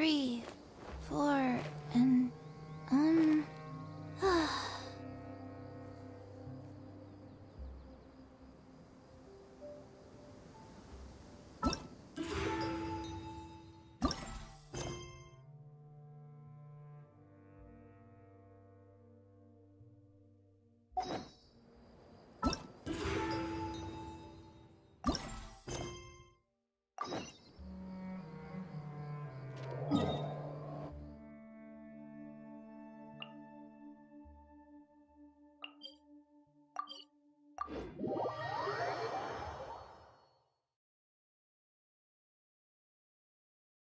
3, 4, and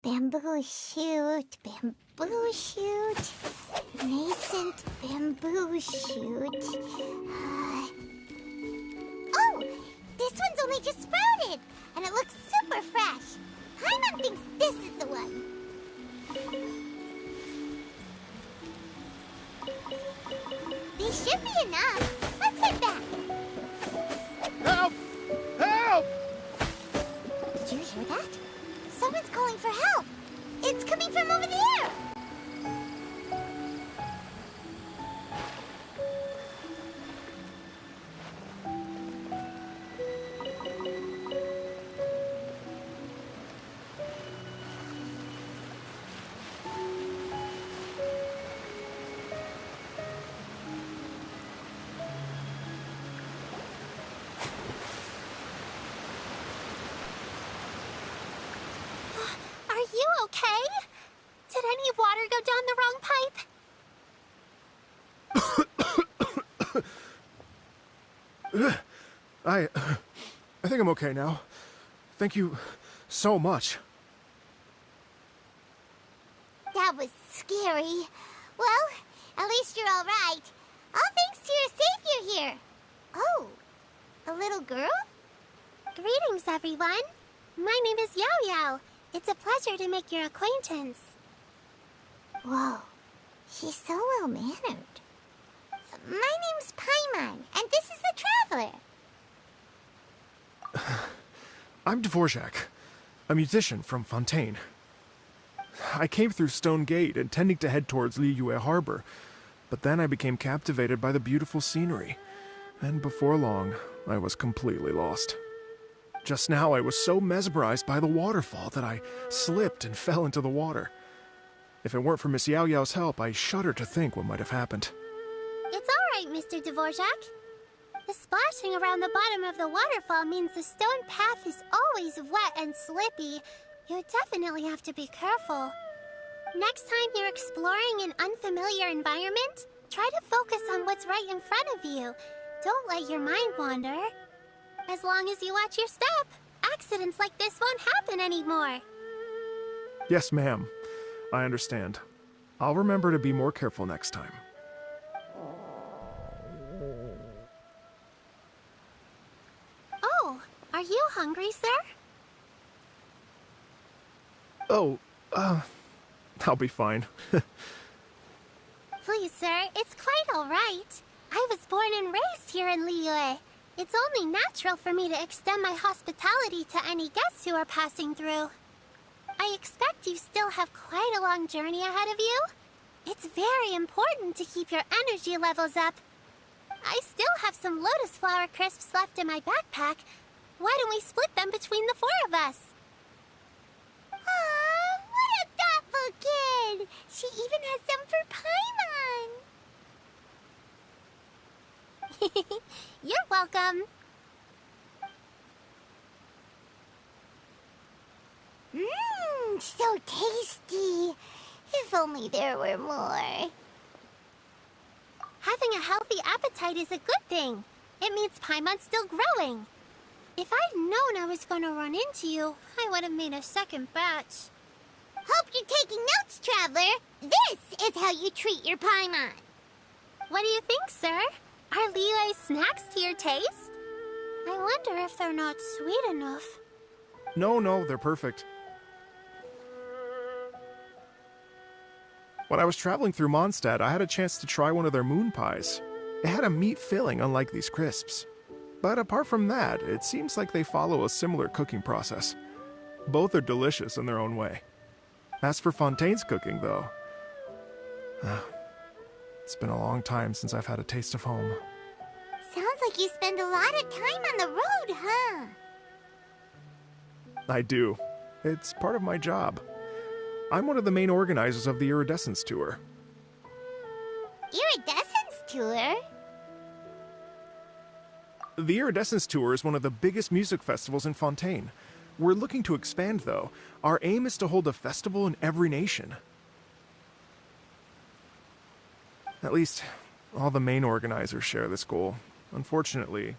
bamboo shoot, nascent bamboo shoot. Oh, this one's only just sprouted, and it looks super fresh. Paimon thinks this is the one. These should be enough. Let's head back. Help! Help! Did you hear that? Someone's calling for help. It's coming from over there. Are you okay? Did any water go down the wrong pipe? I think I'm okay now. Thank you so much. That was scary. Well, at least you're all right. All thanks to your savior here. Oh, a little girl? Greetings, everyone. My name is Yao Yao. It's a pleasure to make your acquaintance. Whoa, she's so well-mannered. My name's Paimon, and this is the Traveler. I'm Dvorak, a musician from Fontaine. I came through Stone Gate, intending to head towards Liyue Harbor, but then I became captivated by the beautiful scenery, and before long, I was completely lost. Just now, I was so mesmerized by the waterfall that I slipped and fell into the water. If it weren't for Miss Yao Yao's help, I shudder to think what might have happened. It's all right, Mr. Dvorak. The splashing around the bottom of the waterfall means the stone path is always wet and slippy. You definitely have to be careful. Next time you're exploring an unfamiliar environment, try to focus on what's right in front of you. Don't let your mind wander. As long as you watch your step, accidents like this won't happen anymore. Yes, ma'am. I understand. I'll remember to be more careful next time. Oh, are you hungry, sir? Oh, I'll be fine. Please, sir, it's quite all right. I was born and raised here in Liyue. It's only natural for me to extend my hospitality to any guests who are passing through. I expect you still have quite a long journey ahead of you. It's very important to keep your energy levels up. I still have some lotus flower crisps left in my backpack. Why don't we split them between the 4 of us? Aw, what a thoughtful kid! She even has some for Paimon! You're welcome. Mmm, so tasty. If only there were more. Having a healthy appetite is a good thing. It means Paimon's still growing. If I'd known I was going to run into you, I would have made a second batch. Hope you're taking notes, Traveler. This is how you treat your Paimon. What do you think, sir? Are Liyue snacks to your taste? I wonder if they're not sweet enough. No, they're perfect. When I was traveling through Mondstadt, I had a chance to try one of their moon pies. It had a meat filling, unlike these crisps. But apart from that, it seems like they follow a similar cooking process. Both are delicious in their own way. As for Fontaine's cooking, though, it's been a long time since I've had a taste of home. Sounds like you spend a lot of time on the road, huh? I do. It's part of my job. I'm one of the main organizers of the Iridescence Tour. Iridescence Tour? The Iridescence Tour is one of the biggest music festivals in Fontaine. We're looking to expand, though. Our aim is to hold a festival in every nation. At least, all the main organizers share this goal. Unfortunately,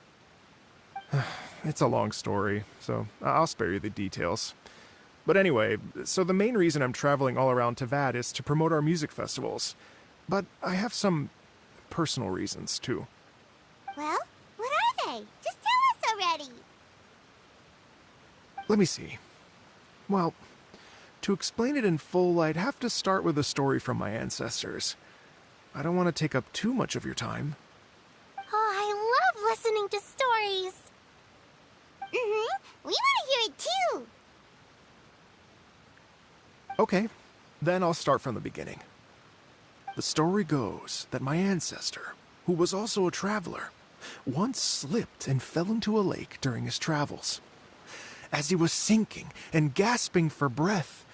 it's a long story, so I'll spare you the details. But anyway, so the main reason I'm traveling all around Tavad is to promote our music festivals. But I have some personal reasons, too. Well, what are they? Just tell us already. Let me see. Well, to explain it in full, I'd have to start with a story from my ancestors. I don't want to take up too much of your time. Oh, I love listening to stories. We want to hear it too. Okay, then I'll start from the beginning. The story goes that my ancestor, who was also a traveler, once slipped and fell into a lake during his travels. As he was sinking and gasping for breath,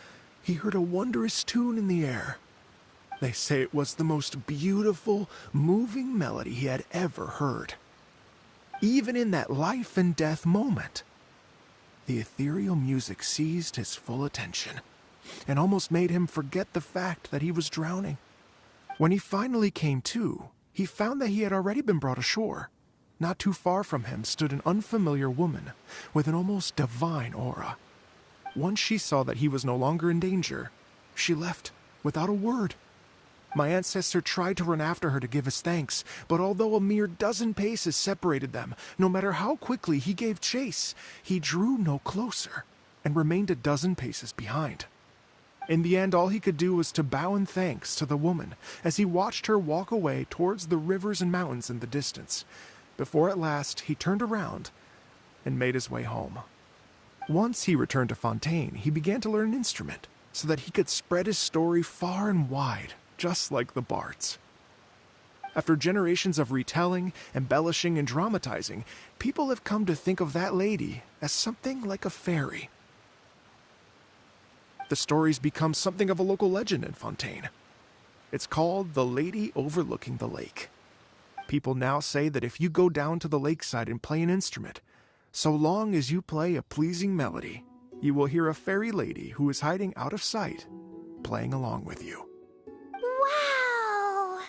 he heard a wondrous tune in the air. They say it was the most beautiful, moving melody he had ever heard. Even in that life and death moment, the ethereal music seized his full attention and almost made him forget the fact that he was drowning. When he finally came to, he found that he had already been brought ashore. Not too far from him stood an unfamiliar woman with an almost divine aura. Once she saw that he was no longer in danger, she left without a word. My ancestor tried to run after her to give his thanks, but although a mere dozen paces separated them, no matter how quickly he gave chase, he drew no closer and remained a dozen paces behind. In the end, all he could do was to bow in thanks to the woman as he watched her walk away towards the rivers and mountains in the distance, before at last he turned around and made his way home. Once he returned to Fontaine, he began to learn an instrument so that he could spread his story far and wide, just like the bards. After generations of retelling, embellishing, and dramatizing, people have come to think of that lady as something like a fairy. The story's become something of a local legend in Fontaine. It's called The Lady Overlooking the Lake. People now say that if you go down to the lakeside and play an instrument, so long as you play a pleasing melody, you will hear a fairy lady who is hiding out of sight, playing along with you. Wow!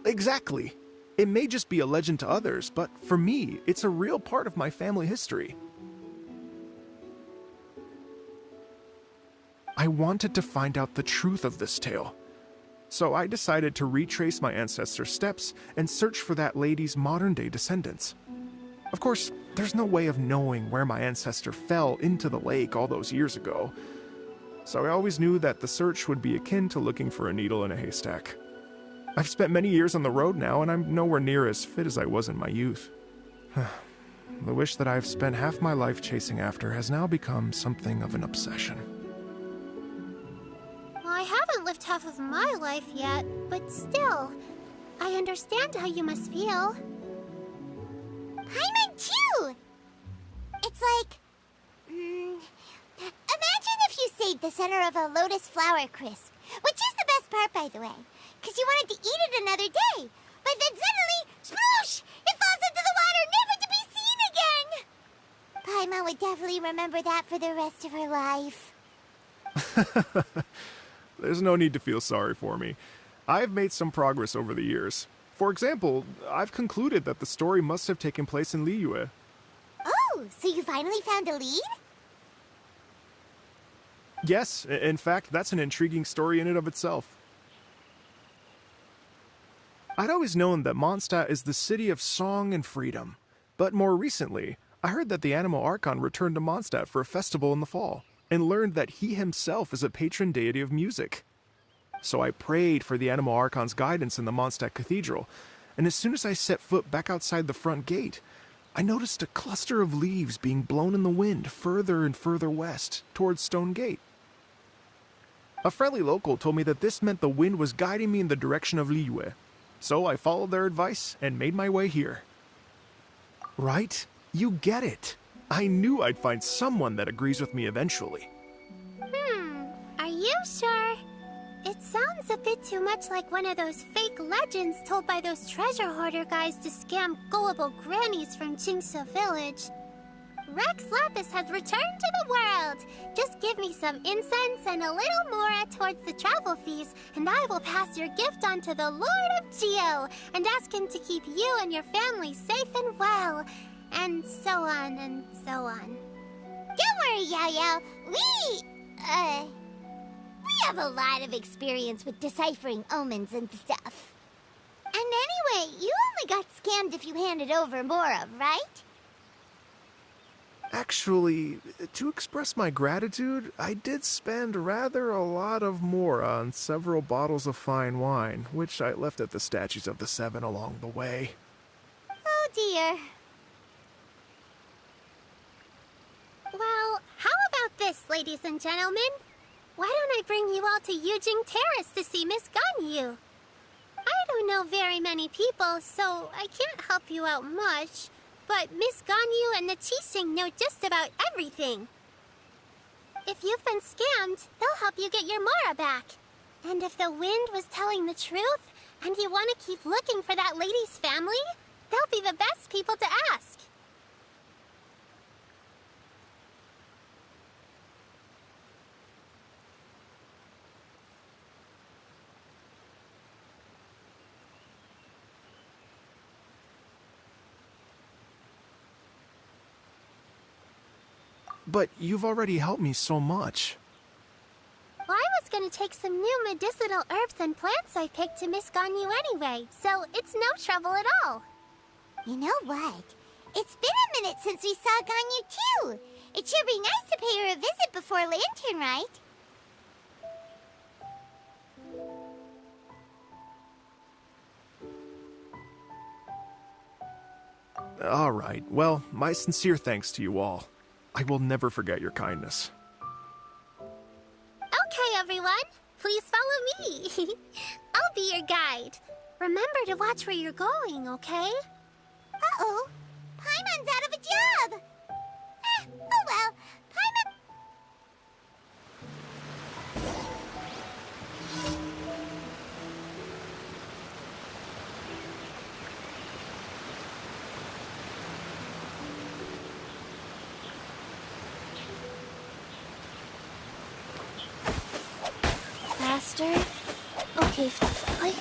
Exactly. It may just be a legend to others, but for me, it's a real part of my family history. I wanted to find out the truth of this tale, so I decided to retrace my ancestors' steps and search for that lady's modern-day descendants. Of course, there's no way of knowing where my ancestor fell into the lake all those years ago, so I always knew that the search would be akin to looking for a needle in a haystack. I've spent many years on the road now, and I'm nowhere near as fit as I was in my youth. The wish that I've spent half my life chasing after has now become something of an obsession. I haven't lived half of my life yet, but still, I understand how you must feel. Paimon too! It's like... imagine if you saved the center of a lotus flower crisp, which is the best part, by the way, because you wanted to eat it another day, but then suddenly, sploosh! It falls into the water, never to be seen again! Paimon would definitely remember that for the rest of her life. There's no need to feel sorry for me. I've made some progress over the years. For example, I've concluded that the story must have taken place in Liyue. Oh, so you finally found a lead? Yes, in fact, that's an intriguing story in and of itself. I'd always known that Mondstadt is the city of song and freedom, but more recently, I heard that the Anemo Archon returned to Mondstadt for a festival in the fall, and learned that he himself is a patron deity of music. So I prayed for the Anemo Archon's guidance in the Mondstadt Cathedral, and as soon as I set foot back outside the front gate, I noticed a cluster of leaves being blown in the wind further and further west, towards Stone Gate. A friendly local told me that this meant the wind was guiding me in the direction of Liyue, so I followed their advice and made my way here. Right? You get it. I knew I'd find someone that agrees with me eventually. Are you sure? It sounds a bit too much like one of those fake legends told by those treasure hoarder guys to scam gullible grannies from Jingsa Village. Rex Lapis has returned to the world! Just give me some incense and a little more towards the travel fees, and I will pass your gift on to the Lord of Geo, and ask him to keep you and your family safe and well, and so on and so on. Don't worry, Yao-Yao. We have a lot of experience with deciphering omens and stuff. And anyway, you only got scammed if you handed over Mora, right? Actually, to express my gratitude, I did spend rather a lot of Mora on several bottles of fine wine, which I left at the Statues of the Seven along the way. Oh dear. Well, how about this, ladies and gentlemen? Why don't I bring you all to Yujing Terrace to see Miss Ganyu? I don't know very many people, so I can't help you out much. But Miss Ganyu and the Qixing know just about everything. If you've been scammed, they'll help you get your Mora back. And if the wind was telling the truth, and you want to keep looking for that lady's family, they'll be the best people to ask. But you've already helped me so much. Well, I was gonna take some new medicinal herbs and plants I picked to Miss Ganyu anyway, so it's no trouble at all. You know what? It's been a minute since we saw Ganyu too. It should be nice to pay her a visit before Lantern, right? All right, well, my sincere thanks to you all. I will never forget your kindness. Okay, everyone, please follow me. I'll be your guide. Remember to watch where you're going, okay? Uh-oh. Paimon's out of a job! Oh well. Paimon... Faster? Okay, Fly.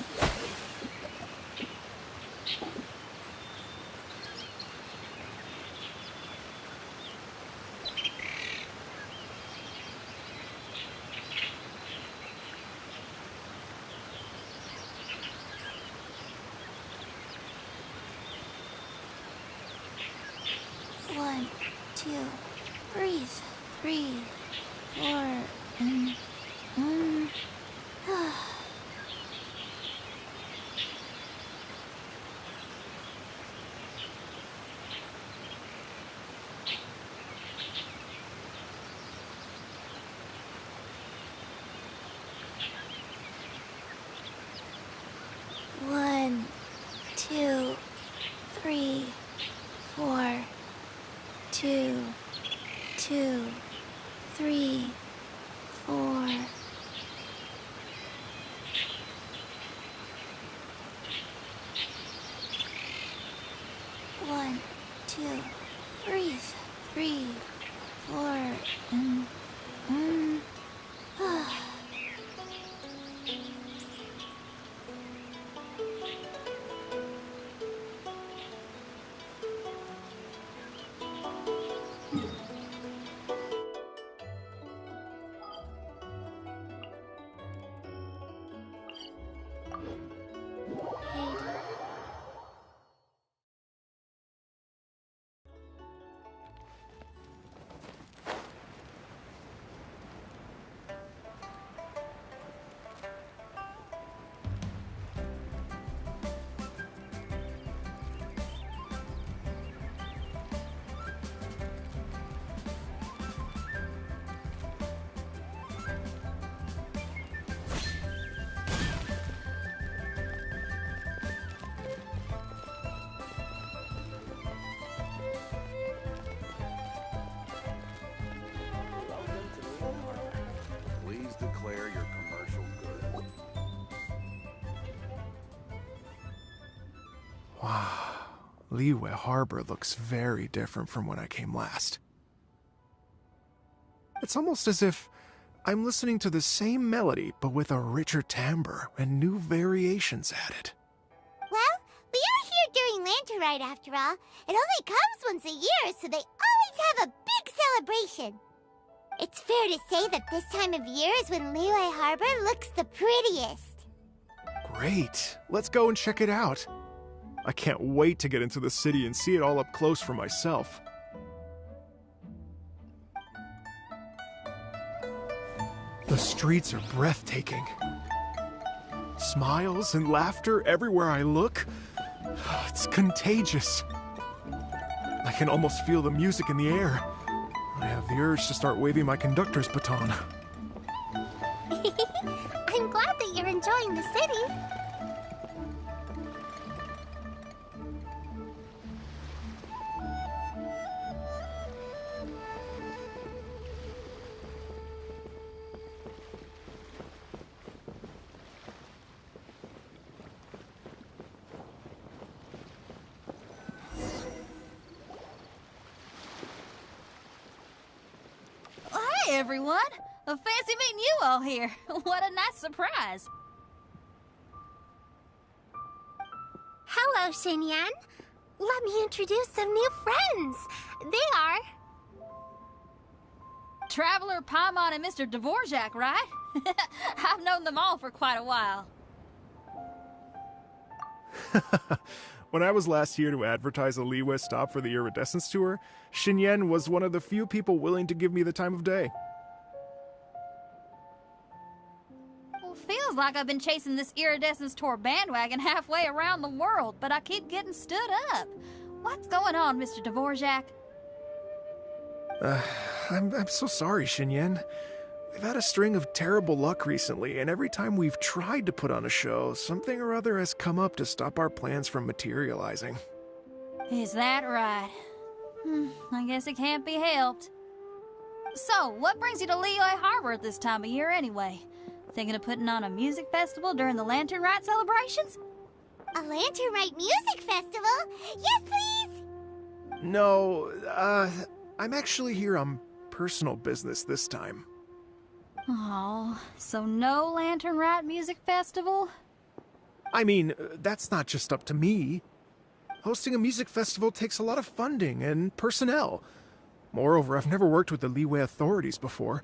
One, two, breathe. 3, 4, and... One, two, 3, 4, 2, 2, 3, 4. One, two, breathe. 3, 4, and Liyue Harbor looks very different from when I came last. It's almost as if I'm listening to the same melody, but with a richer timbre and new variations added. Well, we are here during Lantern Rite after all. It only comes once a year, so they always have a big celebration. It's fair to say that this time of year is when Liyue Harbor looks the prettiest. Great. Let's go and check it out. I can't wait to get into the city and see it all up close for myself. The streets are breathtaking. Smiles and laughter everywhere I look. It's contagious. I can almost feel the music in the air. I have the urge to start waving my conductor's baton. I'm glad that you're enjoying the city. Hey everyone! A fancy meeting you all here. What a nice surprise. Hello, Xinyan. Let me introduce some new friends. They are... Traveler, Paimon, and Mr. Dvorak, right? I've known them all for quite a while. When I was last here to advertise a Liyue stop for the Iridescence Tour, Xinyan was one of the few people willing to give me the time of day. Well, feels like I've been chasing this Iridescence Tour bandwagon halfway around the world, but I keep getting stood up. What's going on, Mr. Dvorak? I'm so sorry, Xinyan. We've had a string of terrible luck recently, and every time we've tried to put on a show, something or other has come up to stop our plans from materializing. Is that right? I guess it can't be helped. So, what brings you to Liyue Harbor at this time of year anyway? Thinking of putting on a music festival during the Lantern Rite celebrations? A Lantern Rite music festival? Yes, please! No, I'm actually here on personal business this time. Oh, so no Lantern Rite music festival? I mean, that's not just up to me. Hosting a music festival takes a lot of funding and personnel. Moreover, I've never worked with the Liyue authorities before.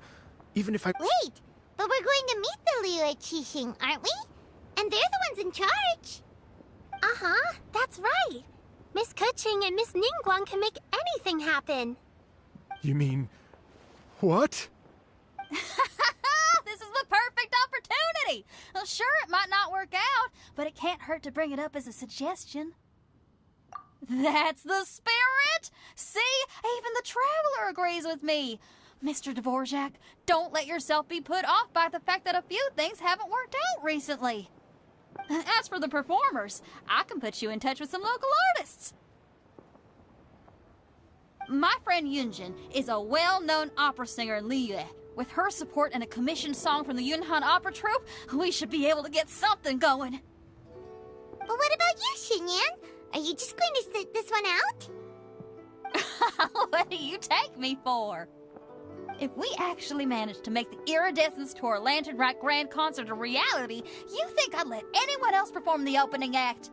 Even if I... Wait, but we're going to meet the Liyue Qixing, aren't we? And they're the ones in charge. Uh-huh, that's right. Miss Kuching and Miss Ningguang can make anything happen. You mean... what? This is the perfect opportunity! Well, sure, it might not work out, but it can't hurt to bring it up as a suggestion. That's the spirit! See? Even the Traveler agrees with me. Mr. Dvorak, don't let yourself be put off by the fact that a few things haven't worked out recently. As for the performers, I can put you in touch with some local artists. My friend Yunjin is a well-known opera singer in Liyue. With her support and a commissioned song from the Yunhan Opera Troupe, we should be able to get something going. But what about you, Xinyan? Are you just going to sit this one out? What do you take me for? If we actually manage to make the Iridescence Tour Lantern Rite Grand Concert a reality, you think I'd let anyone else perform the opening act?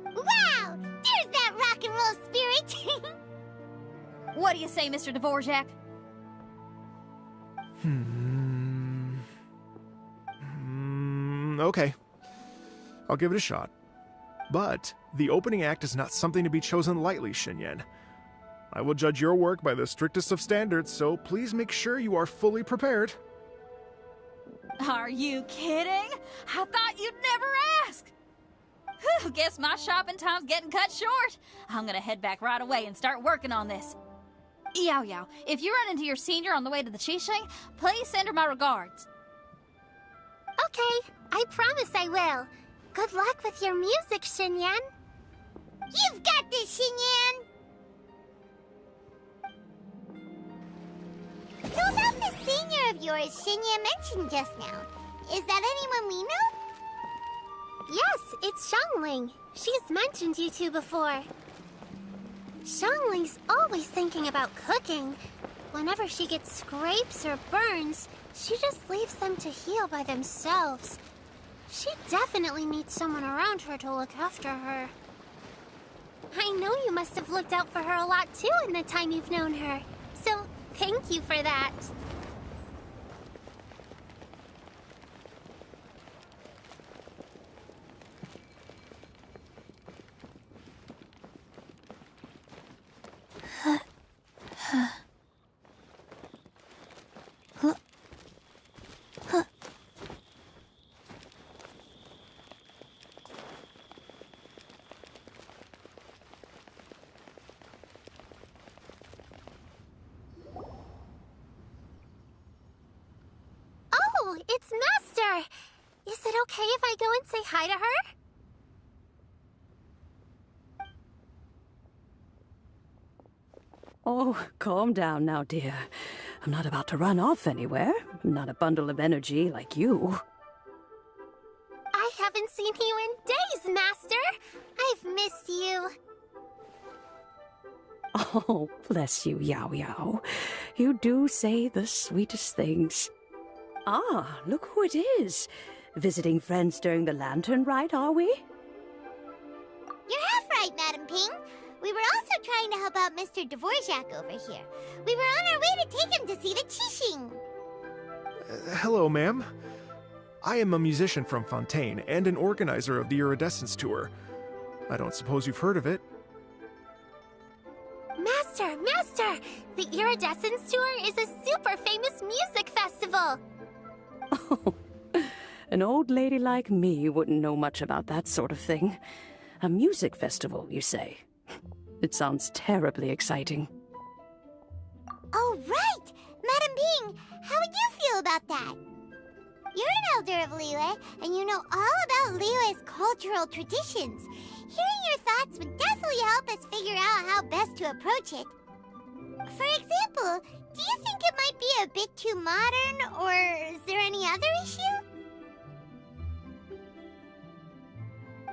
Wow! There's that rock and roll spirit! What do you say, Mr. Dvorak? Okay. I'll give it a shot. But the opening act is not something to be chosen lightly, Xinyan. I will judge your work by the strictest of standards, so please make sure you are fully prepared. Are you kidding? I thought you'd never ask. Whew, guess my shopping time's getting cut short. I'm gonna head back right away and start working on this. Yao Yao, if you run into your senior on the way to the Qixing, please send her my regards. Okay, I promise I will. Good luck with your music, Xinyan. You've got this, Xinyan! So about the senior of yours Xinyan mentioned just now, is that anyone we know? Yes, it's Xiangling. She's mentioned you two before. Xiangling's always thinking about cooking. Whenever she gets scrapes or burns, she just leaves them to heal by themselves. She definitely needs someone around her to look after her. I know you must have looked out for her a lot too in the time you've known her. So, thank you for that. Oh, it's Master! Is it okay if I go and say hi to her? Oh, calm down now, dear. I'm not about to run off anywhere. I'm not a bundle of energy like you. I haven't seen you in days, Master! I've missed you. Oh, bless you, Yao Yao. You do say the sweetest things. Ah, look who it is. Visiting friends during the lantern rite, are we? You're half right, Madam Ping. We were also trying to help out Mr. Dvorak over here. We were on our way to take him to see the Qixing. Hello, ma'am. I am a musician from Fontaine and an organizer of the Iridescence Tour. I don't suppose you've heard of it. Master! The Iridescence Tour is a super famous music festival! Oh, an old lady like me wouldn't know much about that sort of thing. A music festival, you say? It sounds terribly exciting. Oh, right! Madam Ping, how would you feel about that? You're an elder of Liyue, and you know all about Liyue's cultural traditions. Hearing your thoughts would definitely help us figure out how best to approach it. For example, do you think it might be a bit too modern, or is there any other issue?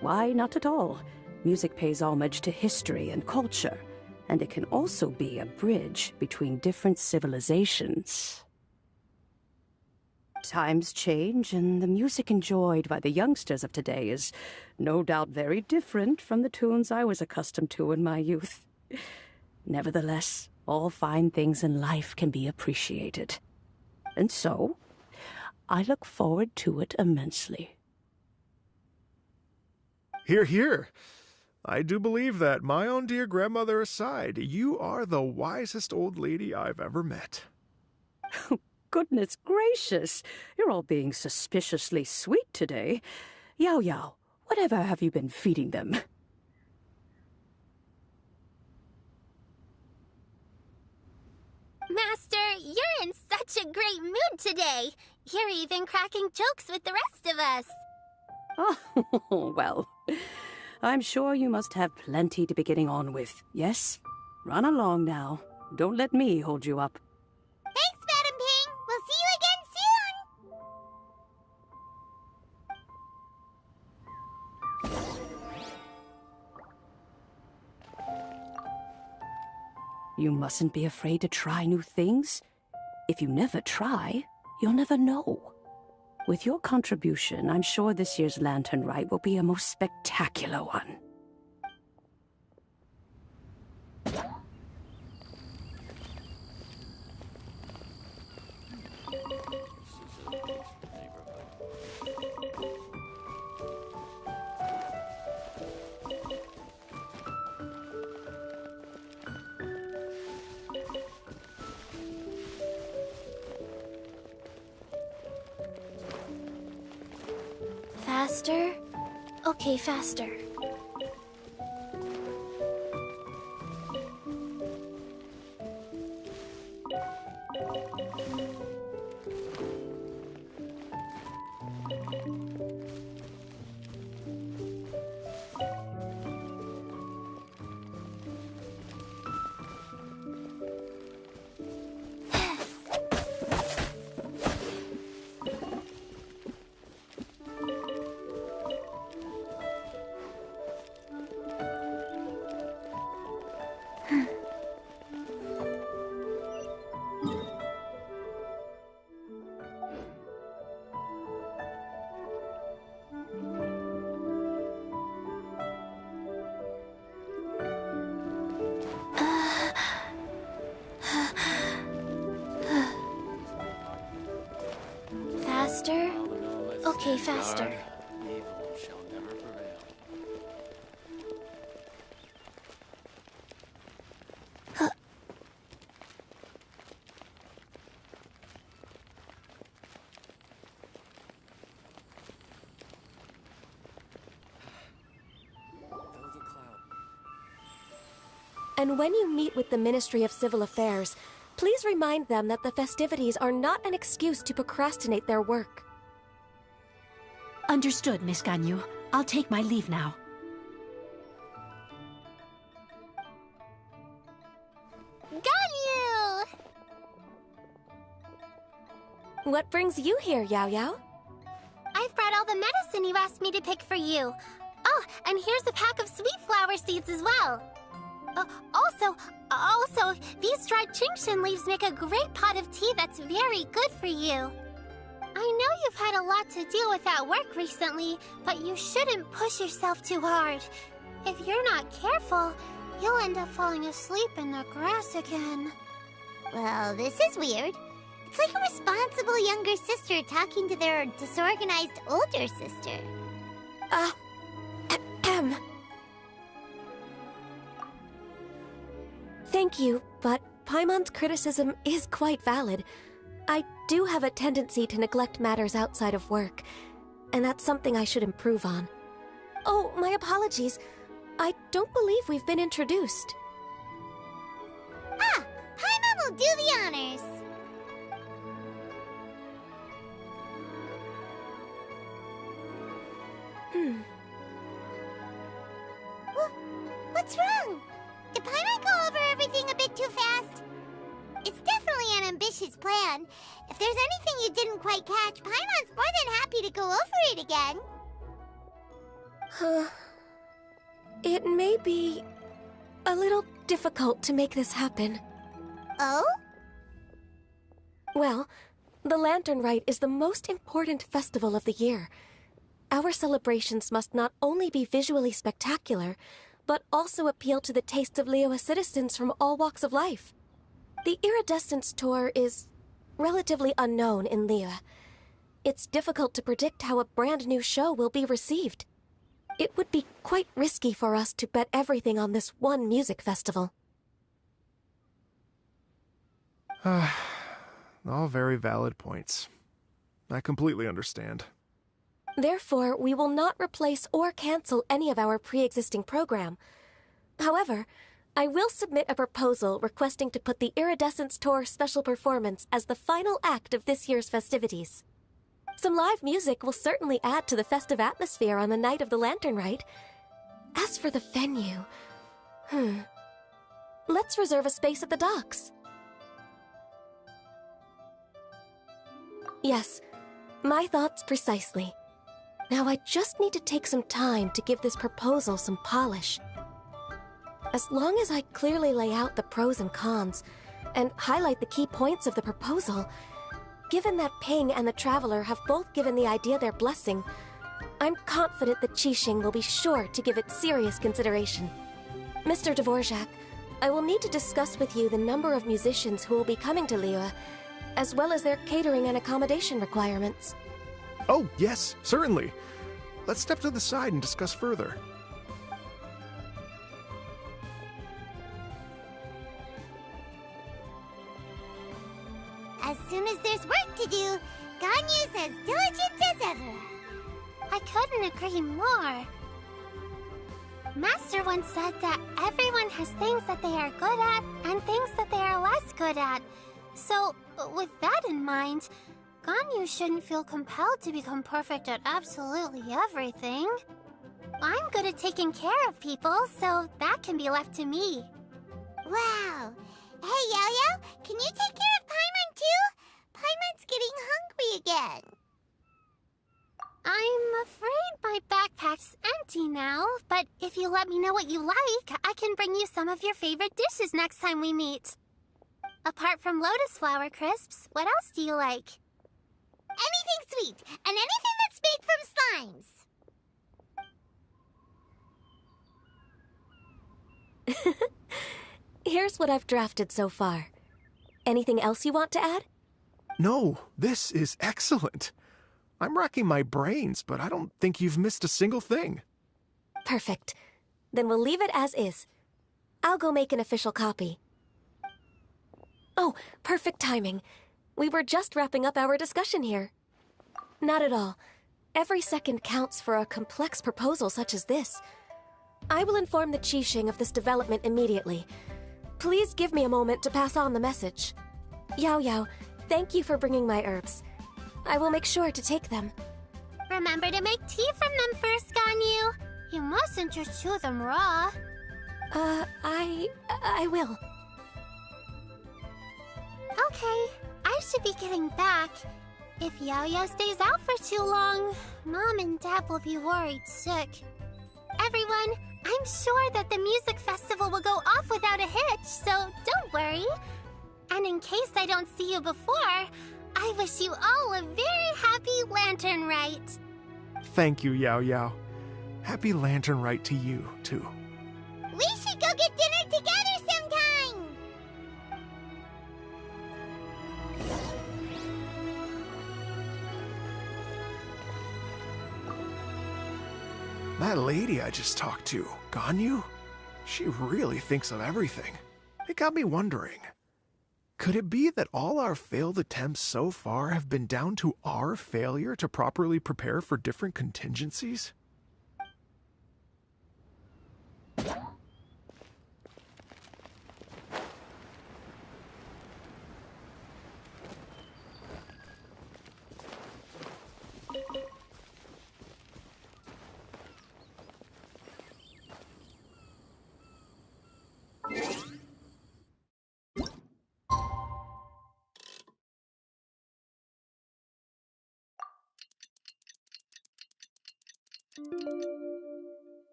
Why, not at all. Music pays homage to history and culture, and it can also be a bridge between different civilizations. Times change, and the music enjoyed by the youngsters of today is no doubt very different from the tunes I was accustomed to in my youth. Nevertheless, all fine things in life can be appreciated. And so, I look forward to it immensely. Hear, hear. I do believe that, my own dear grandmother aside, you are the wisest old lady I've ever met. Goodness gracious, you're all being suspiciously sweet today. Yao Yao, whatever have you been feeding them? Master, you're in such a great mood today. You're even cracking jokes with the rest of us. Oh, well, I'm sure you must have plenty to be getting on with, yes? Run along now. Don't let me hold you up. Thanks, Madam Ping. We'll see you again soon. You mustn't be afraid to try new things. If you never try, you'll never know. With your contribution, I'm sure this year's Lantern Rite will be a most spectacular one. Faster? Okay, faster. Okay, faster. Guard, evil shall never prevail. And when you meet with the Ministry of Civil Affairs, please remind them that the festivities are not an excuse to procrastinate their work. Understood, Miss Ganyu. I'll take my leave now. Ganyu! What brings you here, Yao Yao? I've brought all the medicine you asked me to pick for you. Oh, and here's a pack of sweet flower seeds as well. Also, these dried Chingshin leaves make a great pot of tea that's very good for you. I know you've had a lot to deal with at work recently, but you shouldn't push yourself too hard. If you're not careful, you'll end up falling asleep in the grass again. Well, this is weird. It's like a responsible younger sister talking to their disorganized older sister. Thank you, but Paimon's criticism is quite valid. I do have a tendency to neglect matters outside of work, and that's something I should improve on. Oh, my apologies. I don't believe we've been introduced. Ah, Paimon will do the honors. What's wrong? Did Paimon go over everything a bit too fast? It's definitely an ambitious plan. If there's anything you didn't quite catch, Paimon's more than happy to go over it again. It may be a little difficult to make this happen. Oh? Well, the Lantern Rite is the most important festival of the year. Our celebrations must not only be visually spectacular, but also appeal to the tastes of Liyue citizens from all walks of life. The Iridescence Tour is relatively unknown in Liyue. It's difficult to predict how a brand new show will be received. It would be quite risky for us to bet everything on this one music festival. All very valid points. I completely understand. Therefore, we will not replace or cancel any of our pre-existing program. However, I will submit a proposal requesting to put the Iridescence Tour special performance as the final act of this year's festivities. Some live music will certainly add to the festive atmosphere on the night of the Lantern Rite. As for the venue, let's reserve a space at the docks. Yes, my thoughts precisely. Now I just need to take some time to give this proposal some polish. As long as I clearly lay out the pros and cons, and highlight the key points of the proposal, given that Ping and the Traveler have both given the idea their blessing, I'm confident that Qixing will be sure to give it serious consideration. Mr. Dvorak, I will need to discuss with you the number of musicians who will be coming to Liyue, as well as their catering and accommodation requirements. Oh, yes, certainly. Let's step to the side and discuss further. As soon as there's work to do, Ganyu's as diligent as ever. I couldn't agree more. Master once said that everyone has things that they are good at and things that they are less good at. So, with that in mind, Ganyu shouldn't feel compelled to become perfect at absolutely everything. I'm good at taking care of people, so that can be left to me. Wow. Hey, Yo-Yo, can you take care of Paimon too? Paimon's getting hungry again. I'm afraid my backpack's empty now, but if you let me know what you like, I can bring you some of your favorite dishes next time we meet. Apart from lotus flower crisps, what else do you like? Anything sweet, and anything that's made from slimes. Here's what I've drafted so far. Anything else you want to add? No, this is excellent. I'm racking my brains, but I don't think you've missed a single thing. Perfect. Then we'll leave it as is. I'll go make an official copy. Oh, perfect timing. We were just wrapping up our discussion here. Not at all. Every second counts for a complex proposal such as this. I will inform the Qixing of this development immediately. Please give me a moment to pass on the message. Yao Yao, thank you for bringing my herbs. I will make sure to take them. Remember to make tea from them first, Ganyu. You mustn't just chew them raw. I will. Okay, I should be getting back. If Yao Yao stays out for too long, Mom and Dad will be worried sick. Everyone, I'm sure that the music festival will go off without a hitch, so don't worry. And in case I don't see you before, I wish you all a very happy Lantern Rite. Thank you, Yao Yao. Happy Lantern Rite to you, too. We should go get dinner together sometime! That lady I just talked to, Ganyu, she really thinks of everything. It got me wondering, could it be that all our failed attempts so far have been down to our failure to properly prepare for different contingencies?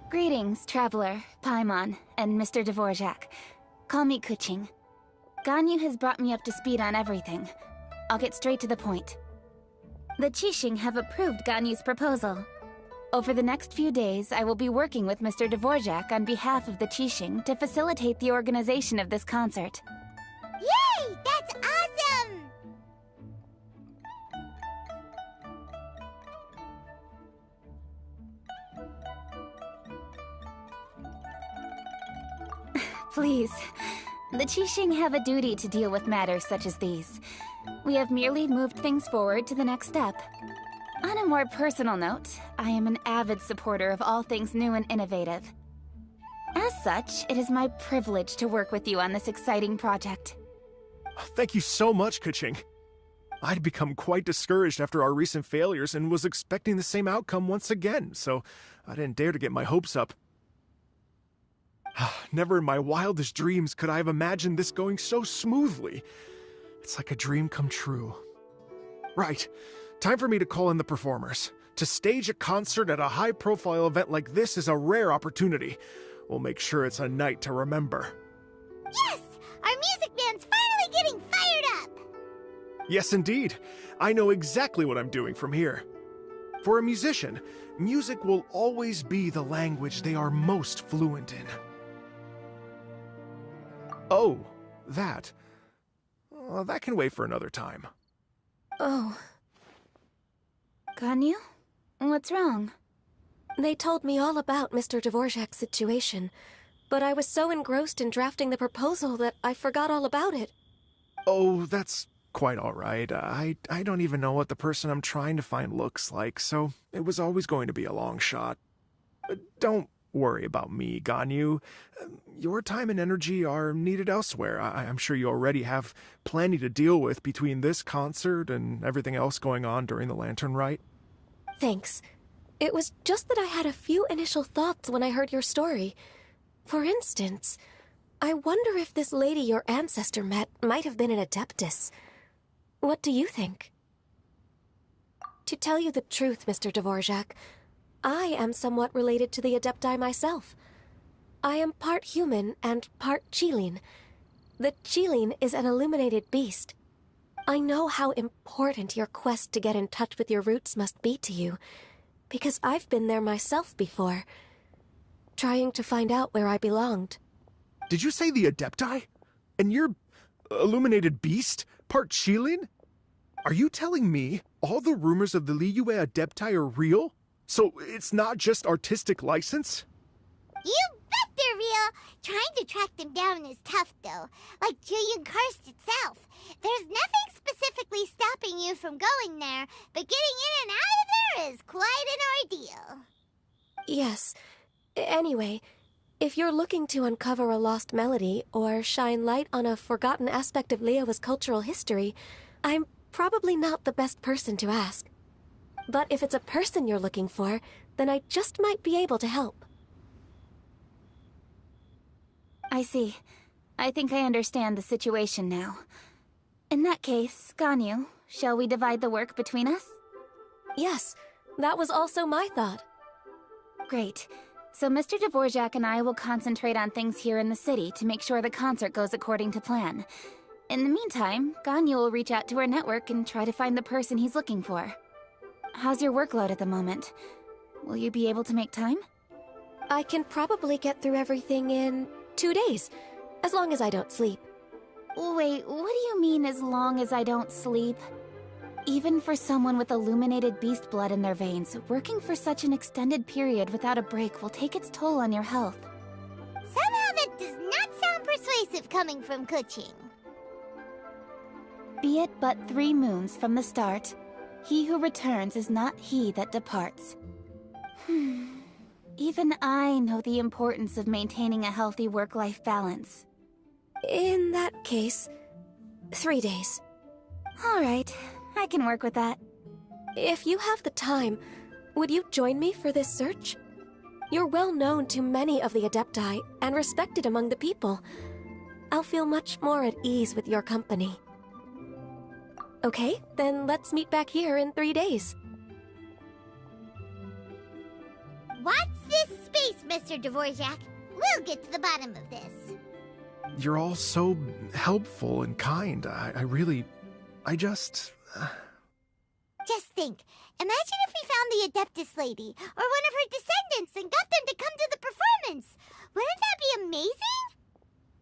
Greetings, Traveler, Paimon, and Mr. Dvorak. Call me Kuching. Ganyu has brought me up to speed on everything. I'll get straight to the point. The Qixing have approved Ganyu's proposal. Over the next few days, I will be working with Mr. Dvorak on behalf of the Qixing to facilitate the organization of this concert. Yay! That's awesome! Please. The Qixing have a duty to deal with matters such as these. We have merely moved things forward to the next step. On a more personal note, I am an avid supporter of all things new and innovative. As such, it is my privilege to work with you on this exciting project. Thank you so much, Kuching. I'd become quite discouraged after our recent failures and was expecting the same outcome once again, so I didn't dare to get my hopes up. Never in my wildest dreams could I have imagined this going so smoothly. It's like a dream come true. Right, time for me to call in the performers. To stage a concert at a high-profile event like this is a rare opportunity. We'll make sure it's a night to remember. Yes! Our music band's finally getting fired up! Yes, indeed. I know exactly what I'm doing from here. For a musician, music will always be the language they are most fluent in. Oh, that. That can wait for another time. Oh. Ganyu? What's wrong? They told me all about Mr. Dvorak's situation, but I was so engrossed in drafting the proposal that I forgot all about it. Oh, that's quite all right. I don't even know what the person I'm trying to find looks like, so it was always going to be a long shot. Don't worry about me, Ganyu. Your time and energy are needed elsewhere. I'm sure you already have plenty to deal with between this concert and everything else going on during the Lantern Rite. Thanks. It was just that I had a few initial thoughts when I heard your story. For instance, I wonder if this lady your ancestor met might have been an Adeptus. What do you think? To tell you the truth, Mr. Dvorak, I am somewhat related to the Adepti myself. I am part human and part Qilin. The Qilin is an illuminated beast. I know how important your quest to get in touch with your roots must be to you, because I've been there myself before, trying to find out where I belonged. Did you say the Adepti? And you're illuminated beast? Part Qilin? Are you telling me all the rumors of the Liyue Adepti are real? So it's not just artistic license? You bet they're real! Trying to track them down is tough, though. Like Julian Karst itself. There's nothing specifically stopping you from going there, but getting in and out of there is quite an ordeal. Yes. Anyway, if you're looking to uncover a lost melody or shine light on a forgotten aspect of Liyue's cultural history, I'm probably not the best person to ask. But if it's a person you're looking for, then I just might be able to help. I see. I think I understand the situation now. In that case, Ganyu, shall we divide the work between us? Yes, that was also my thought. Great. So Mr. Dvorak and I will concentrate on things here in the city to make sure the concert goes according to plan. In the meantime, Ganyu will reach out to our network and try to find the person he's looking for. How's your workload at the moment? Will you be able to make time? I can probably get through everything in 2 days, as long as I don't sleep. Wait, what do you mean, as long as I don't sleep? Even for someone with illuminated beast blood in their veins, working for such an extended period without a break will take its toll on your health. Somehow that does not sound persuasive coming from Kuching. Be it but 3 moons from the start, he who returns is not he that departs. Even I know the importance of maintaining a healthy work-life balance. In that case, 3 days. All right, I can work with that. If you have the time, would you join me for this search? You're well known to many of the Adepti and respected among the people. I'll feel much more at ease with your company. Okay, then let's meet back here in 3 days. Watch this space, Mr. Dvorak. We'll get to the bottom of this. You're all so helpful and kind. Just think. Imagine if we found the Adeptus lady, or one of her descendants, and got them to come to the performance. Wouldn't that be amazing?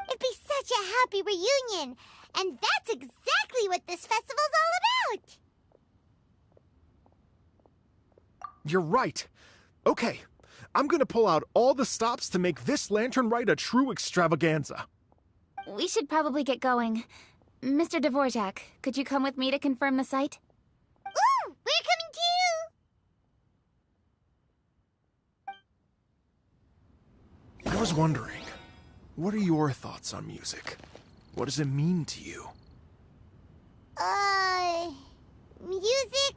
It'd be such a happy reunion. And that's exactly what this festival's all about. You're right. Okay, I'm gonna pull out all the stops to make this lantern ride a true extravaganza. We should probably get going. Mr. Dvorak, could you come with me to confirm the site? Ooh, we're coming too! I was wondering, what are your thoughts on music? What does it mean to you? Music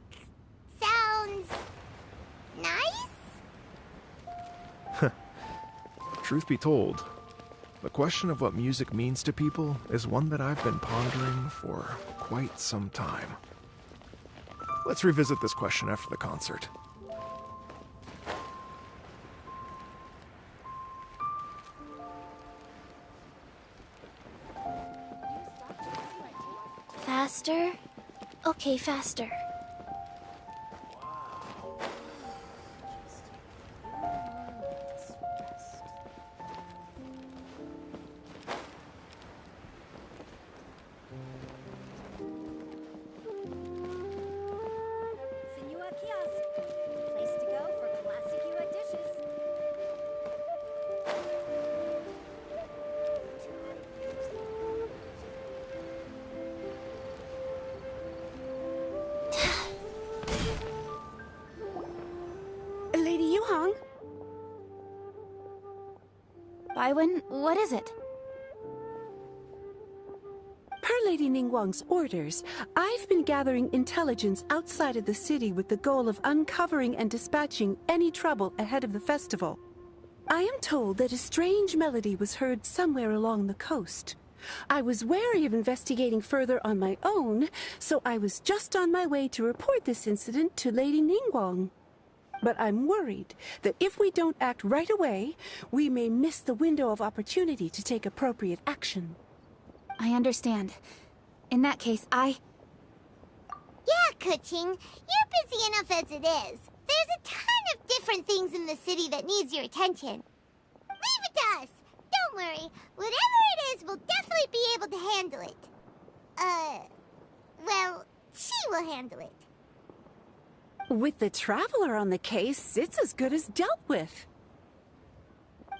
sounds nice? Truth be told, the question of what music means to people is one that I've been pondering for quite some time. Let's revisit this question after the concert. Faster? Okay, faster. Baiwen, what is it? Per Lady Ningguang's orders, I've been gathering intelligence outside of the city with the goal of uncovering and dispatching any trouble ahead of the festival. I am told that a strange melody was heard somewhere along the coast. I was wary of investigating further on my own, so I was just on my way to report this incident to Lady Ningguang. But I'm worried that if we don't act right away, we may miss the window of opportunity to take appropriate action. I understand. In that case, Kookiez. You're busy enough as it is. There's a ton of different things in the city that needs your attention. Leave it to us. Don't worry. Whatever it is, we'll definitely be able to handle it. Well, she will handle it. With the Traveler on the case, it's as good as dealt with.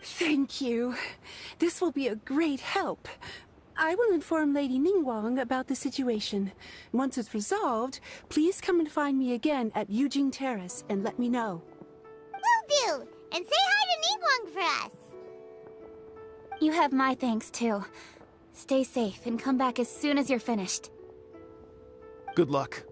Thank you. This will be a great help. I will inform Lady Ningguang about the situation. Once it's resolved, please come and find me again at Yujing Terrace and let me know. Will do. And say hi to Ningguang for us. You have my thanks, too. Stay safe and come back as soon as you're finished. Good luck.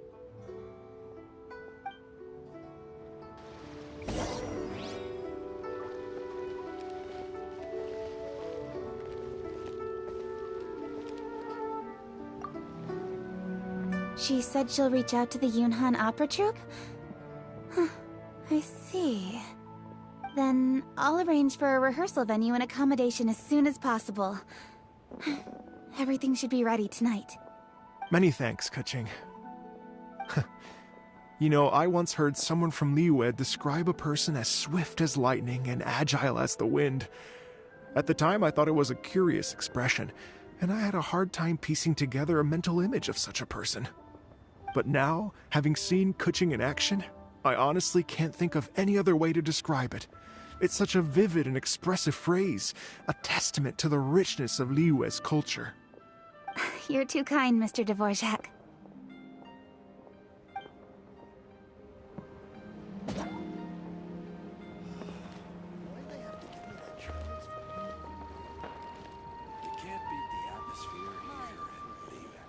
She said she'll reach out to the Yunhan Opera Troupe? I see. Then I'll arrange for a rehearsal venue and accommodation as soon as possible. Everything should be ready tonight. Many thanks, Kookiez. You know, I once heard someone from Liyue describe a person as swift as lightning and agile as the wind. At the time, I thought it was a curious expression, and I had a hard time piecing together a mental image of such a person. But now, having seen Kookiez in action, I honestly can't think of any other way to describe it. It's such a vivid and expressive phrase, a testament to the richness of Liyue's culture. You're too kind, Mr. Dvorak. Why'd they have to give me that chance? You can't beat the atmosphere here and leave it.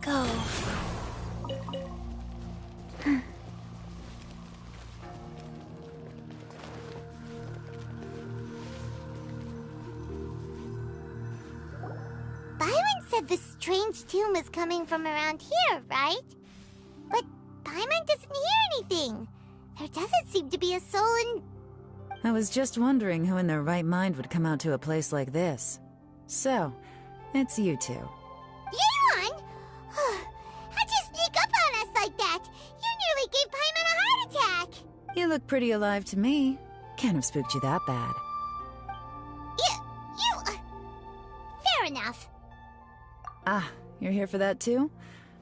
Go. Byron said the strange tune was coming from around here, right? But Byron doesn't hear anything. There doesn't seem to be a soul in... I was just wondering who in their right mind would come out to a place like this. So, it's you two. Yeon! How'd you sneak up on us like that? You nearly gave Paimon a heart attack! You look pretty alive to me. Can't have spooked you that bad. Fair enough. Ah, you're here for that too?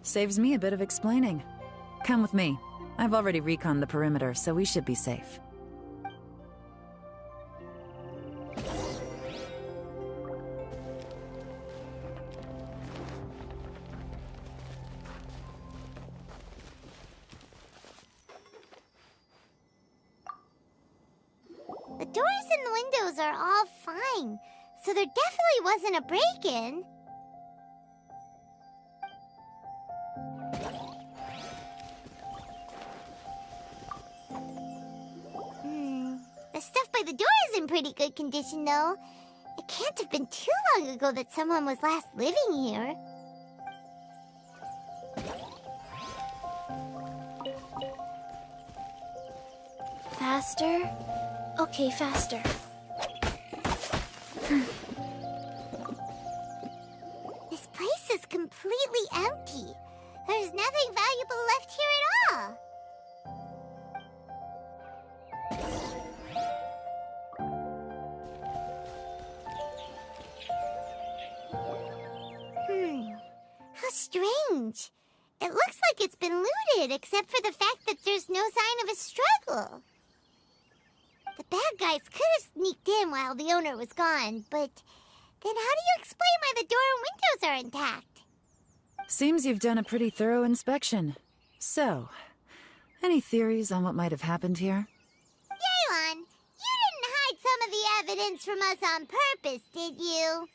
Saves me a bit of explaining. Come with me. I've already reconned the perimeter, so we should be safe. The doors and the windows are all fine, so there definitely wasn't a break-in. The stuff by the door is in pretty good condition, though. It can't have been too long ago that someone was last living here. Faster? Okay, faster. This place is completely empty. There's nothing valuable left here at all. How strange. It looks like it's been looted, except for the fact that there's no sign of a struggle. The bad guys could have sneaked in while the owner was gone, but then how do you explain why the door and windows are intact? Seems you've done a pretty thorough inspection. So, any theories on what might have happened here? Yeon, you didn't hide some of the evidence from us on purpose, did you?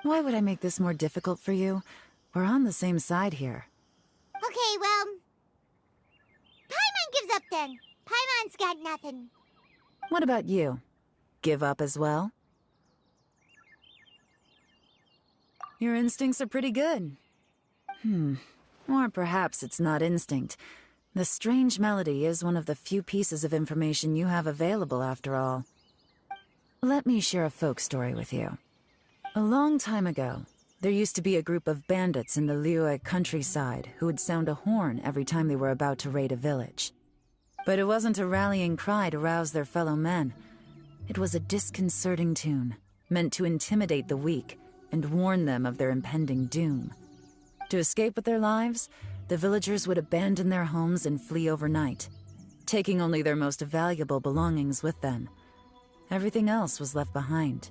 Why would I make this more difficult for you? We're on the same side here. Okay, well... Paimon gives up then. Paimon's got nothing. What about you? Give up as well? Your instincts are pretty good. Or perhaps it's not instinct. The strange melody is one of the few pieces of information you have available, after all. Let me share a folk story with you. A long time ago, there used to be a group of bandits in the Liyue countryside who would sound a horn every time they were about to raid a village. But it wasn't a rallying cry to rouse their fellow men. It was a disconcerting tune, meant to intimidate the weak and warn them of their impending doom. To escape with their lives, the villagers would abandon their homes and flee overnight, taking only their most valuable belongings with them. Everything else was left behind.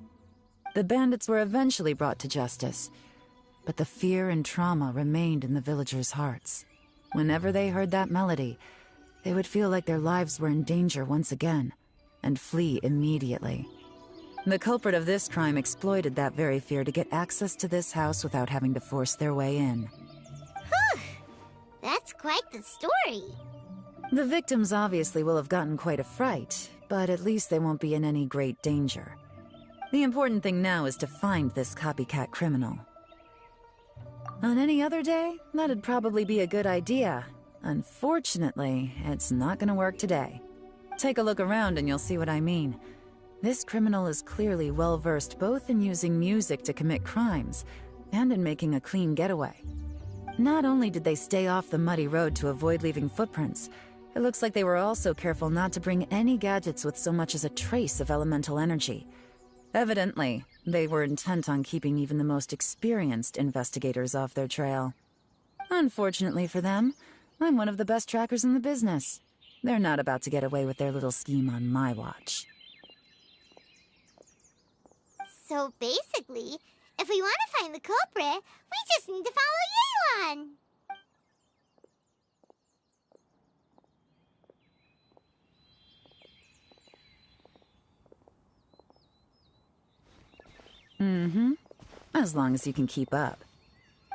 The bandits were eventually brought to justice, but the fear and trauma remained in the villagers' hearts. Whenever they heard that melody, they would feel like their lives were in danger once again, and flee immediately. The culprit of this crime exploited that very fear to get access to this house without having to force their way in. Whew! That's quite the story. The victims obviously will have gotten quite a fright, but at least they won't be in any great danger. The important thing now is to find this copycat criminal. On any other day, that'd probably be a good idea. Unfortunately, it's not gonna work today. Take a look around and you'll see what I mean. This criminal is clearly well-versed both in using music to commit crimes and in making a clean getaway. Not only did they stay off the muddy road to avoid leaving footprints, it looks like they were also careful not to bring any gadgets with so much as a trace of elemental energy. Evidently, they were intent on keeping even the most experienced investigators off their trail. Unfortunately for them, I'm one of the best trackers in the business. They're not about to get away with their little scheme on my watch. So basically, if we want to find the culprit, we just need to follow Yelan. As long as you can keep up.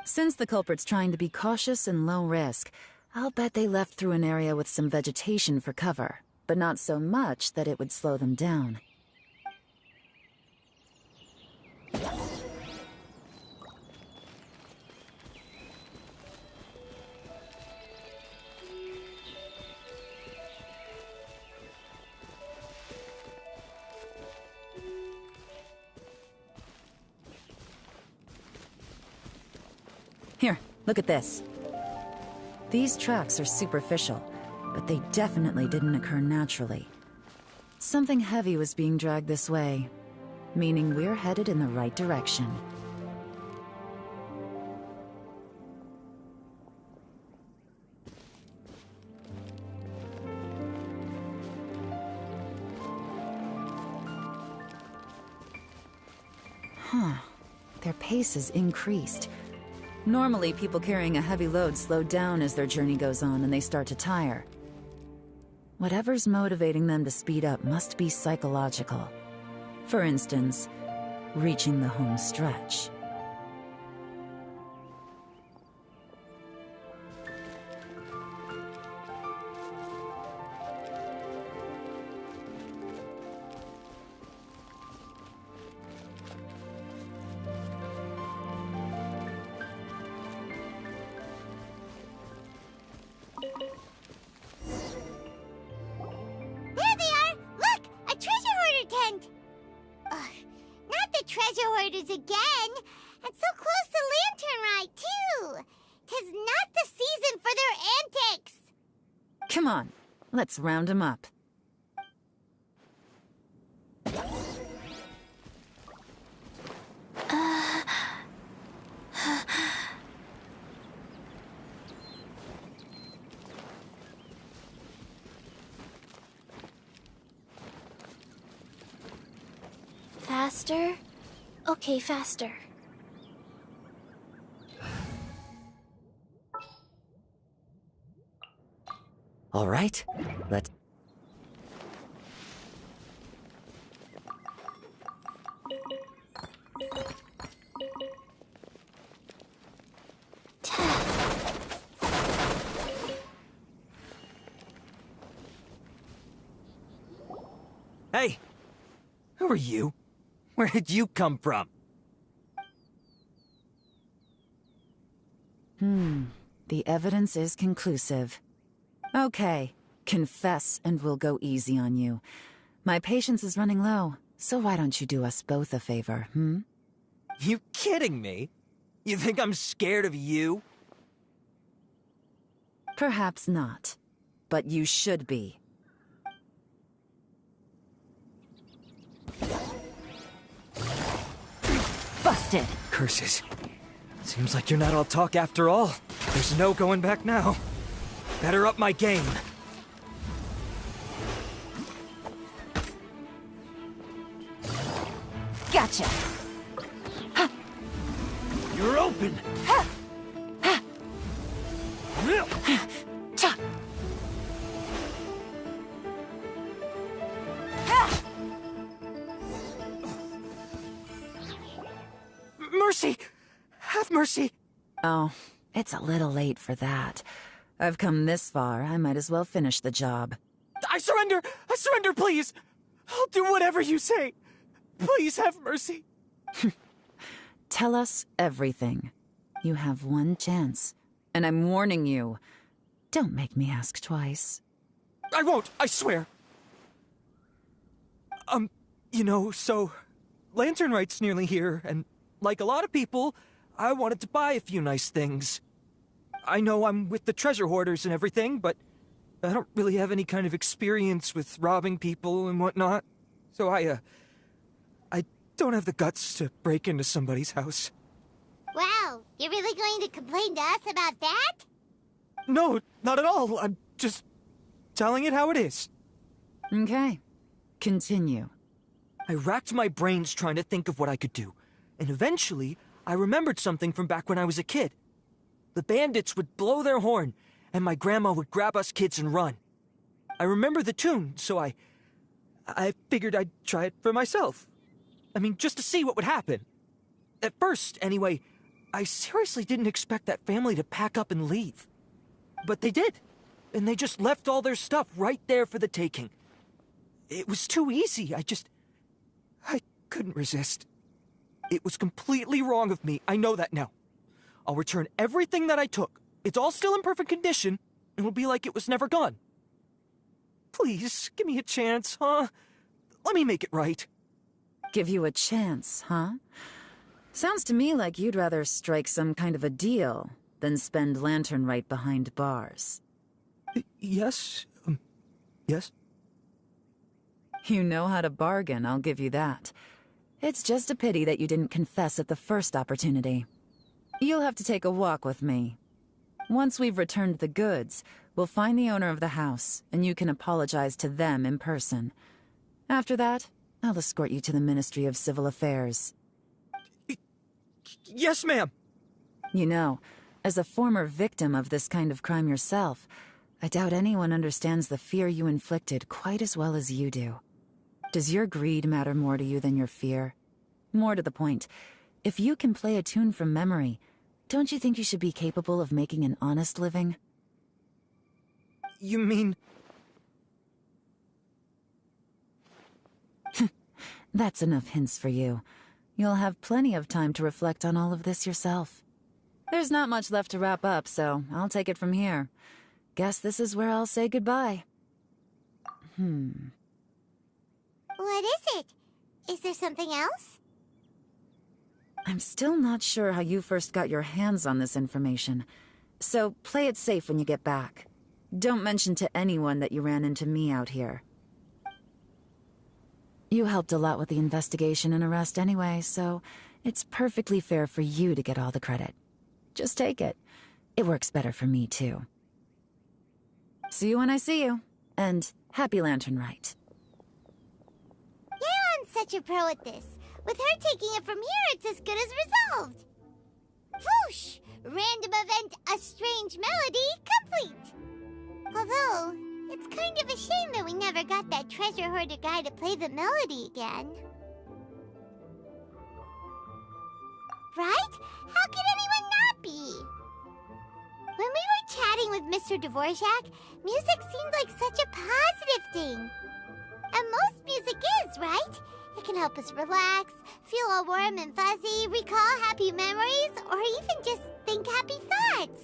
Since the culprit's trying to be cautious and low risk, I'll bet they left through an area with some vegetation for cover, but not so much that it would slow them down. Here, look at this. These tracks are superficial, but they definitely didn't occur naturally. Something heavy was being dragged this way, meaning we're headed in the right direction. Their pace has increased. Normally, people carrying a heavy load slow down as their journey goes on and they start to tire. Whatever's motivating them to speed up must be psychological. For instance, reaching the home stretch. There they are! Look! A treasure hoarder tent! Ugh, not the treasure hoarders again! And so close to Lantern Ride, too! 'Tis not the season for their antics! Come on, let's round them up. Faster? Okay, faster. All right, let's... are you? Where did you come from? The evidence is conclusive. Okay, confess and we'll go easy on you. My patience is running low, so why don't you do us both a favor, You kidding me? You think I'm scared of you? Perhaps not, but you should be. Busted. Curses. Seems like you're not all talk after all. There's no going back now. Better up my game. Gotcha. You're open. Mercy! Have mercy! Oh, it's a little late for that. I've come this far, I might as well finish the job. I surrender! I surrender, please! I'll do whatever you say. Please have mercy. Tell us everything. You have one chance, and I'm warning you. Don't make me ask twice. I won't, I swear. So Lantern Right's nearly here, and like a lot of people, I wanted to buy a few nice things. I know I'm with the treasure hoarders and everything, but I don't really have any kind of experience with robbing people and whatnot. So I don't have the guts to break into somebody's house. Wow, you're really going to complain to us about that? No, not at all. I'm just telling it how it is. Okay. Continue. I racked my brains trying to think of what I could do, and eventually I remembered something from back when I was a kid. The bandits would blow their horn, and my grandma would grab us kids and run. I remember the tune, so I figured I'd try it for myself. I mean, just to see what would happen. At first, anyway, I seriously didn't expect that family to pack up and leave. But they did, and they just left all their stuff right there for the taking. It was too easy, I couldn't resist. It was completely wrong of me, I know that now. I'll return everything that I took. It's all still in perfect condition, and it'll be like it was never gone. Please, give me a chance, huh? Let me make it right. Give you a chance, huh? Sounds to me like you'd rather strike some kind of a deal than spend Lantern Right behind bars. Yes? Yes? You know how to bargain, I'll give you that. It's just a pity that you didn't confess at the first opportunity. You'll have to take a walk with me. Once we've returned the goods, we'll find the owner of the house, and you can apologize to them in person. After that, I'll escort you to the Ministry of Civil Affairs. Yes, ma'am! You know, as a former victim of this kind of crime yourself, I doubt anyone understands the fear you inflicted quite as well as you do. Does your greed matter more to you than your fear? More to the point, if you can play a tune from memory, don't you think you should be capable of making an honest living? You mean... That's enough hints for you. You'll have plenty of time to reflect on all of this yourself. There's not much left to wrap up, so I'll take it from here. Guess this is where I'll say goodbye. What is it? Is there something else? I'm still not sure how you first got your hands on this information, so play it safe when you get back. Don't mention to anyone that you ran into me out here. You helped a lot with the investigation and arrest anyway, so it's perfectly fair for you to get all the credit. Just take it. It works better for me, too. See you when I see you, and happy Lantern Right. Yeon's such a pro at this. With her taking it from here, it's as good as resolved. Whoosh! Random event, a strange melody, complete! Although, it's kind of a shame that we never got that treasure hoarder guy to play the melody again. Right? How could anyone not be? When we were chatting with Mr. Dvorak, music seemed like such a positive thing. And most music is, right? It can help us relax, feel all warm and fuzzy, recall happy memories, or even just think happy thoughts.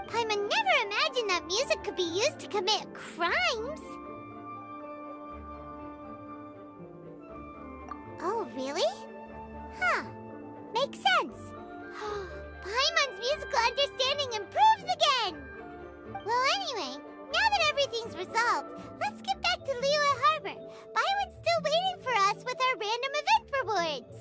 Paimon never imagined that music could be used to commit crimes. Oh, really? Huh. Makes sense. Paimon's musical understanding improves again! Well, anyway, now that everything's resolved, let's get back to Liyue Harbor. Byron's still waiting for us with our random event rewards.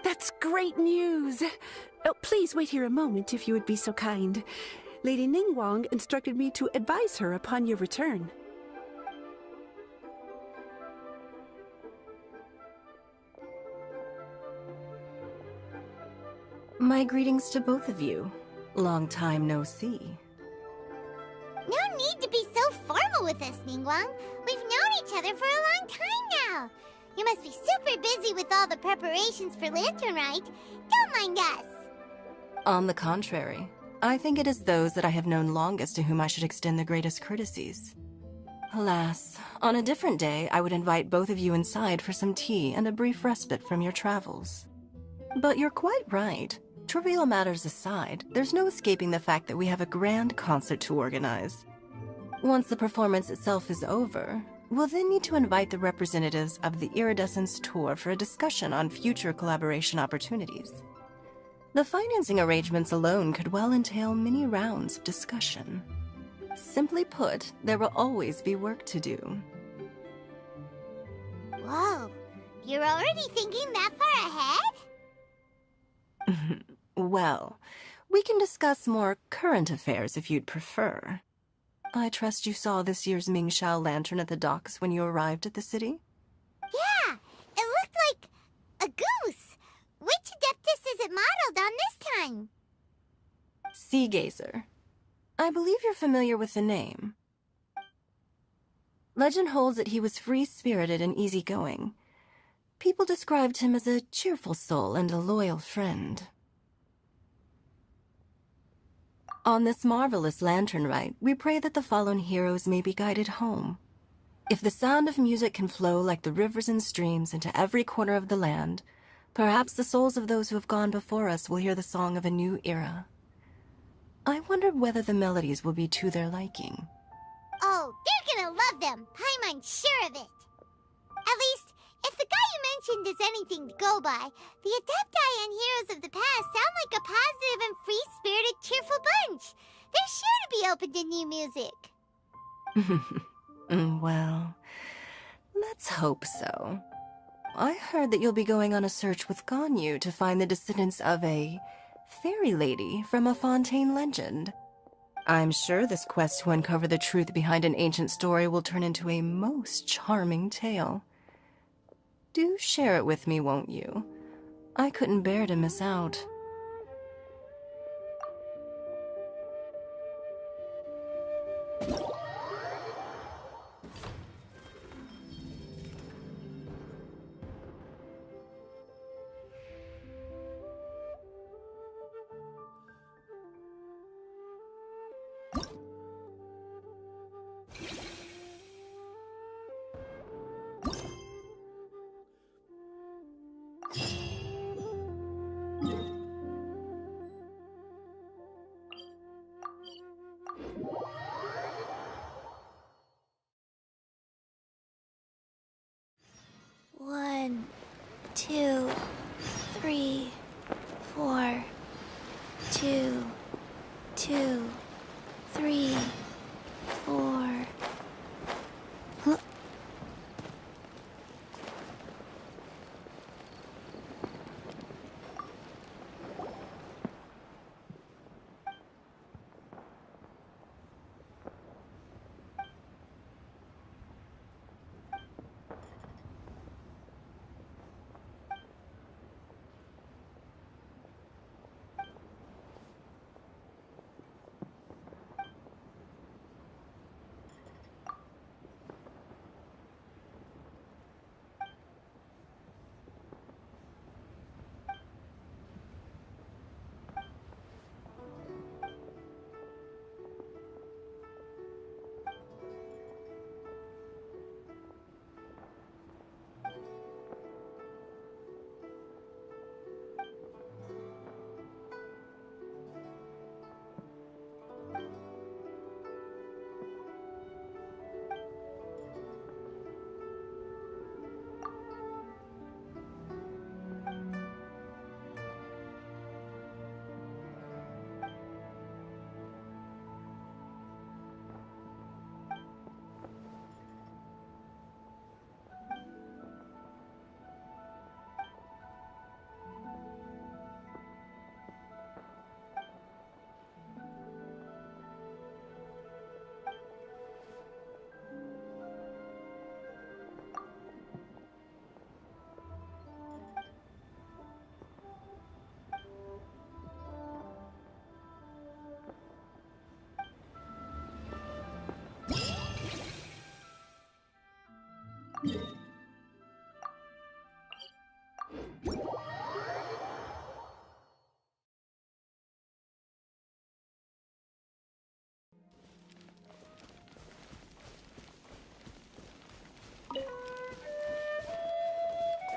That's great news! Oh, please wait here a moment if you would be so kind. Lady Ningguang instructed me to advise her upon your return. My greetings to both of you. Long time no see. No need to be so formal with us, Ningguang. We've known each other for a long time now. You must be super busy with all the preparations for Lantern Rite. Don't mind us. On the contrary, I think it is those that I have known longest to whom I should extend the greatest courtesies. Alas, on a different day, I would invite both of you inside for some tea and a brief respite from your travels. But you're quite right. Trivial matters aside, there's no escaping the fact that we have a grand concert to organize. Once the performance itself is over, we'll then need to invite the representatives of the Iridescence Tour for a discussion on future collaboration opportunities. The financing arrangements alone could well entail many rounds of discussion. Simply put, there will always be work to do. Whoa, you're already thinking that far ahead? Well, we can discuss more current affairs if you'd prefer. I trust you saw this year's Mingxiao lantern at the docks when you arrived at the city? Yeah, it looked like a goose. Which Adeptus is it modeled on this time? Sea Gazer. I believe you're familiar with the name. Legend holds that he was free-spirited and easygoing. People described him as a cheerful soul and a loyal friend. On this marvelous lantern rite, we pray that the fallen heroes may be guided home. If the sound of music can flow like the rivers and streams into every corner of the land, perhaps the souls of those who have gone before us will hear the song of a new era. I wonder whether the melodies will be to their liking. Oh, they're gonna love them. Paimon's sure of it. At least, if the guy you mentioned is anything to go by, the Adepti and heroes of the past sound like a positive and free-spirited, cheerful bunch. They're sure to be open to new music. Well, let's hope so. I heard that you'll be going on a search with Ganyu to find the descendants of a fairy lady from a Fontaine legend. I'm sure this quest to uncover the truth behind an ancient story will turn into a most charming tale. Do share it with me, won't you? I couldn't bear to miss out. One, 2, 3, 4, 2, 2, 3, 4.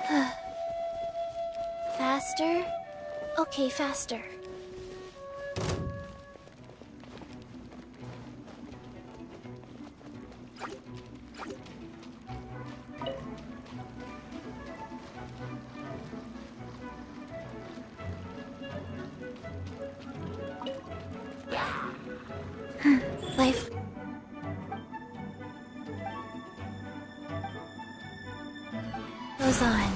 Huh? Faster? Okay, faster. Life. Goes on.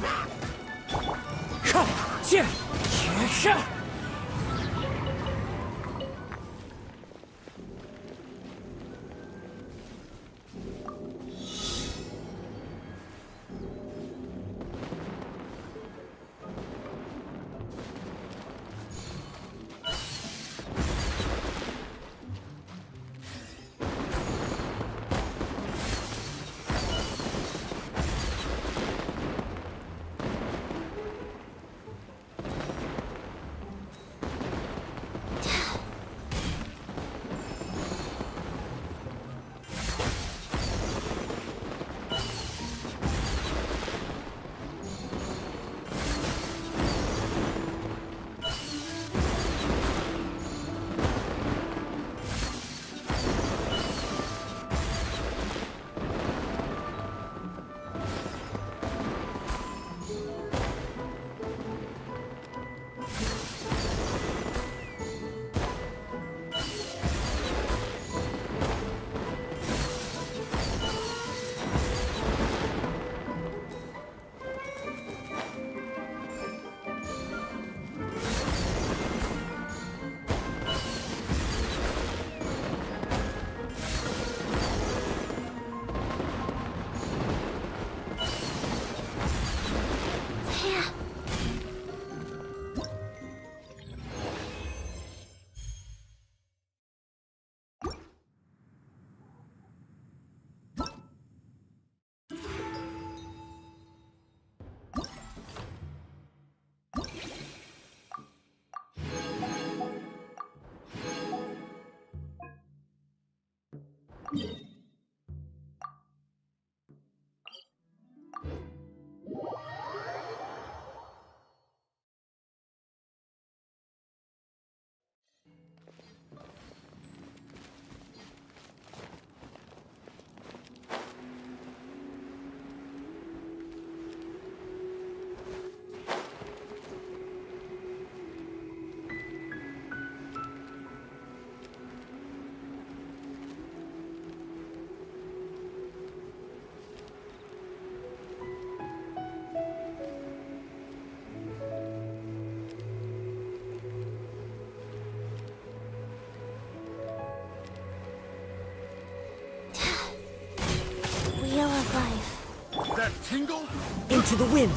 That tingle? Into the wind.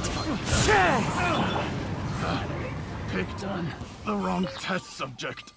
Picked on the wrong test subject.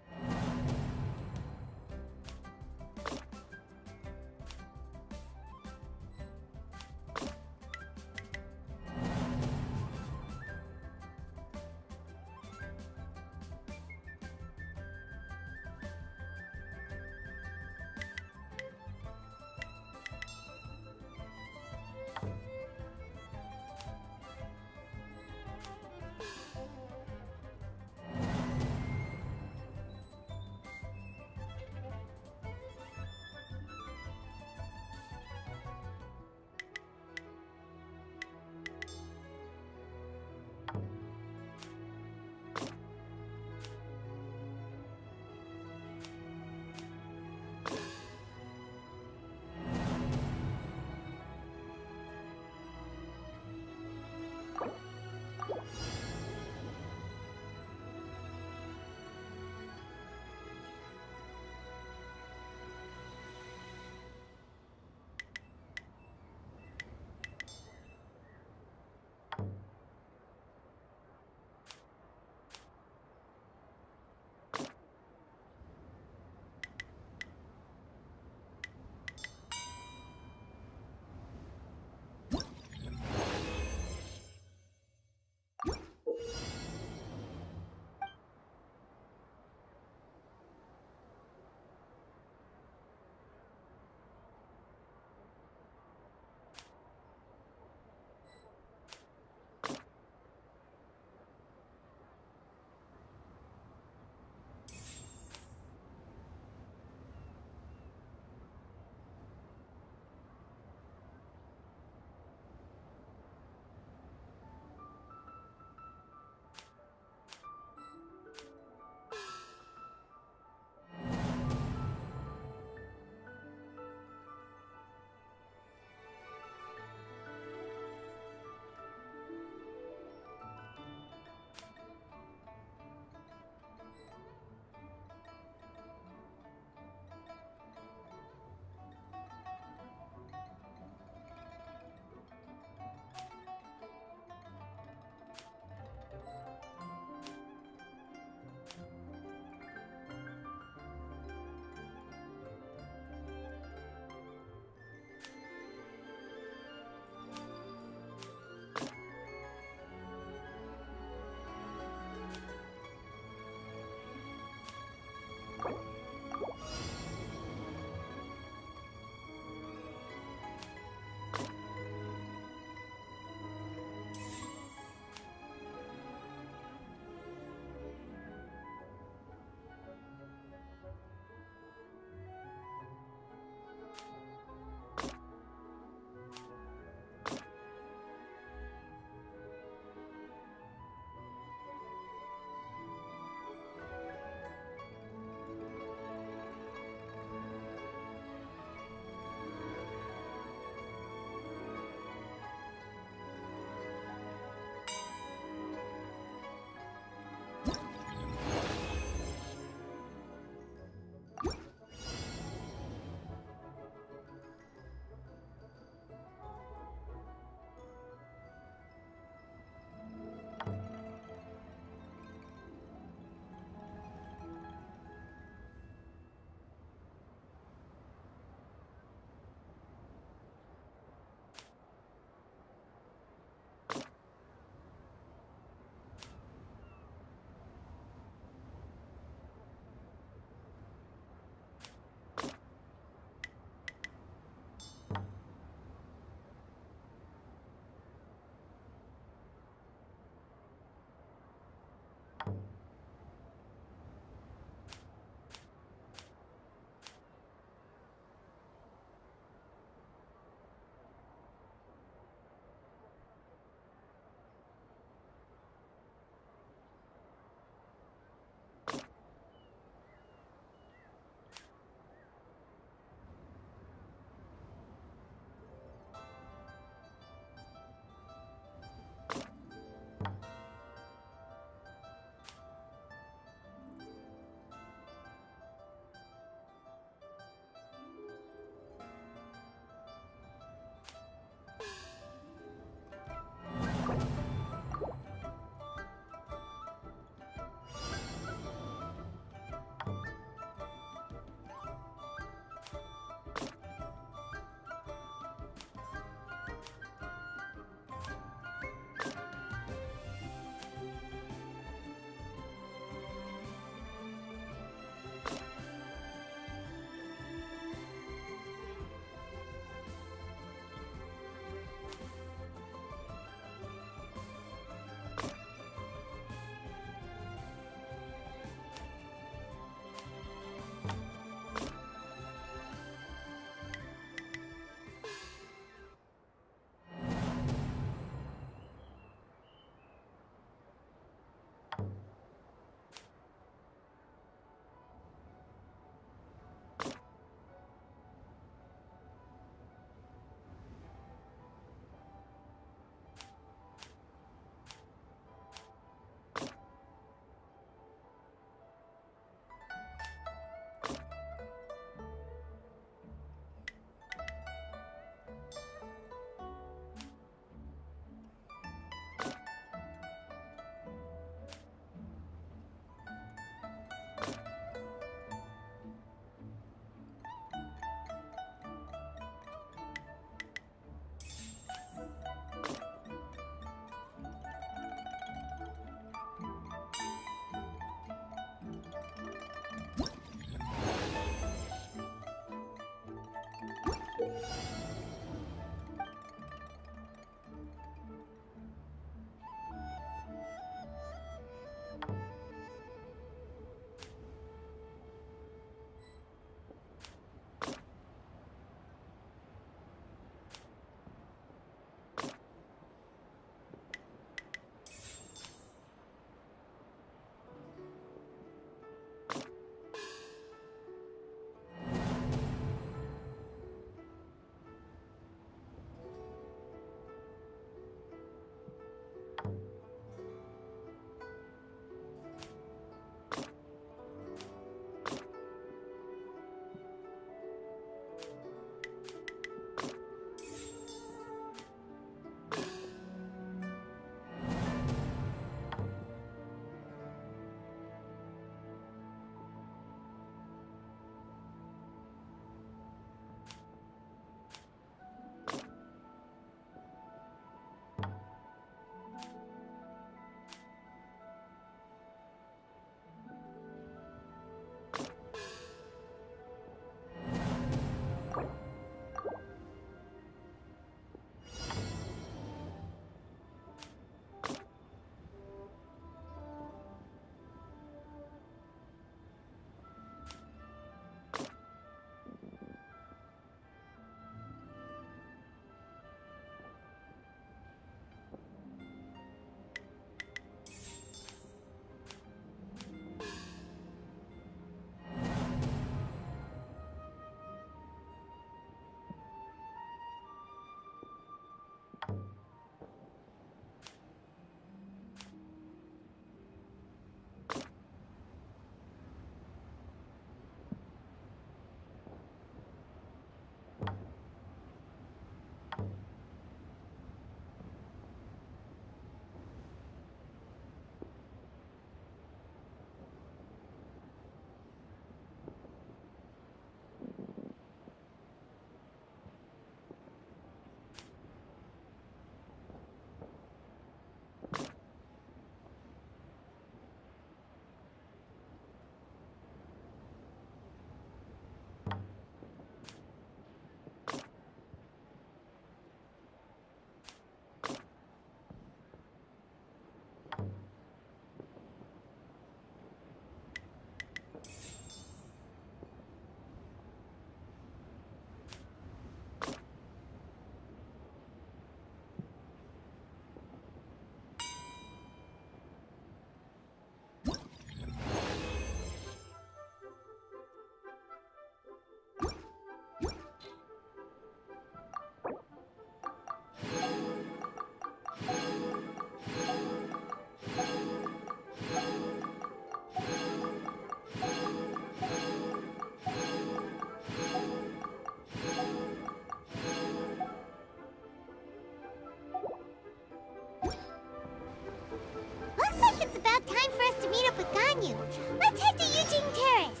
Ganyu. Let's head to Eugene Terrace.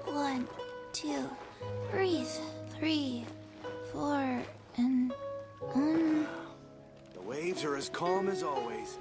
One, two, breathe. 3, 4, and The waves are as calm as always.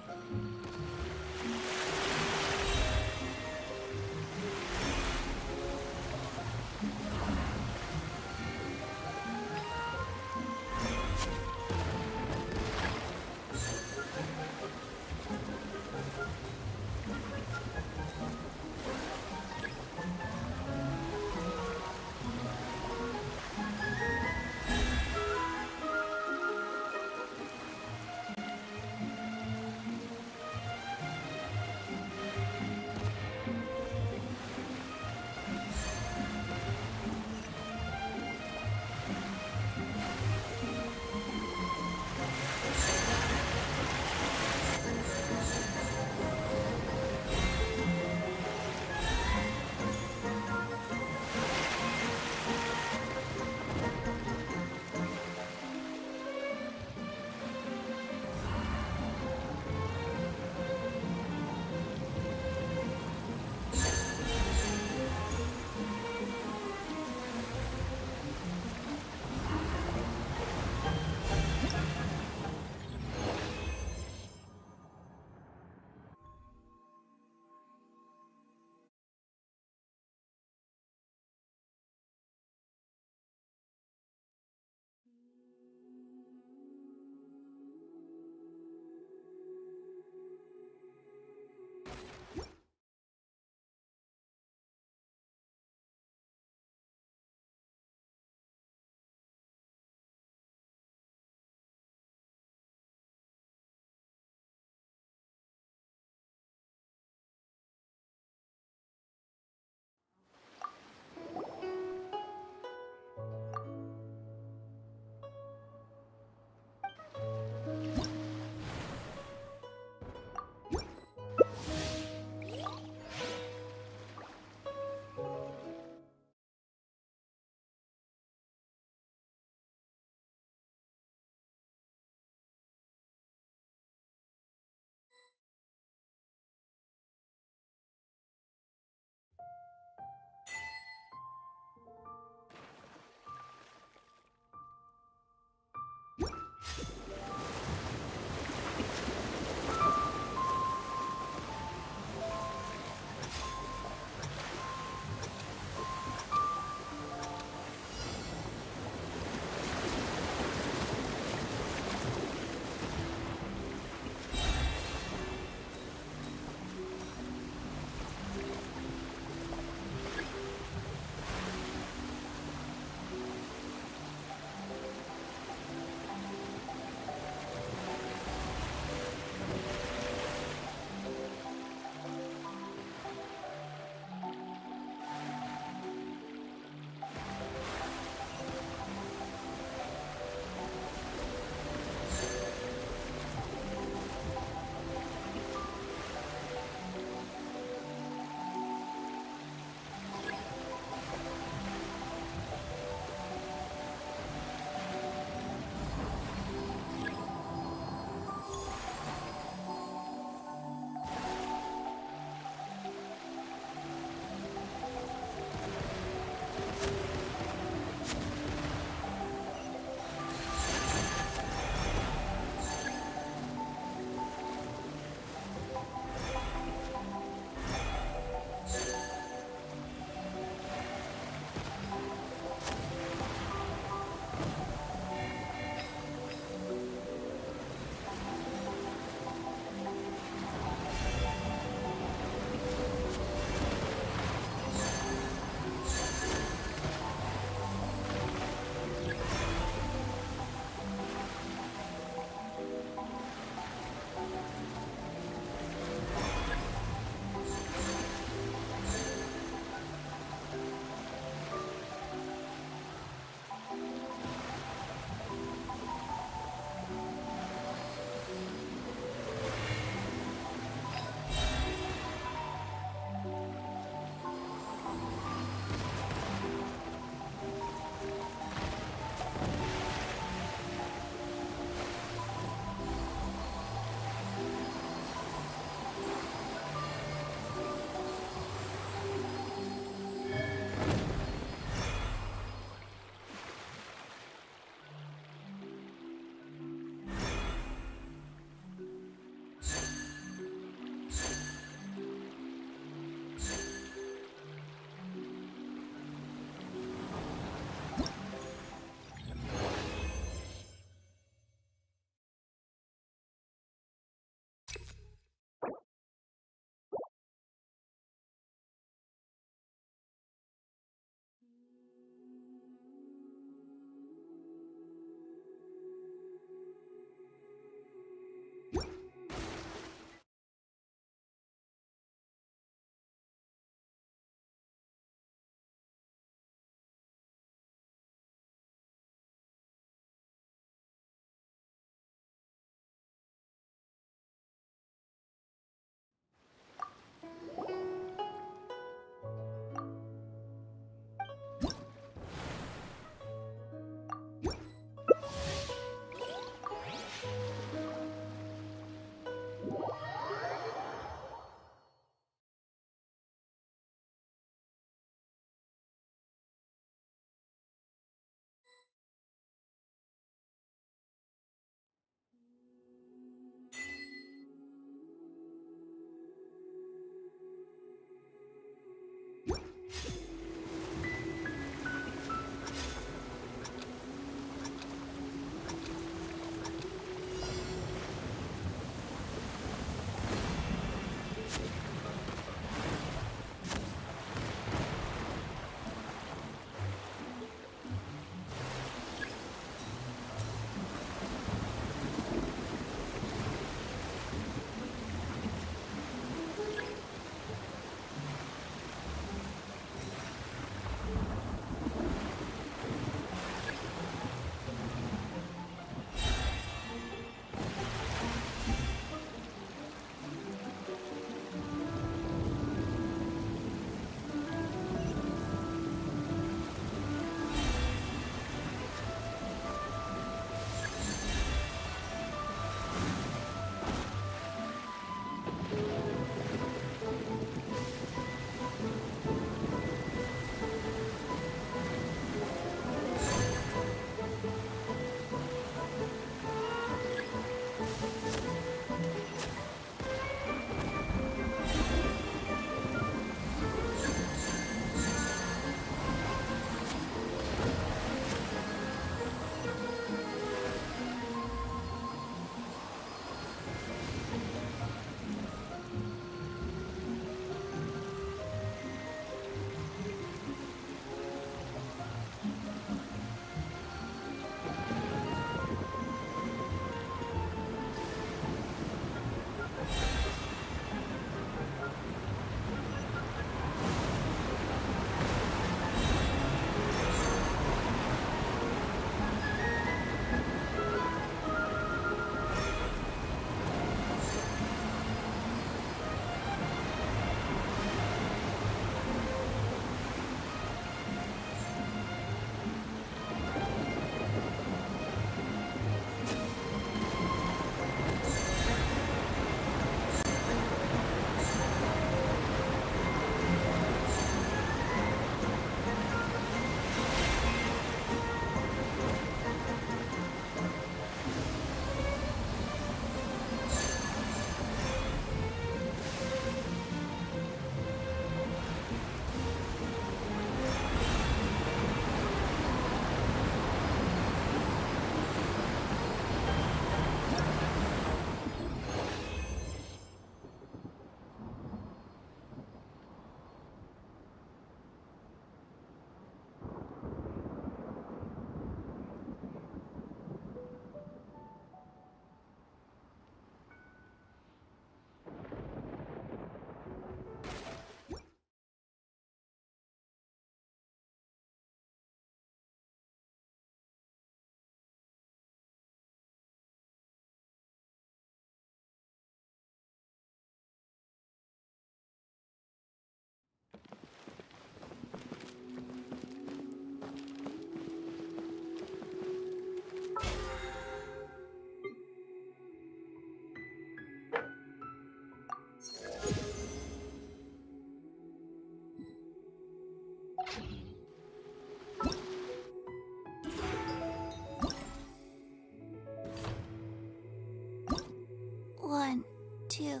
One, two.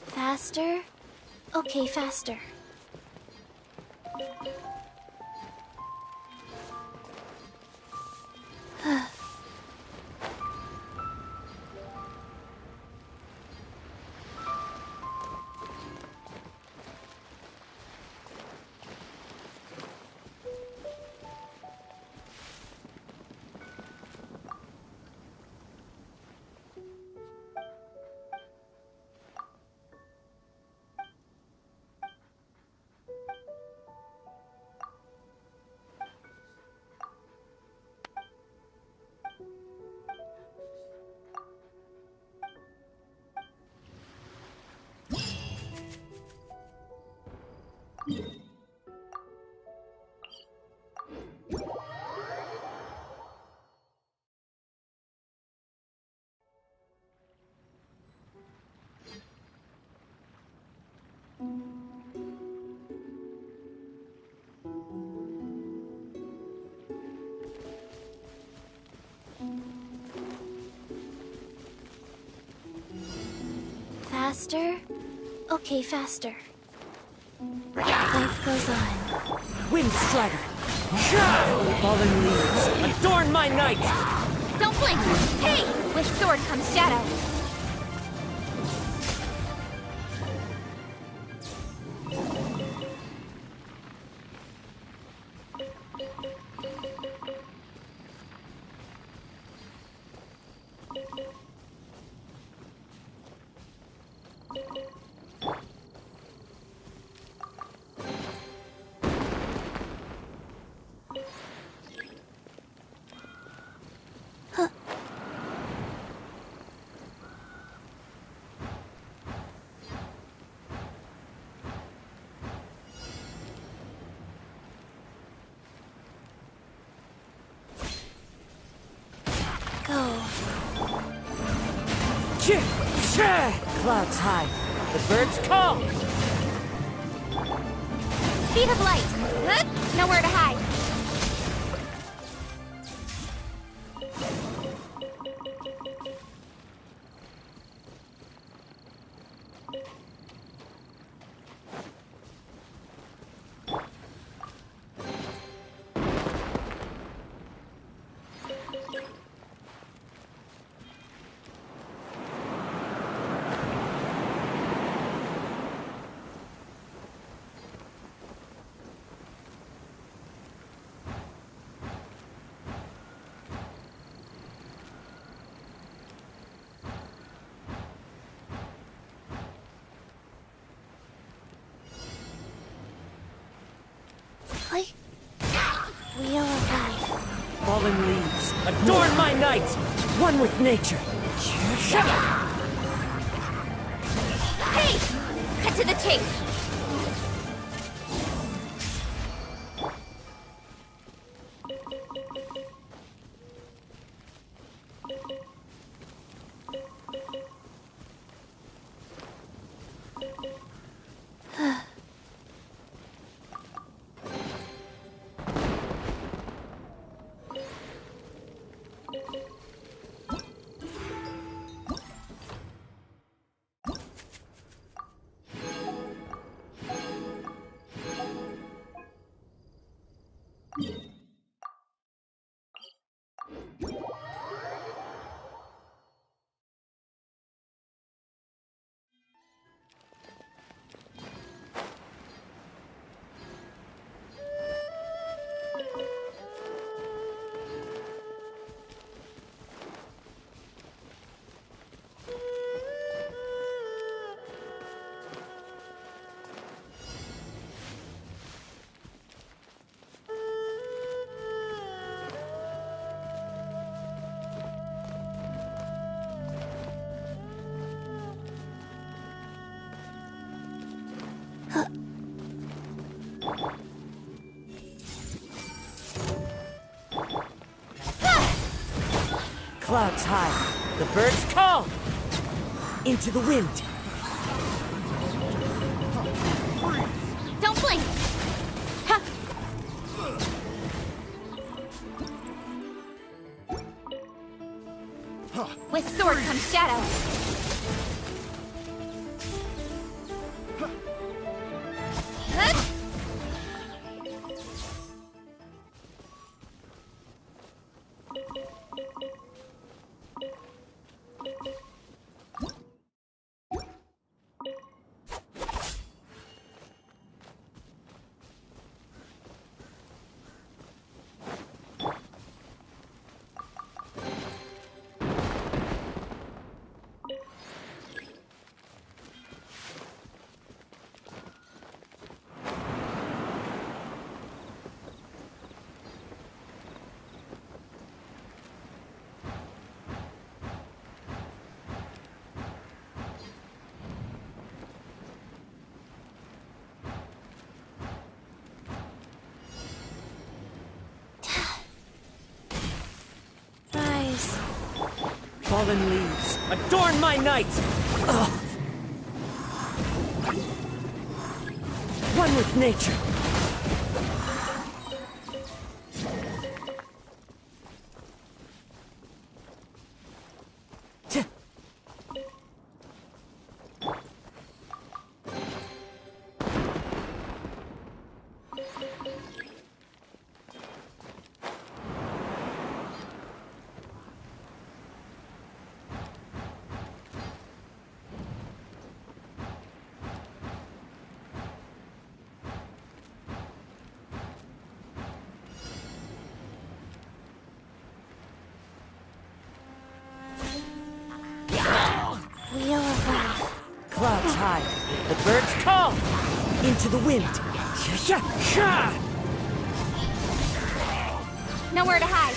Faster? Okay, faster. Faster? Okay, faster. Life goes on. Wind Strider! Fallen leaves, adorn my night! Don't blink! Hey! With sword comes shadow. Clouds high, the birds call! Speed of light. Nowhere to hide. Wheel of life. Fallen leaves, adorn my night! One with nature. Hey! Cut to the chase. Clouds high, the birds call! Into the wind! Don't blink! Ha! With sword comes shadow. Fallen leaves, adorn my night! Ugh. One with nature. Wheel of life. Clouds high, the birds call! Into the wind! Nowhere to hide.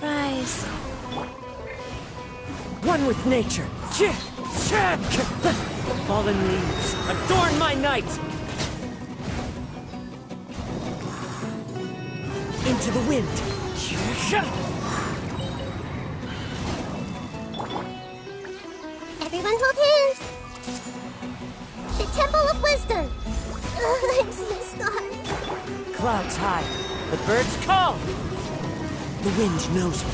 Rise. One with nature. Fallen leaves, adorn my night! Into the wind. Everyone hold hands. The Temple of Wisdom. I'm so scarred. Clouds high, the birds call! The wind knows me.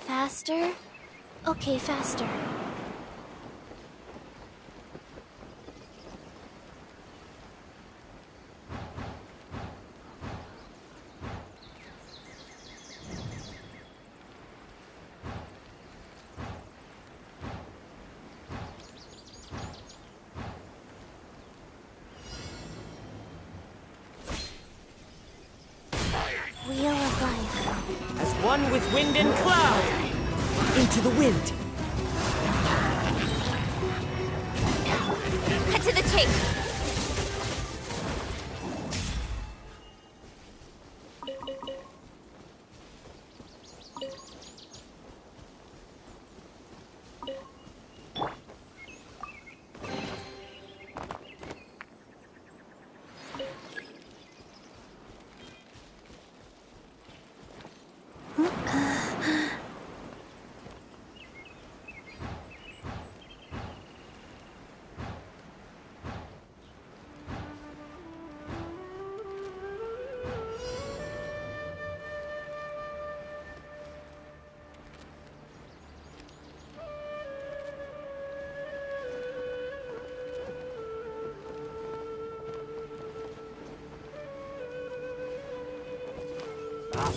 Faster? Okay, faster. Wheel of life. As one with wind and cloud. Into the wind. Cut to the chase.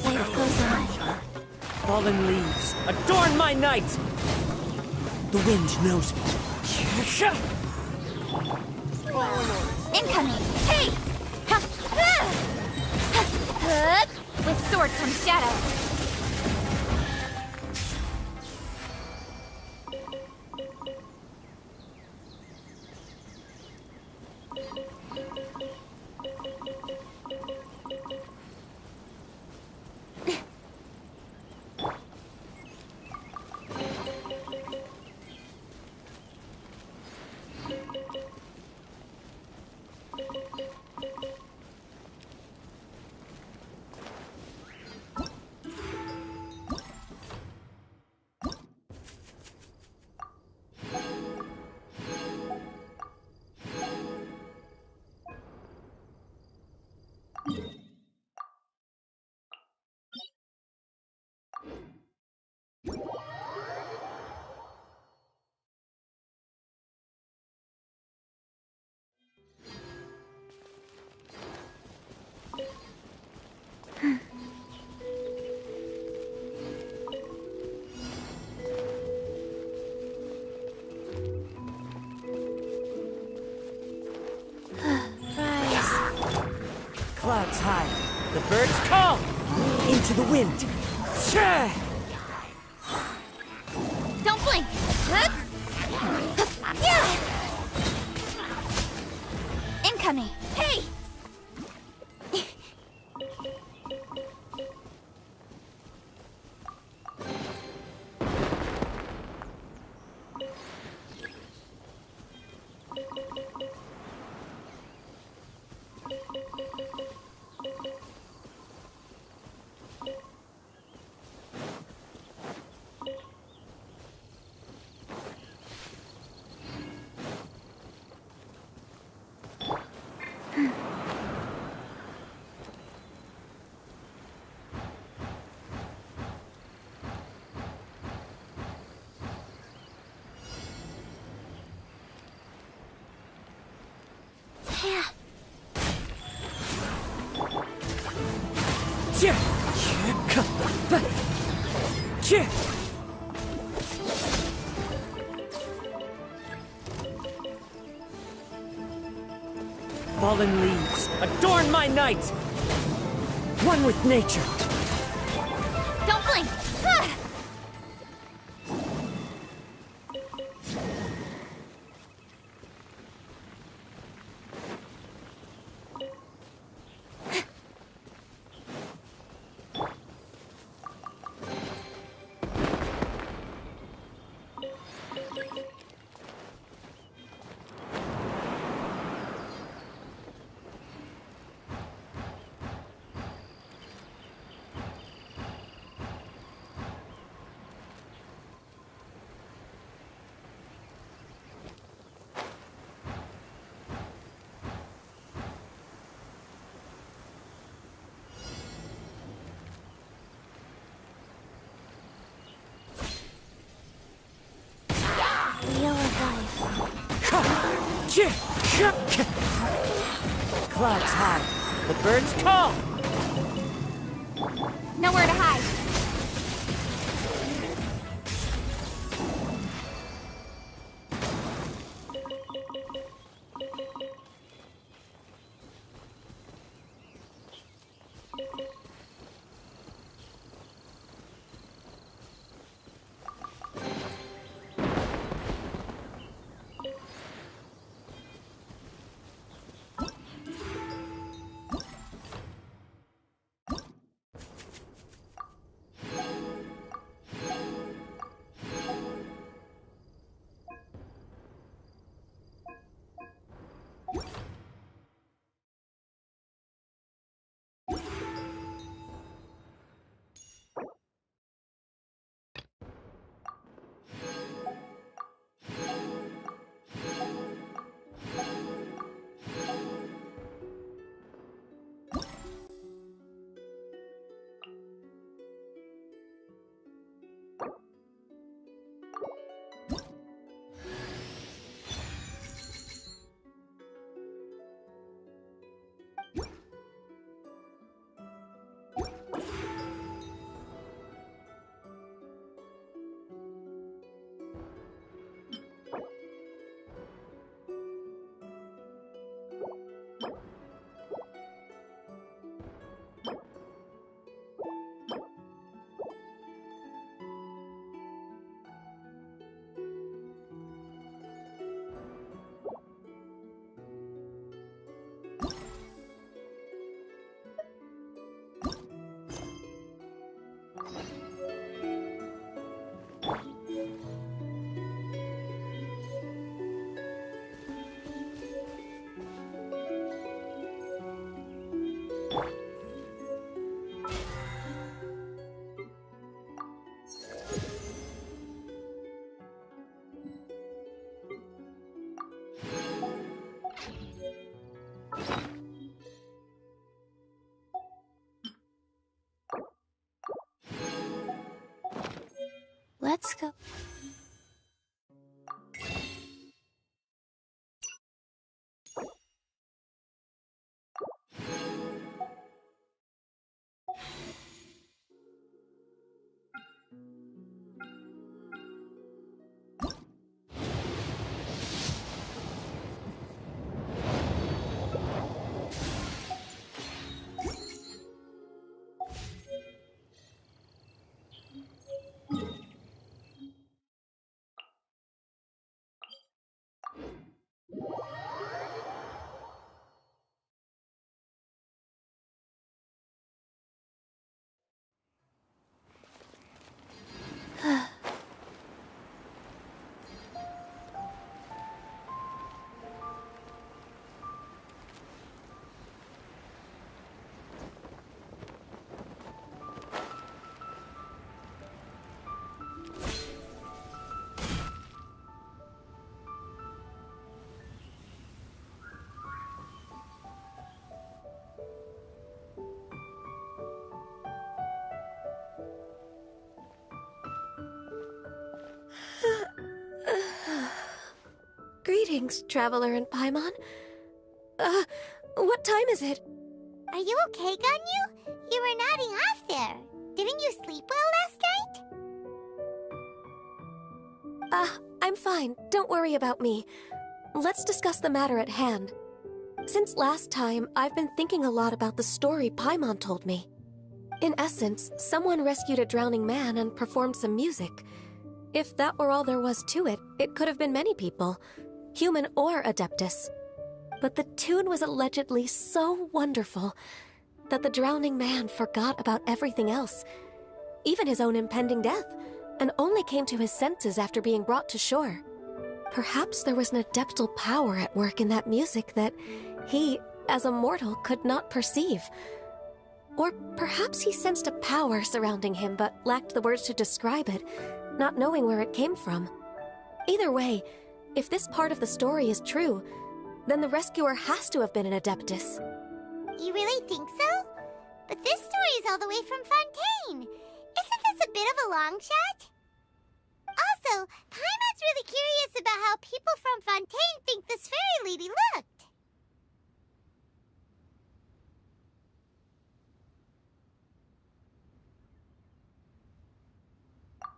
Life goes on. Fallen leaves, adorn my night! The wind knows me. Incoming! Hey! With sword comes shadow. Clouds high, the birds call! Into the wind! Don't blink! Incoming! Hey! Fallen leaves, adorn my night! One with nature! Don't blink! Wheel of life. Clouds high, the birds call! Nowhere to hide. go. Greetings, Traveler and Paimon. What time is it? Are you okay, Ganyu? You were nodding off there. Didn't you sleep well last night? I'm fine. Don't worry about me. Let's discuss the matter at hand. Since last time, I've been thinking a lot about the story Paimon told me. In essence, someone rescued a drowning man and performed some music. If that were all there was to it, it could have been many people, human or Adeptus. But the tune was allegedly so wonderful that the drowning man forgot about everything else, even his own impending death, and only came to his senses after being brought to shore. Perhaps there was an adeptal power at work in that music that he, as a mortal, could not perceive. Or perhaps he sensed a power surrounding him but lacked the words to describe it, not knowing where it came from. Either way, if this part of the story is true, then the rescuer has to have been an Adeptus. You really think so? But this story is all the way from Fontaine. Isn't this a bit of a long shot? Also, Paimon's really curious about how people from Fontaine think this fairy lady looked.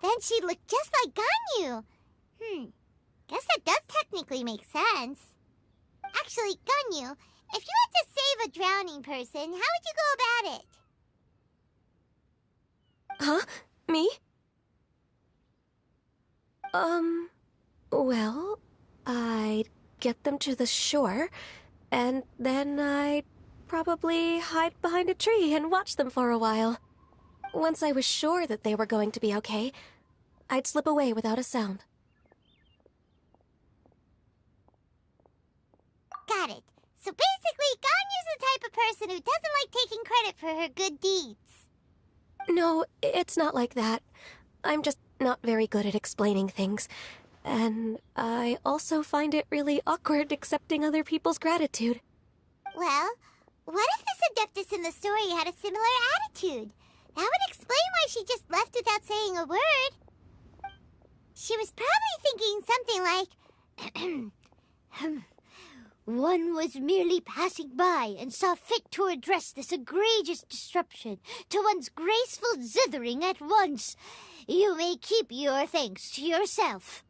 Then she looked just like Ganyu. Guess that does technically make sense. Actually, Ganyu, if you had to save a drowning person, how would you go about it? Huh? Me? Well, I'd get them to the shore, and then I'd probably hide behind a tree and watch them for a while. Once I was sure that they were going to be okay, I'd slip away without a sound. Got it. So basically, Ganyu's the type of person who doesn't like taking credit for her good deeds. No, it's not like that. I'm just not very good at explaining things. And I also find it really awkward accepting other people's gratitude. Well, what if this Adeptus in the story had a similar attitude? That would explain why she just left without saying a word. She was probably thinking something like, one was merely passing by and saw fit to address this egregious disruption to one's graceful zithering at once. You may keep your thanks to yourself.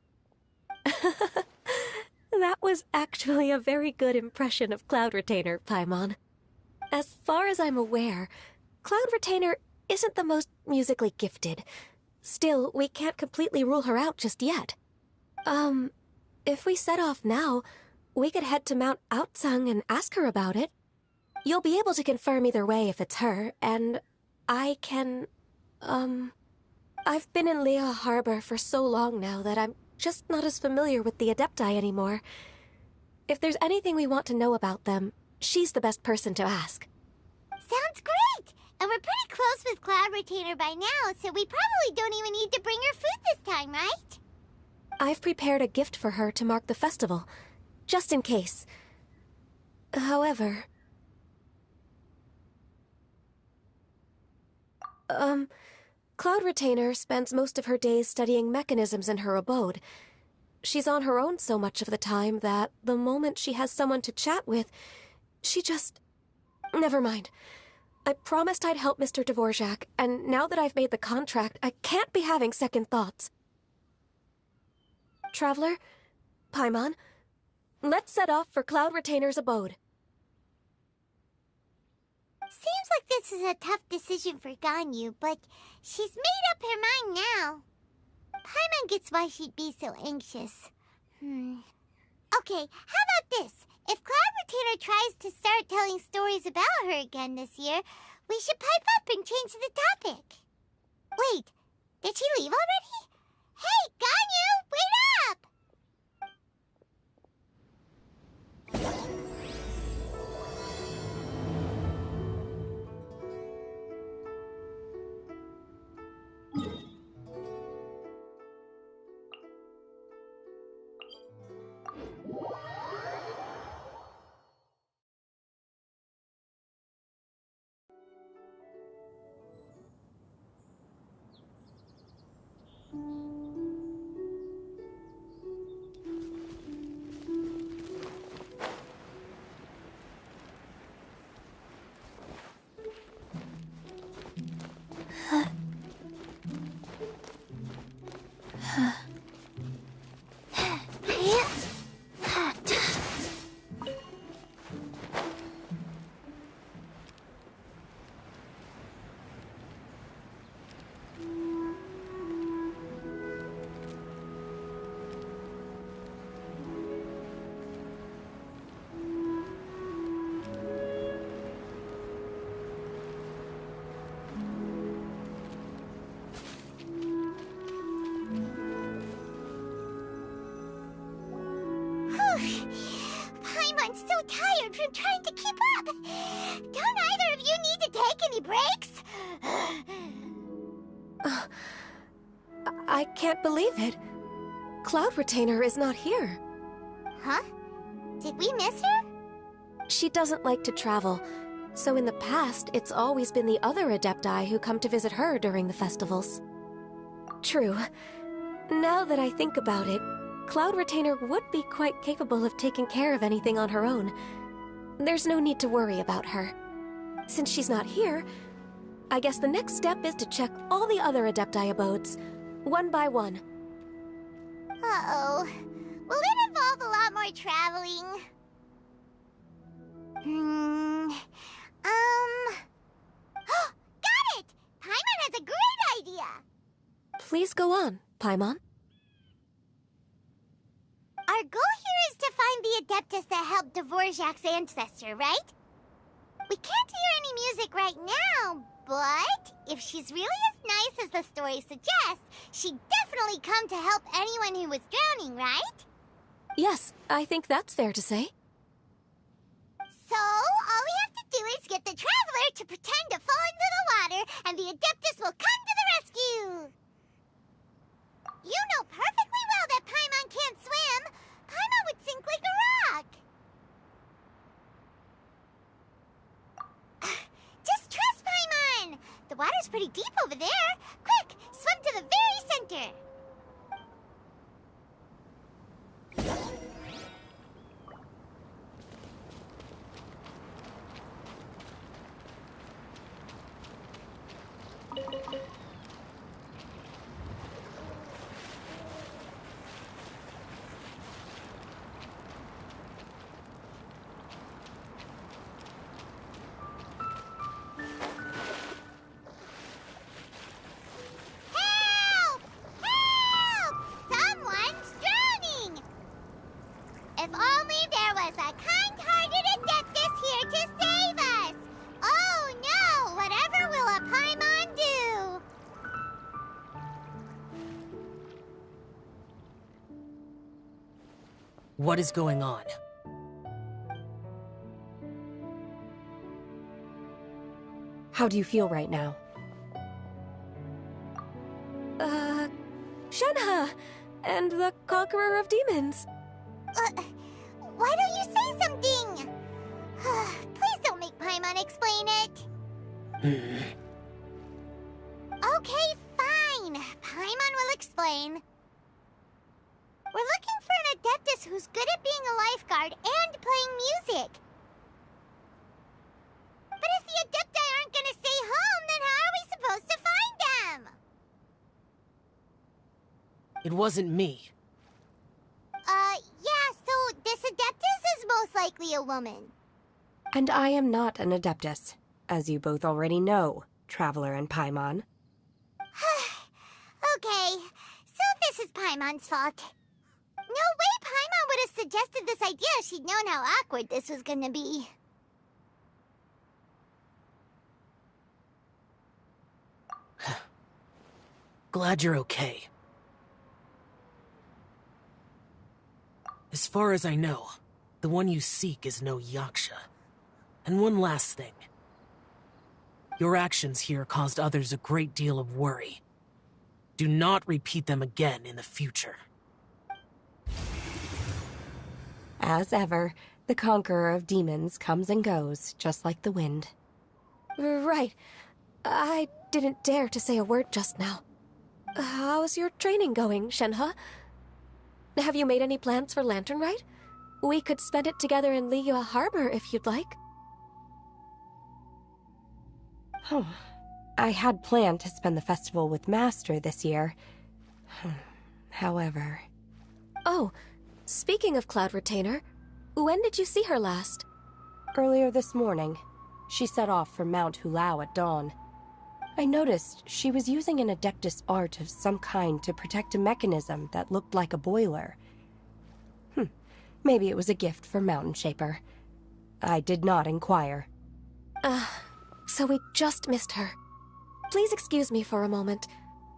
That was actually a very good impression of Cloud Retainer, Paimon. As far as I'm aware, Cloud Retainer isn't the most musically gifted. Still, we can't completely rule her out just yet. If we set off now, we could head to Mount Outsung and ask her about it. You'll be able to confirm either way if it's her, and I can, I've been in Liyue Harbor for so long now that I'm just not as familiar with the Adepti anymore. If there's anything we want to know about them, she's the best person to ask. Sounds great! And we're pretty close with Cloud Retainer by now, so we probably don't even need to bring her food this time, right? I've prepared a gift for her to mark the festival, just in case. However... Cloud Retainer spends most of her days studying mechanisms in her abode. She's on her own so much of the time that the moment she has someone to chat with, she just... Never mind. I promised I'd help Mr. Dvorak, and now that I've made the contract, I can't be having second thoughts. Traveler, Paimon, let's set off for Cloud Retainer's abode. Seems like this is a tough decision for Ganyu, but she's made up her mind now. Paimon gets why she'd be so anxious. Okay, how about this? If Cloud Retainer tries to start telling stories about her again this year, we should pipe up and change the topic. Wait, did she leave already? Hey, Ganyu, wait up! Paimon's so tired from trying to keep up. Don't either of you need to take any breaks? I can't believe it. Cloud Retainer is not here. Huh? Did we miss her? She doesn't like to travel, so in the past, it's always been the other Adepti who come to visit her during the festivals. True. Now that I think about it, Cloud Retainer would be quite capable of taking care of anything on her own. There's no need to worry about her. Since she's not here, I guess the next step is to check all the other Adepti abodes, one by one. Uh-oh. Will it involve a lot more traveling? Got it! Paimon has a great idea! Please go on, Paimon. Our goal here is to find the Adeptus that helped Dvorak's ancestor, right? We can't hear any music right now, but if she's really as nice as the story suggests, she'd definitely come to help anyone who was drowning, right? Yes, I think that's fair to say. So, all we have to do is get the Traveler to pretend to fall into the water, and the Adeptus will come to the rescue! You know perfectly well that Paimon can't swim! Paimon would sink like a rock! Just trust Paimon! The water's pretty deep over there! Quick, swim to the very center! Help! Help! Someone's drowning! If only there was a kind-hearted Adeptus here to save us! Oh no! Whatever will a Paimon do? What is going on? How do you feel right now? Shenhe! And the Conqueror of Demons! Why don't you say something? Please don't make Paimon explain it. Okay, fine. Paimon will explain. We're looking for an Adeptus who's good at being a lifeguard and playing music. But if the Adepti aren't gonna stay home, then how are we supposed to find them? It wasn't me. Yeah, so this Adeptus is most likely a woman. And I am not an Adeptus, as you both already know, Traveler and Paimon. Okay, so this is Paimon's fault. No way Paimon would have suggested this idea if she'd known how awkward this was gonna be. Glad you're okay. As far as I know, the one you seek is no Yaksha. And one last thing. Your actions here caused others a great deal of worry. Do not repeat them again in the future. As ever, the conqueror of demons comes and goes, just like the wind. Right. I didn't dare to say a word just now. How's your training going, Shenhe? Have you made any plans for Lantern Rite? We could spend it together in Liyue Harbor if you'd like. Oh, I had planned to spend the festival with Master this year. However... Oh, speaking of Cloud Retainer, when did you see her last? Earlier this morning. She set off for Mount Hulao at dawn. I noticed she was using an Adeptus art of some kind to protect a mechanism that looked like a boiler. Maybe it was a gift for Mountain Shaper. I did not inquire. So we just missed her. Please excuse me for a moment.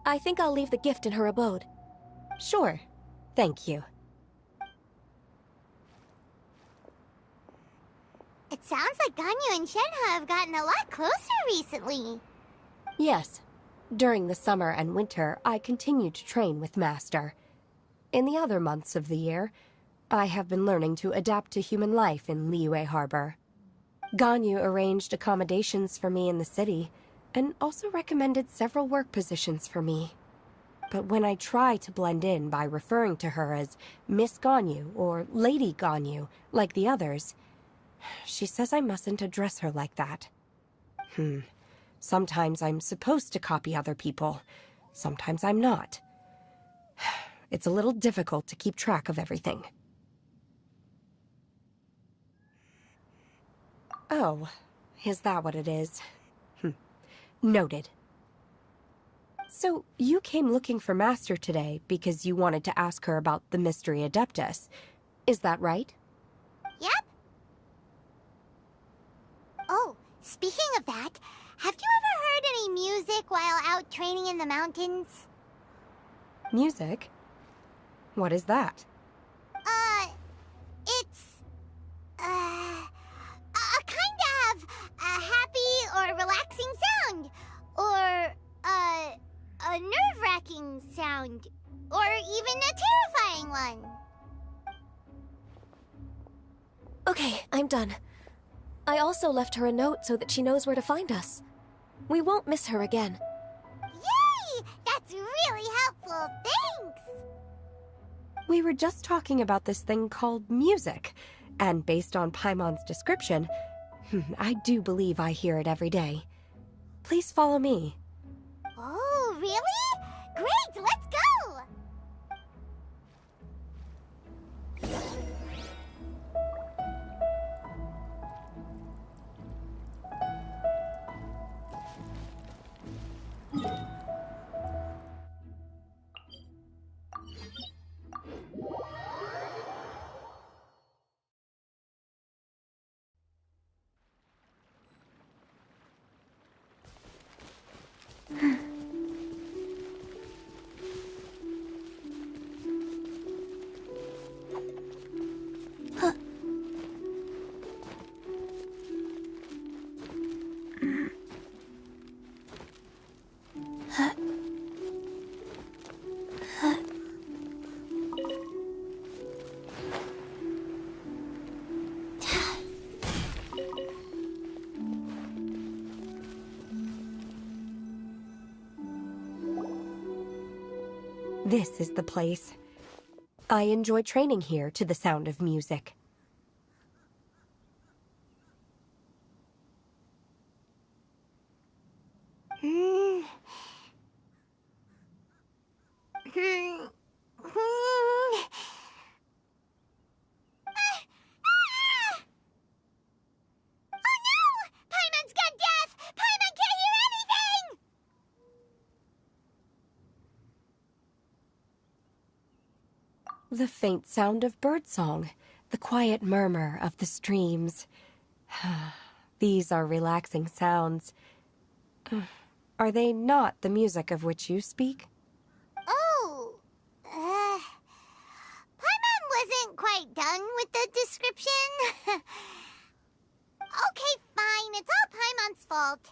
I think I'll leave the gift in her abode. Sure. Thank you. It sounds like Ganyu and Shenhe have gotten a lot closer recently. Yes. During the summer and winter, I continued to train with Master. In the other months of the year, I have been learning to adapt to human life in Liyue Harbor. Ganyu arranged accommodations for me in the city, and also recommended several work positions for me. But when I try to blend in by referring to her as Miss Ganyu or Lady Ganyu, like the others, she says I mustn't address her like that. Sometimes I'm supposed to copy other people. Sometimes I'm not. It's a little difficult to keep track of everything. Oh, is that what it is? Noted. So, you came looking for Master today because you wanted to ask her about the Mystery Adeptus. Is that right? Yep. Oh, speaking of that, have you ever heard any music while out training in the mountains? Music? What is that? It's... a kind of a happy or relaxing sound. Or, a nerve-wracking sound. Or even a terrifying one. Okay, I'm done. I also left her a note so that she knows where to find us. We won't miss her again. Yay! That's really helpful, thanks! We were just talking about this thing called music, and based on Paimon's description, I do believe I hear it every day. Please follow me. Oh, really? Great, let's go! This is the place. I enjoy training here to the sound of music. The faint sound of birdsong, the quiet murmur of the streams. These are relaxing sounds. Are they not the music of which you speak? Oh, Paimon wasn't quite done with the description. Okay, fine, it's all Paimon's fault.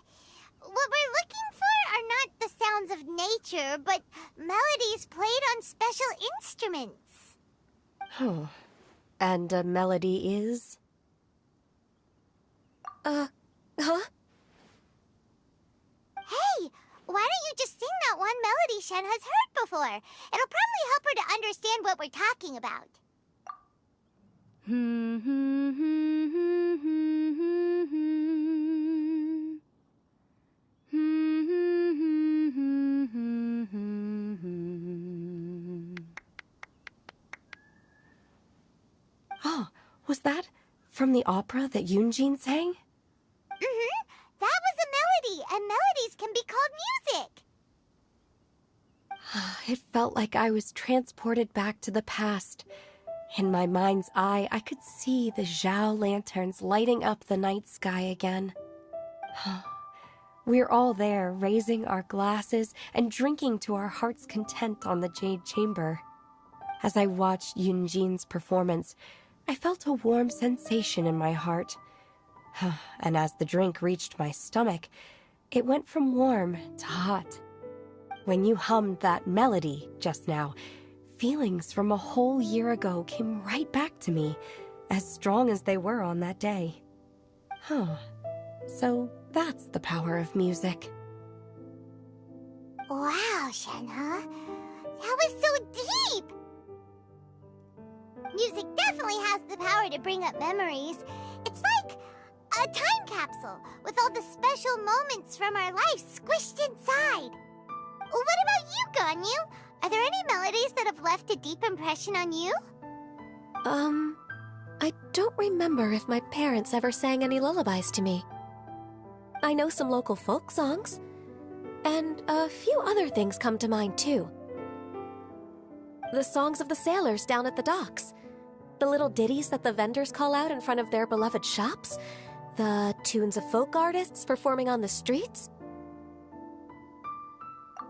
What we're looking for are not the sounds of nature, but melodies played on special instruments. Oh, and a melody is? Huh? Hey, why don't you just sing that one melody Shen has heard before? It'll probably help her to understand what we're talking about. Oh, was that from the opera that Yunjin sang? That was a melody, and melodies can be called music. It felt like I was transported back to the past. In my mind's eye, I could see the Zhao lanterns lighting up the night sky again. We're all there, raising our glasses and drinking to our heart's content on the Jade Chamber. As I watched Yunjin's performance, I felt a warm sensation in my heart. And as the drink reached my stomach, it went from warm to hot. When you hummed that melody just now, feelings from a whole year ago came right back to me, as strong as they were on that day. So that's the power of music. Wow, Shenhe. That was so deep! Music definitely has the power to bring up memories. It's like a time capsule with all the special moments from our lives squished inside. What about you, Ganyu? Are there any melodies that have left a deep impression on you? I don't remember if my parents ever sang any lullabies to me. I know some local folk songs, and a few other things come to mind too. The songs of the sailors down at the docks, the little ditties that the vendors call out in front of their beloved shops, the tunes of folk artists performing on the streets.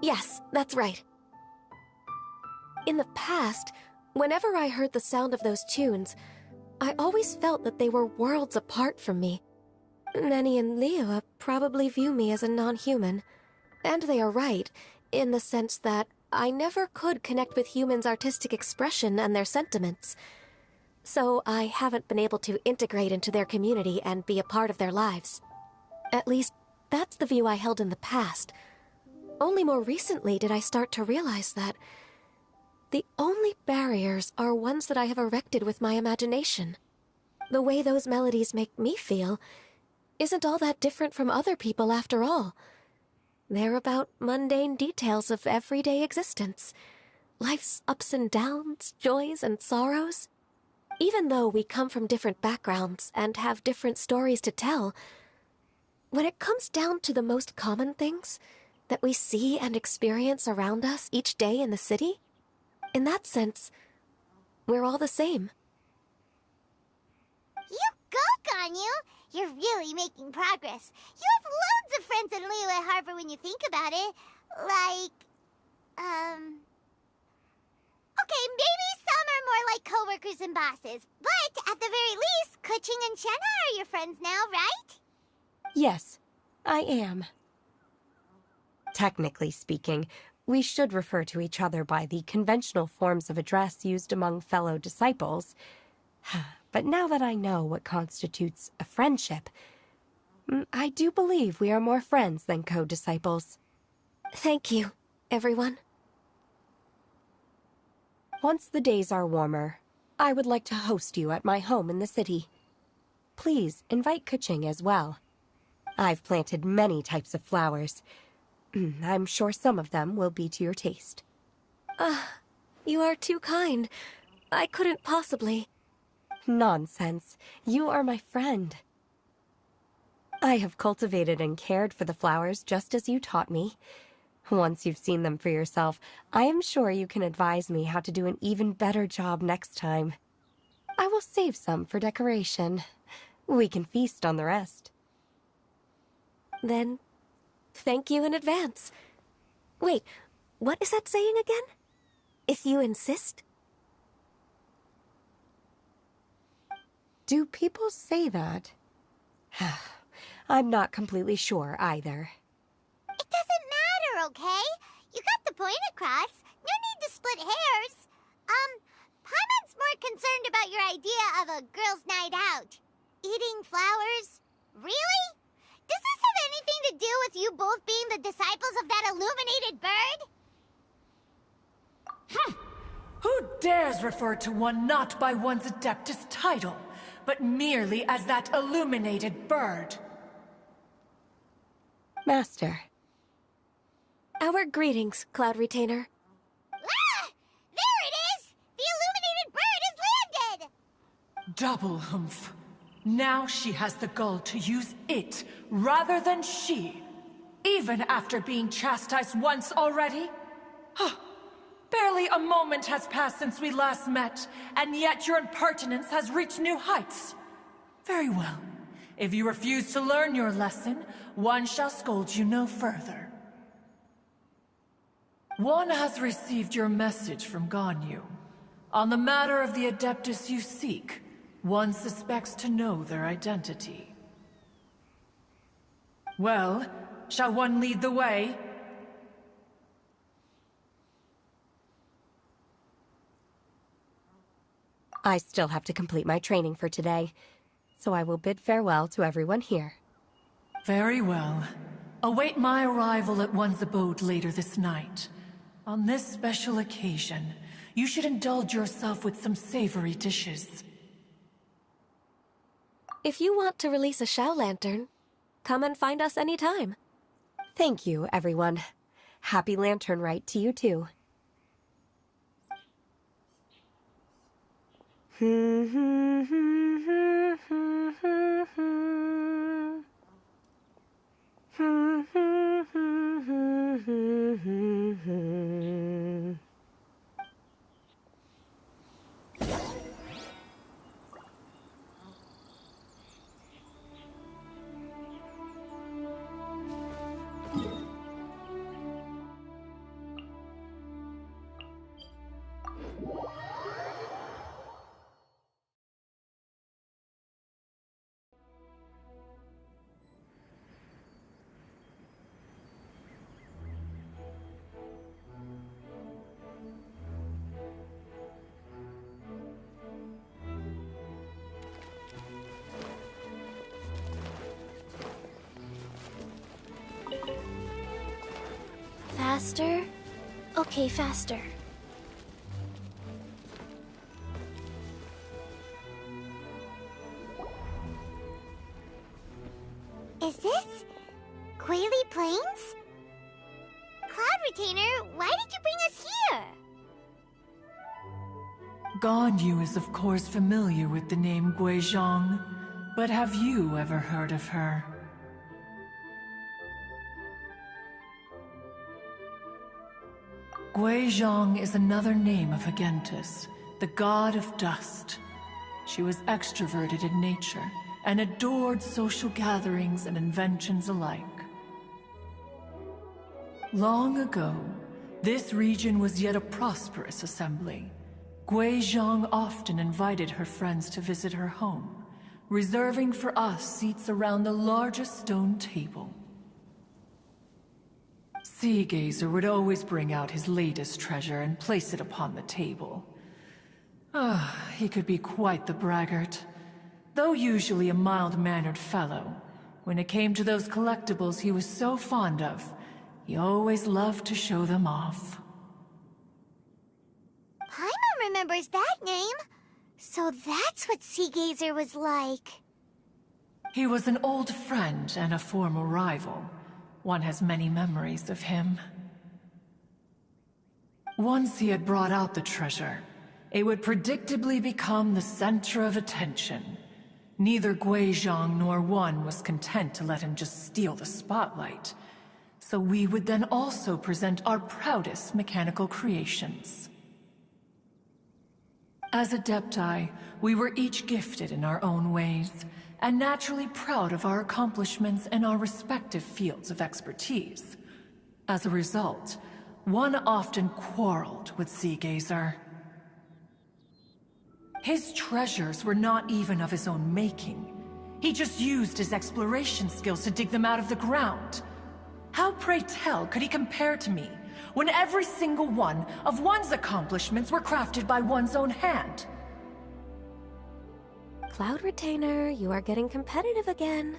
Yes, that's right. In the past, whenever I heard the sound of those tunes, I always felt that they were worlds apart from me. Nenny and Liyue probably view me as a non-human. And they are right, in the sense that I never could connect with humans' artistic expression and their sentiments. So I haven't been able to integrate into their community and be a part of their lives. At least, that's the view I held in the past. Only more recently did I start to realize that the only barriers are ones that I have erected with my imagination. The way those melodies make me feel isn't all that different from other people after all. They're about mundane details of everyday existence. Life's ups and downs, joys and sorrows. Even though we come from different backgrounds and have different stories to tell, when it comes down to the most common things that we see and experience around us each day in the city, in that sense, we're all the same. You go, Ganyu! You're really making progress. You have loads of friends in Liyue Harbor when you think about it. Like, okay, maybe some are more like coworkers and bosses. But, at the very least, Kookiez and Shenhe are your friends now, right? Yes, I am. Technically speaking, we should refer to each other by the conventional forms of address used among fellow disciples. But now that I know what constitutes a friendship, I do believe we are more friends than co-disciples. Thank you, everyone. Once the days are warmer, I would like to host you at my home in the city. Please invite Kuching as well. I've planted many types of flowers. I'm sure some of them will be to your taste. You are too kind. I couldn't possibly. Nonsense. You are my friend. I have cultivated and cared for the flowers just as you taught me. Once you've seen them for yourself, I am sure you can advise me how to do an even better job next time. I will save some for decoration. We can feast on the rest. Then, thank you in advance. Wait, what is that saying again? If you insist? Do people say that? I'm not completely sure either. It doesn't matter, okay? You got the point across. No need to split hairs. Paimon's more concerned about your idea of a girls' night out. Eating flowers? Really? Does this have anything to do with you both being the disciples of that illuminated bird? Who dares refer to one not by one's Adeptus title, but merely as that illuminated bird? Master. Our greetings, Cloud Retainer. Ah! There it is! The illuminated bird has landed! Double humph. Now she has the gall to use it rather than she, even after being chastised once already? Barely a moment has passed since we last met, and yet your impertinence has reached new heights. Very well. If you refuse to learn your lesson, one shall scold you no further. One has received your message from Ganyu. On the matter of the Adeptus you seek, one suspects to know their identity. Well, shall one lead the way? I still have to complete my training for today, so I will bid farewell to everyone here. Very well. Await my arrival at one's abode later this night. On this special occasion, you should indulge yourself with some savory dishes. If you want to release a Shao Lantern, come and find us anytime. Thank you, everyone. Happy Lantern Rite to you too. Faster? Okay, faster. Is this Quaily Plains? Cloud Retainer, why did you bring us here? Ganyu is of course familiar with the name Guizhong, but have you ever heard of her? Guizhong is another name of Agentis, the god of dust. She was extroverted in nature and adored social gatherings and inventions alike. Long ago, this region was yet a prosperous assembly. Guizhong often invited her friends to visit her home, reserving for us seats around the largest stone table. Seagazer would always bring out his latest treasure and place it upon the table. He could be quite the braggart. Though usually a mild-mannered fellow, when it came to those collectibles he was so fond of, he always loved to show them off. Paimon remembers that name. So that's what Sea Gazer was like. He was an old friend and a former rival. One has many memories of him. Once he had brought out the treasure, it would predictably become the center of attention. Neither Guizhong nor One was content to let him just steal the spotlight. So we would then also present our proudest mechanical creations. As Adepti, we were each gifted in our own ways, and naturally proud of our accomplishments in our respective fields of expertise. As a result, One often quarreled with Sea Gazer. His treasures were not even of his own making. He just used his exploration skills to dig them out of the ground. How, pray tell, could he compare to me, when every single one of One's accomplishments were crafted by one's own hand? Cloud Retainer, you are getting competitive again.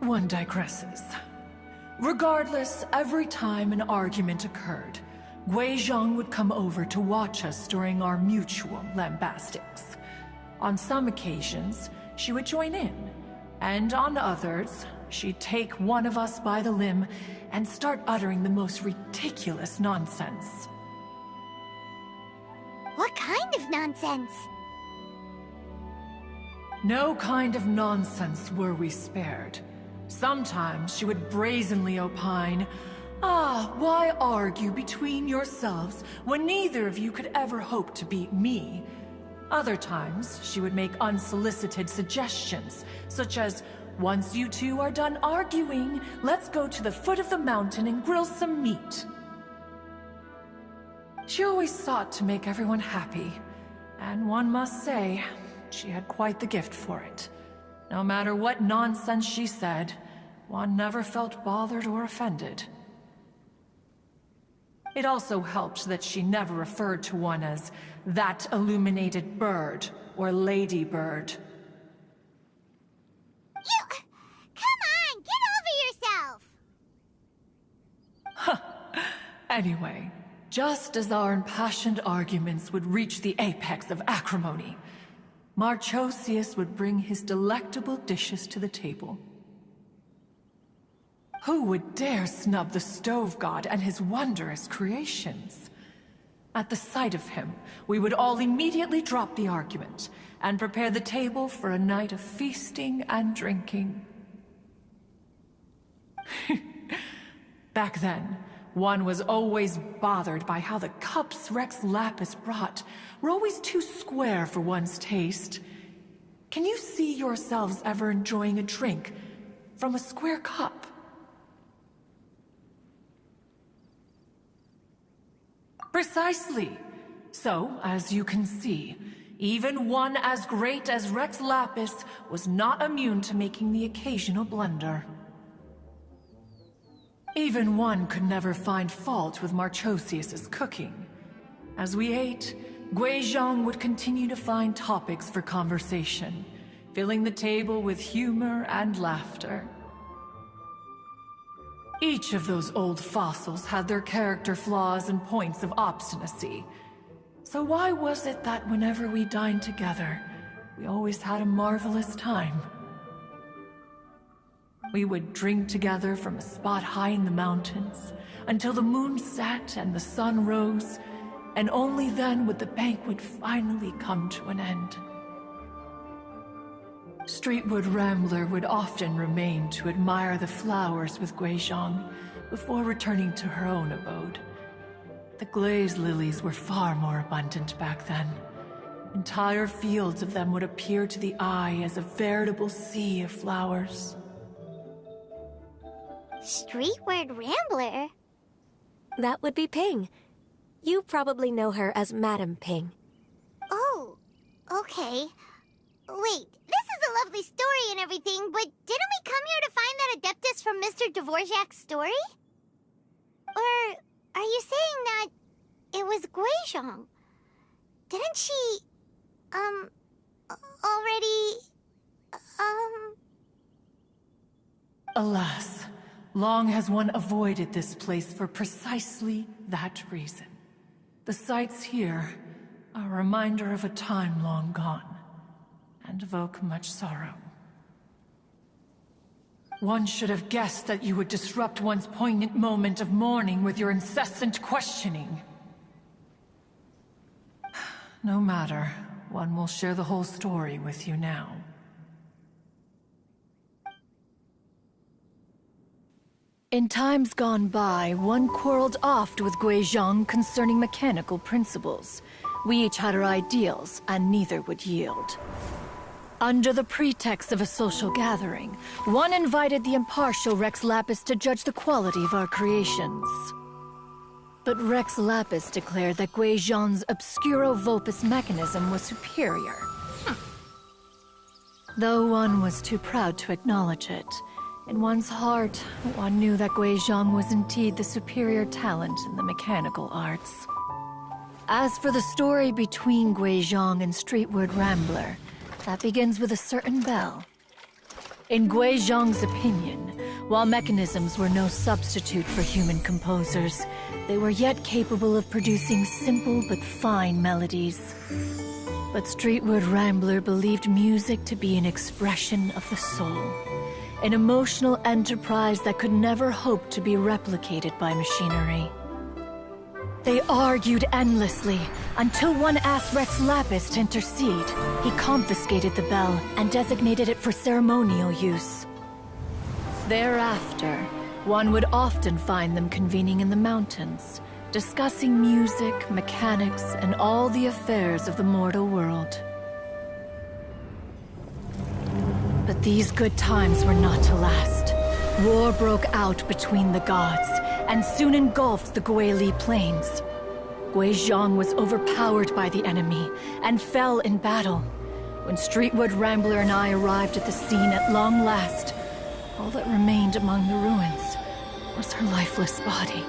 One digresses. Regardless, every time an argument occurred, Guizhong would come over to watch us during our mutual lambastics. On some occasions, she would join in, and on others, she'd take one of us by the limb and start uttering the most ridiculous nonsense. What kind of nonsense? No kind of nonsense were we spared. Sometimes she would brazenly opine, why argue between yourselves when neither of you could ever hope to beat me? Other times, she would make unsolicited suggestions, such as, once you two are done arguing, let's go to the foot of the mountain and grill some meat. She always sought to make everyone happy, and one must say, she had quite the gift for it. No matter what nonsense she said, One never felt bothered or offended. It also helped that she never referred to One as that illuminated bird or ladybird. Come on, get over yourself! Anyway, just as our impassioned arguments would reach the apex of acrimony, Marchosius would bring his delectable dishes to the table. Who would dare snub the stove god and his wondrous creations? At the sight of him, we would all immediately drop the argument and prepare the table for a night of feasting and drinking. Back then, One was always bothered by how the cups Rex Lapis brought were always too square for one's taste. Can you see yourselves ever enjoying a drink from a square cup? Precisely. So, as you can see, even one as great as Rex Lapis was not immune to making the occasional blunder. Even One could never find fault with Marchosius's cooking. As we ate, Guizhong would continue to find topics for conversation, filling the table with humor and laughter. Each of those old fossils had their character flaws and points of obstinacy. So why was it that whenever we dined together, we always had a marvelous time? We would drink together from a spot high in the mountains until the moon set and the sun rose, and only then would the banquet finally come to an end. Streetwood Rambler would often remain to admire the flowers with Guizhong before returning to her own abode. The glaze lilies were far more abundant back then. Entire fields of them would appear to the eye as a veritable sea of flowers. Streetward Rambler? That would be Ping. You probably know her as Madam Ping. Oh, okay. Wait, this is a lovely story and everything, but didn't we come here to find that Adeptus from Mr. Dvorak's story? Or are you saying that it was Guizhong? Didn't she, already, Alas, long has one avoided this place for precisely that reason. The sights here are a reminder of a time long gone, and evoke much sorrow. One should have guessed that you would disrupt one's poignant moment of mourning with your incessant questioning. No matter, one will share the whole story with you now. In times gone by, one quarreled oft with Guizhong concerning mechanical principles. We each had our ideals, and neither would yield. Under the pretext of a social gathering, one invited the impartial Rex Lapis to judge the quality of our creations. But Rex Lapis declared that Guizhong's Obscuro Vulpus mechanism was superior. Though one was too proud to acknowledge it, in one's heart, one knew that Guizhong was indeed the superior talent in the mechanical arts. As for the story between Guizhong and Streetward Rambler, that begins with a certain bell. In Guizhong's opinion, while mechanisms were no substitute for human composers, they were yet capable of producing simple but fine melodies. But Streetward Rambler believed music to be an expression of the soul, an emotional enterprise that could never hope to be replicated by machinery. They argued endlessly, until one asked Rex Lapis to intercede. He confiscated the bell and designated it for ceremonial use. Thereafter, one would often find them convening in the mountains, discussing music, mechanics, and all the affairs of the mortal world. But these good times were not to last. War broke out between the gods, and soon engulfed the Guili Plains. Guizhong was overpowered by the enemy, and fell in battle. When Streetwood Rambler and I arrived at the scene at long last, all that remained among the ruins was her lifeless body.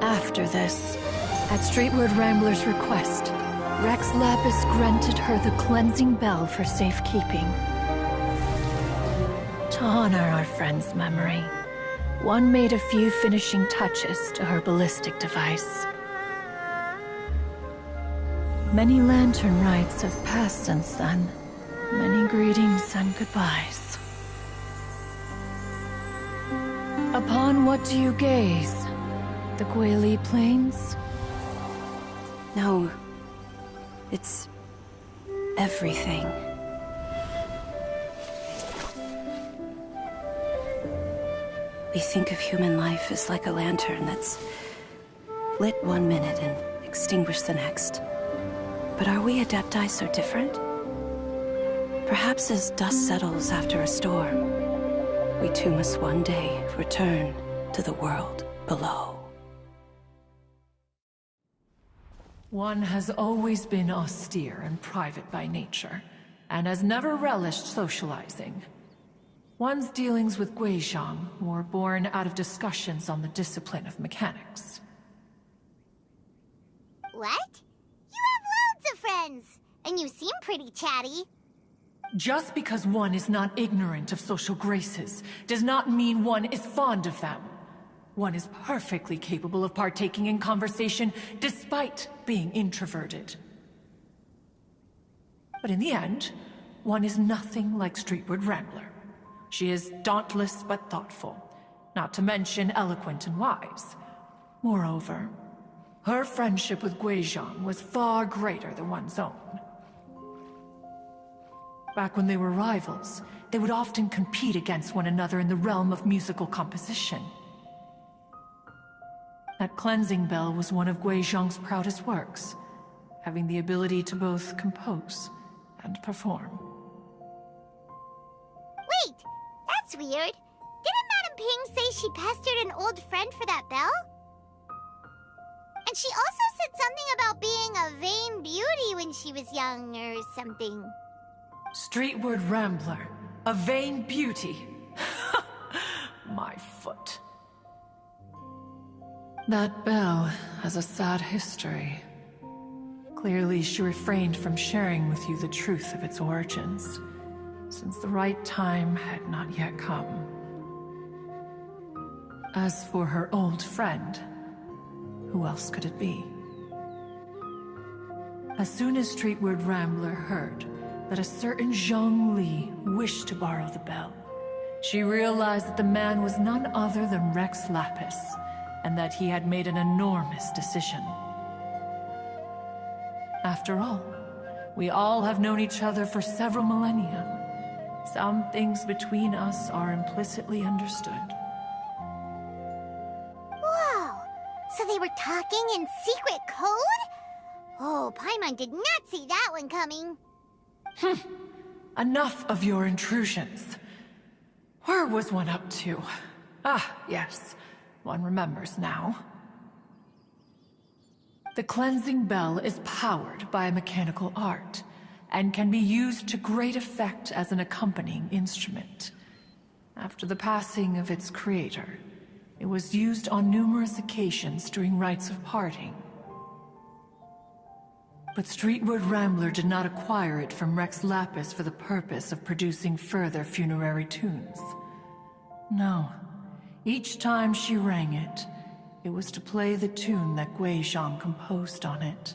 After this, at Streetwood Rambler's request, Rex Lapis granted her the cleansing bell for safekeeping. To honor our friend's memory, one made a few finishing touches to her ballistic device. Many lantern rites have passed since then. Many greetings and goodbyes. Upon what do you gaze? The Guili Plains? No. It's everything. We think of human life as like a lantern that's lit one minute and extinguished the next. But are we Adepti so different? Perhaps as dust settles after a storm, we too must one day return to the world below. One has always been austere and private by nature, and has never relished socializing. One's dealings with Guizhong were born out of discussions on the discipline of mechanics. What? You have loads of friends, and you seem pretty chatty. Just because one is not ignorant of social graces does not mean one is fond of them. One is perfectly capable of partaking in conversation despite being introverted. But in the end, one is nothing like Streetwood Rambler. She is dauntless but thoughtful, not to mention eloquent and wise. Moreover, her friendship with Guizhong was far greater than one's own. Back when they were rivals, they would often compete against one another in the realm of musical composition. That cleansing bell was one of Guizhong's proudest works, having the ability to both compose and perform. Wait! That's weird. Didn't Madame Ping say she pestered an old friend for that bell? And she also said something about being a vain beauty when she was young or something. Streetward Rambler, a vain beauty. My foot. That bell has a sad history. Clearly, she refrained from sharing with you the truth of its origins, since the right time had not yet come. As for her old friend, who else could it be? As soon as Streetward Rambler heard that a certain Zhang Li wished to borrow the bell, she realized that the man was none other than Rex Lapis, and that he had made an enormous decision. After all, we all have known each other for several millennia. Some things between us are implicitly understood. Whoa! So they were talking in secret code? Oh, Paimon did not see that one coming. Enough of your intrusions. Where was one up to? Ah, yes. One remembers now. The cleansing bell is powered by a mechanical art, and can be used to great effect as an accompanying instrument. After the passing of its creator, it was used on numerous occasions during rites of parting. But Streetward Rambler did not acquire it from Rex Lapis for the purpose of producing further funerary tunes. No. Each time she rang it, it was to play the tune that Guizhong composed on it.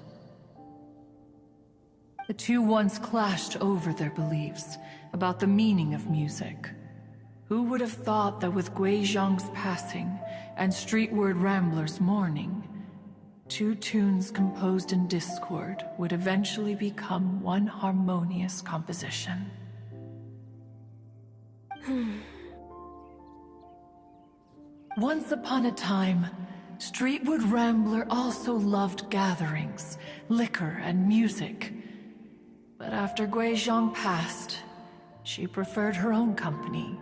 The two once clashed over their beliefs about the meaning of music. Who would have thought that with Guizhong's passing and Streetward Rambler's mourning, two tunes composed in discord would eventually become one harmonious composition? Once upon a time, Streetward Rambler also loved gatherings, liquor, and music. But after Guizhong passed, she preferred her own company.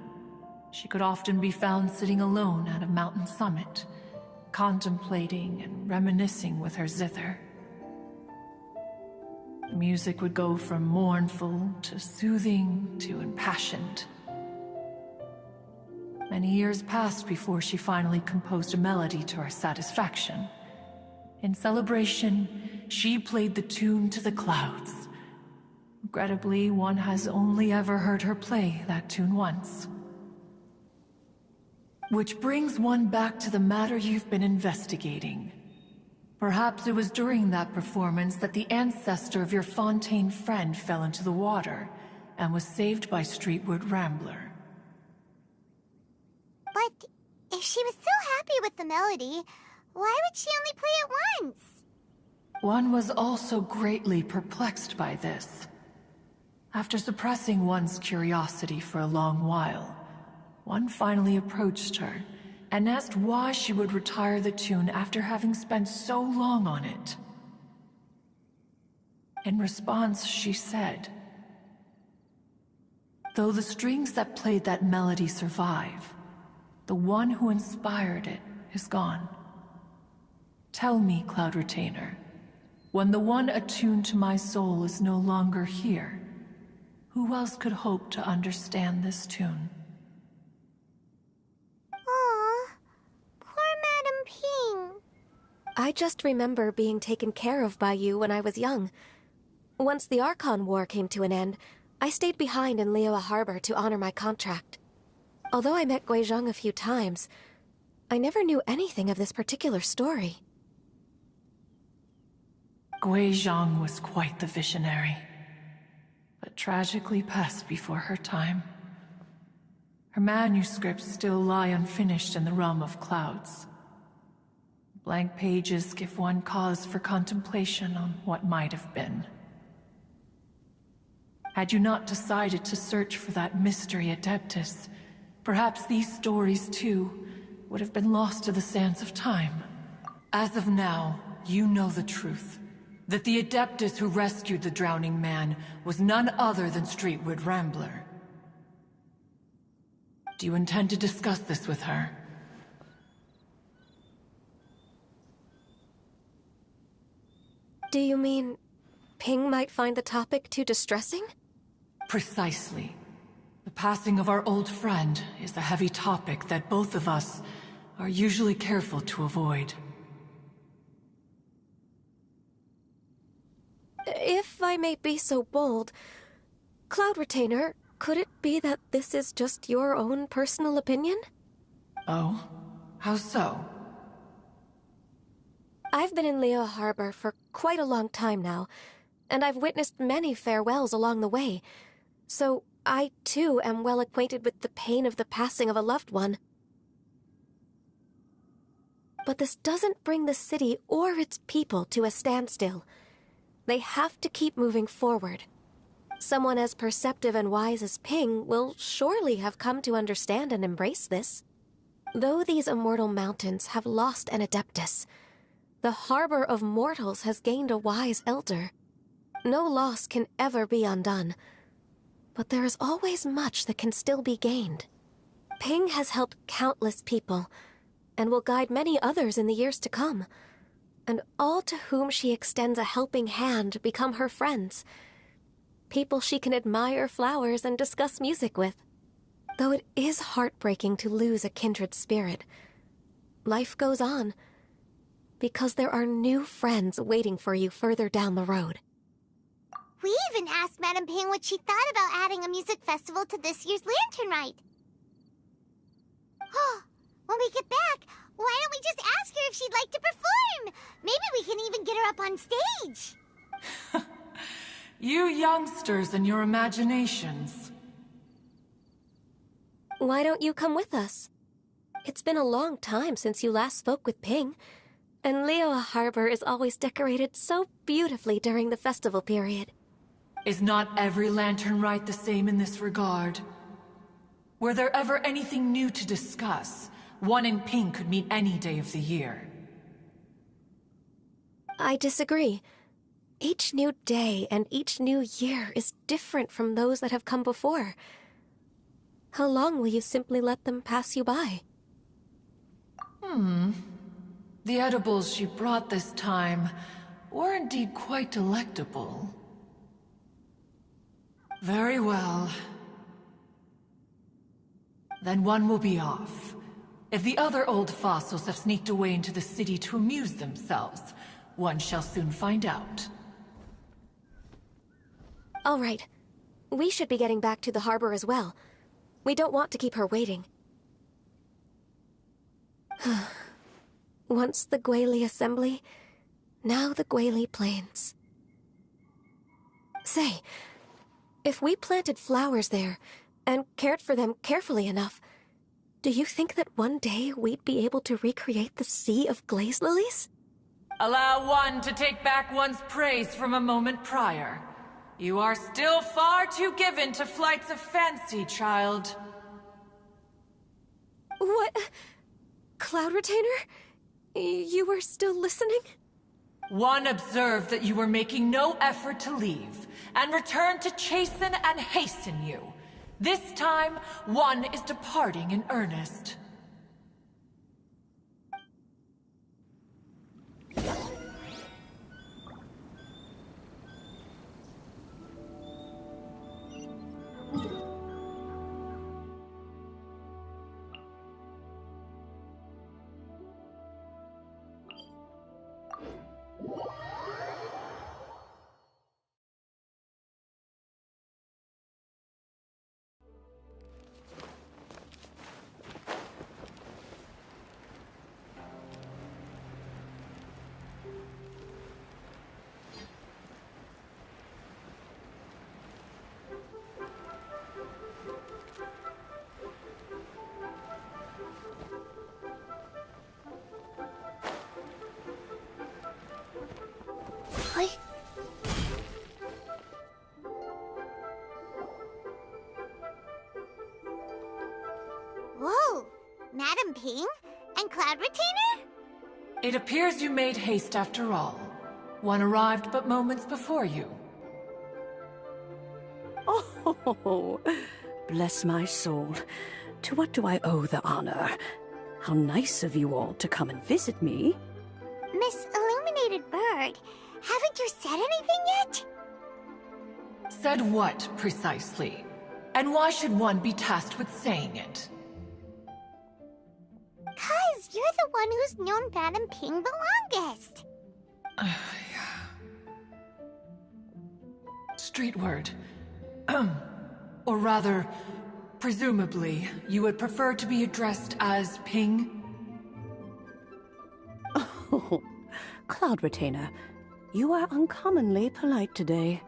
She could often be found sitting alone at a mountain summit, contemplating and reminiscing with her zither. The music would go from mournful to soothing to impassioned. Many years passed before she finally composed a melody to her satisfaction. In celebration, she played the tune to the clouds. Regrettably, one has only ever heard her play that tune once. Which brings one back to the matter you've been investigating. Perhaps it was during that performance that the ancestor of your Fontaine friend fell into the water and was saved by Streetward Rambler. But if she was so happy with the melody, why would she only play it once? One was also greatly perplexed by this. After suppressing one's curiosity for a long while, one finally approached her and asked why she would retire the tune after having spent so long on it. In response, she said, "Though the strings that played that melody survive, the one who inspired it is gone. Tell me, Cloud Retainer, when the one attuned to my soul is no longer here, who else could hope to understand this tune?" Aw, poor Madam Ping. I just remember being taken care of by you when I was young. Once the Archon War came to an end, I stayed behind in Liyue Harbor to honor my contract. Although I met Guizhong a few times, I never knew anything of this particular story. Guizhong was quite the visionary, but tragically passed before her time. Her manuscripts still lie unfinished in the realm of clouds. Blank pages give one cause for contemplation on what might have been. Had you not decided to search for that mystery Adeptus, perhaps these stories, too, would have been lost to the sands of time. As of now, you know the truth. That the Adeptus who rescued the drowning man was none other than Streetward Rambler. Do you intend to discuss this with her? Do you mean Ping might find the topic too distressing? Precisely. The passing of our old friend is a heavy topic that both of us are usually careful to avoid. If I may be so bold, Cloud Retainer, could it be that this is just your own personal opinion? Oh? How so? I've been in Liyue Harbor for quite a long time now, and I've witnessed many farewells along the way, so I too am well acquainted with the pain of the passing of a loved one. But this doesn't bring the city or its people to a standstill. They have to keep moving forward. Someone as perceptive and wise as Ping will surely have come to understand and embrace this. Though these immortal mountains have lost an adeptus, the harbor of mortals has gained a wise elder. No loss can ever be undone, but there is always much that can still be gained. Ping has helped countless people, and will guide many others in the years to come, and all to whom she extends a helping hand become her friends. People she can admire flowers and discuss music with. Though it is heartbreaking to lose a kindred spirit, life goes on, because there are new friends waiting for you further down the road. We even asked Madame Ping what she thought about adding a music festival to this year's Lantern Rite. When we get back, why don't we just ask her if she'd like to perform? Maybe we can even get her up on stage. You youngsters and your imaginations. Why don't you come with us? It's been a long time since you last spoke with Ping, and Liyue Harbor is always decorated so beautifully during the festival period. Is not every Lantern Rite the same in this regard? Were there ever anything new to discuss? One in Ping could meet any day of the year. I disagree. Each new day and each new year is different from those that have come before. How long will you simply let them pass you by? The edibles she brought this time were indeed quite delectable. Very well. Then one will be off. If the other old fossils have sneaked away into the city to amuse themselves, one shall soon find out. All right. We should be getting back to the harbor as well. We don't want to keep her waiting. Once the Guili Assembly, now the Guili Plains. Say, if we planted flowers there and cared for them carefully enough, do you think that one day we'd be able to recreate the sea of glaze lilies? Allow one to take back one's praise from a moment prior. You are still far too given to flights of fancy, child. What? Cloud Retainer? You were still listening? One observed that you were making no effort to leave, and returned to chasten and hasten you. This time, one is departing in earnest. Whoa! Madame Ping? And Cloud Retainer? It appears you made haste after all. One arrived but moments before you. Oh, bless my soul. To what do I owe the honor? How nice of you all to come and visit me. Miss Illuminated Bird, haven't you said anything yet? Said what, precisely? And why should one be tasked with saying it? 'Cause you're the one who's known Madame Ping the longest. Street word. Or rather, presumably, you would prefer to be addressed as Ping? Oh, Cloud Retainer, You are uncommonly polite today.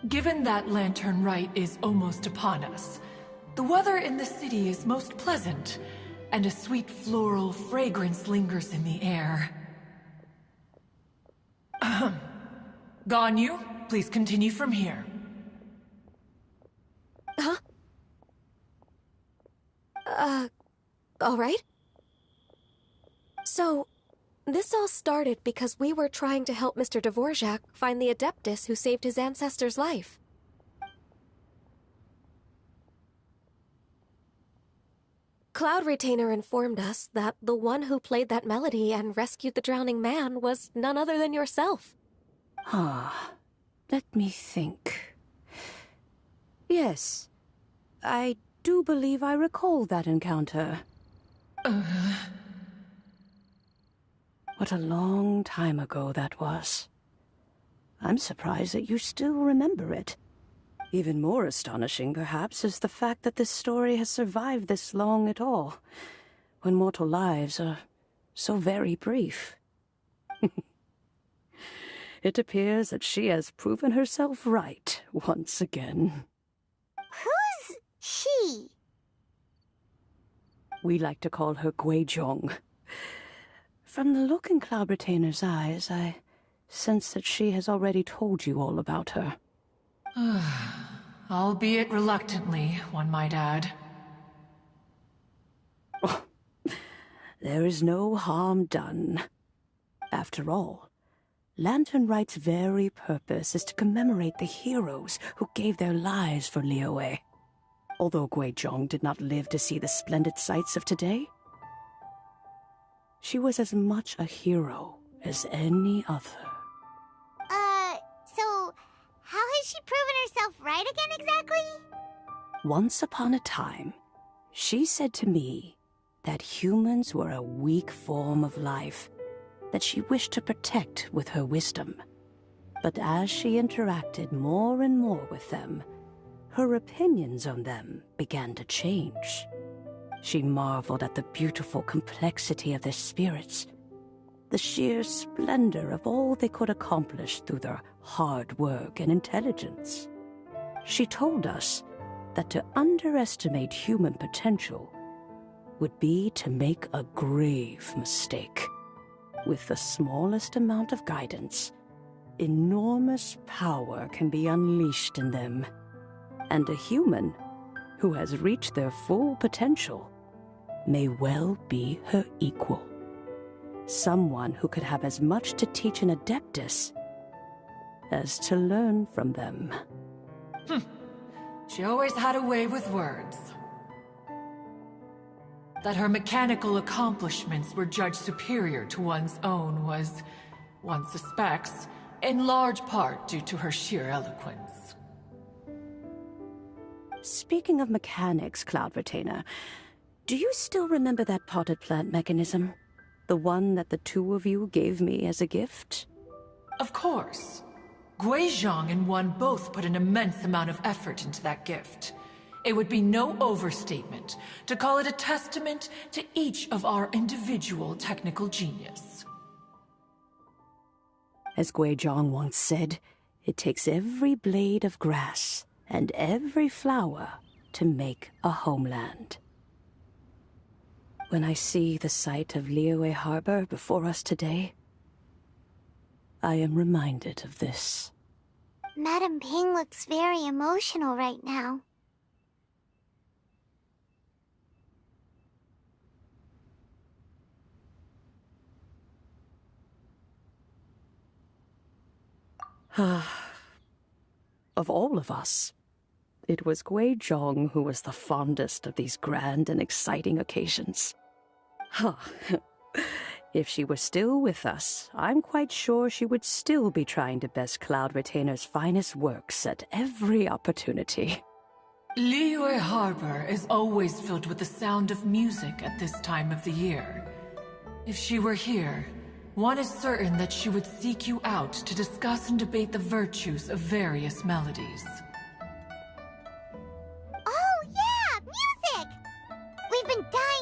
Given that Lantern Rite is almost upon us, the weather in the city is most pleasant, and a sweet floral fragrance lingers in the air. Ganyu, please continue from here. Huh? All right. So, this all started because we were trying to help Mr. Dvorak find the Adeptus who saved his ancestor's life. Cloud Retainer informed us that the one who played that melody and rescued the drowning man was none other than yourself. Let me think. Yes, I do believe I recall that encounter. What a long time ago that was. I'm surprised that you still remember it. Even more astonishing, perhaps, is the fact that this story has survived this long at all, when mortal lives are so very brief. It appears that she has proven herself right once again. Who's she? We like to call her Guizhong. From the look in Cloud Retainer's eyes, I sense that she has already told you all about her. Albeit reluctantly, one might add. There is no harm done. After all, Lantern Rite's very purpose is to commemorate the heroes who gave their lives for Liyue. Although Guizhong did not live to see the splendid sights of today, she was as much a hero as any other. So how has she proven herself right again exactly? Once upon a time, she said to me that humans were a weak form of life that she wished to protect with her wisdom. But as she interacted more and more with them, her opinions on them began to change. She marveled at the beautiful complexity of their spirits, the sheer splendor of all they could accomplish through their hard work and intelligence. She told us that to underestimate human potential would be to make a grave mistake. With the smallest amount of guidance, enormous power can be unleashed in them. And a human who has reached their full potential may well be her equal. Someone who could have as much to teach an Adeptus as to learn from them. She always had a way with words. That her mechanical accomplishments were judged superior to one's own was, one suspects, in large part due to her sheer eloquence. Speaking of mechanics, Cloud Retainer, do you still remember that potted plant mechanism? The one that the two of you gave me as a gift? Of course. Guizhong and one both put an immense amount of effort into that gift. It would be no overstatement to call it a testament to each of our individual technical genius. As Guizhong once said, it takes every blade of grass and every flower to make a homeland. When I see the sight of Liyue Harbor before us today, I am reminded of this. Madame Ping looks very emotional right now. Of all of us, it was Guizhong who was the fondest of these grand and exciting occasions. If she were still with us, I'm quite sure she would still be trying to best Cloud Retainer's finest works at every opportunity. Liyue Harbor is always filled with the sound of music at this time of the year. If she were here, one is certain that she would seek you out to discuss and debate the virtues of various melodies. Oh yeah, music! We've been dying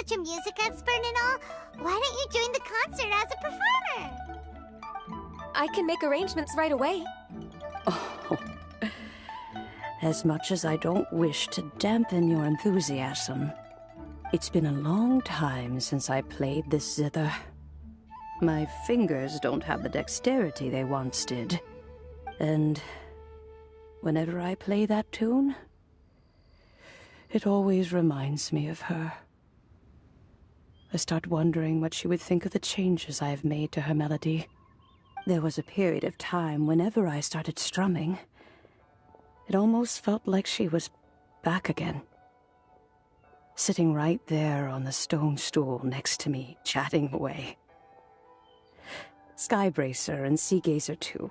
such a music expert and all, why don't you join the concert as a performer? I can make arrangements right away. Oh, as much as I don't wish to dampen your enthusiasm, it's been a long time since I played this zither. My fingers don't have the dexterity they once did. And whenever I play that tune, it always reminds me of her. I start wondering what she would think of the changes I have made to her melody. There was a period of time whenever I started strumming, it almost felt like she was back again. Sitting right there on the stone stool next to me, chatting away. Skybracer and Seagazer too,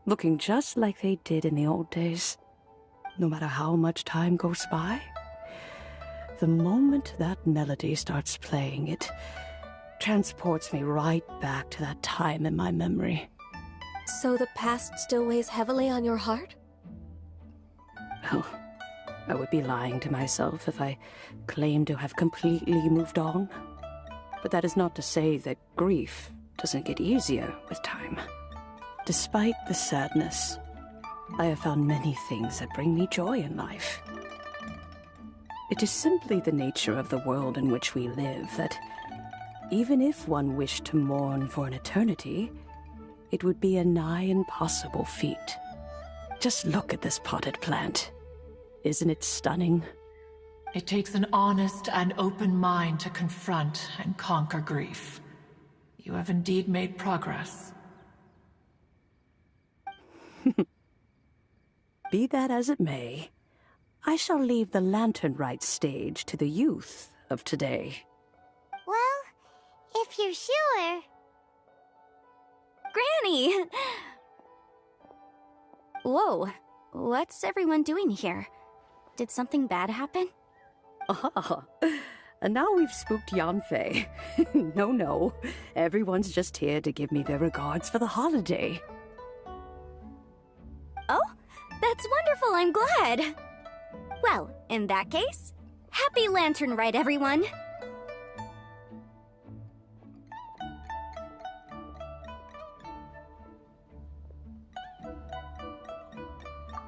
looking just like they did in the old days. No matter how much time goes by, the moment that melody starts playing, it transports me right back to that time in my memory. So the past still weighs heavily on your heart? Well, I would be lying to myself if I claimed to have completely moved on. But that is not to say that grief doesn't get easier with time. Despite the sadness, I have found many things that bring me joy in life. It is simply the nature of the world in which we live that even if one wished to mourn for an eternity, it would be a nigh impossible feat. Just look at this potted plant. Isn't it stunning? It takes an honest and open mind to confront and conquer grief. You have indeed made progress. Be that as it may, I shall leave the lantern rite stage to the youth of today. Well, if you're sure. Granny! Whoa, what's everyone doing here? Did something bad happen? Ah, and now we've spooked Yanfei. No, everyone's just here to give me their regards for the holiday. Oh, that's wonderful, I'm glad. Well, in that case, happy Lantern Rite, everyone!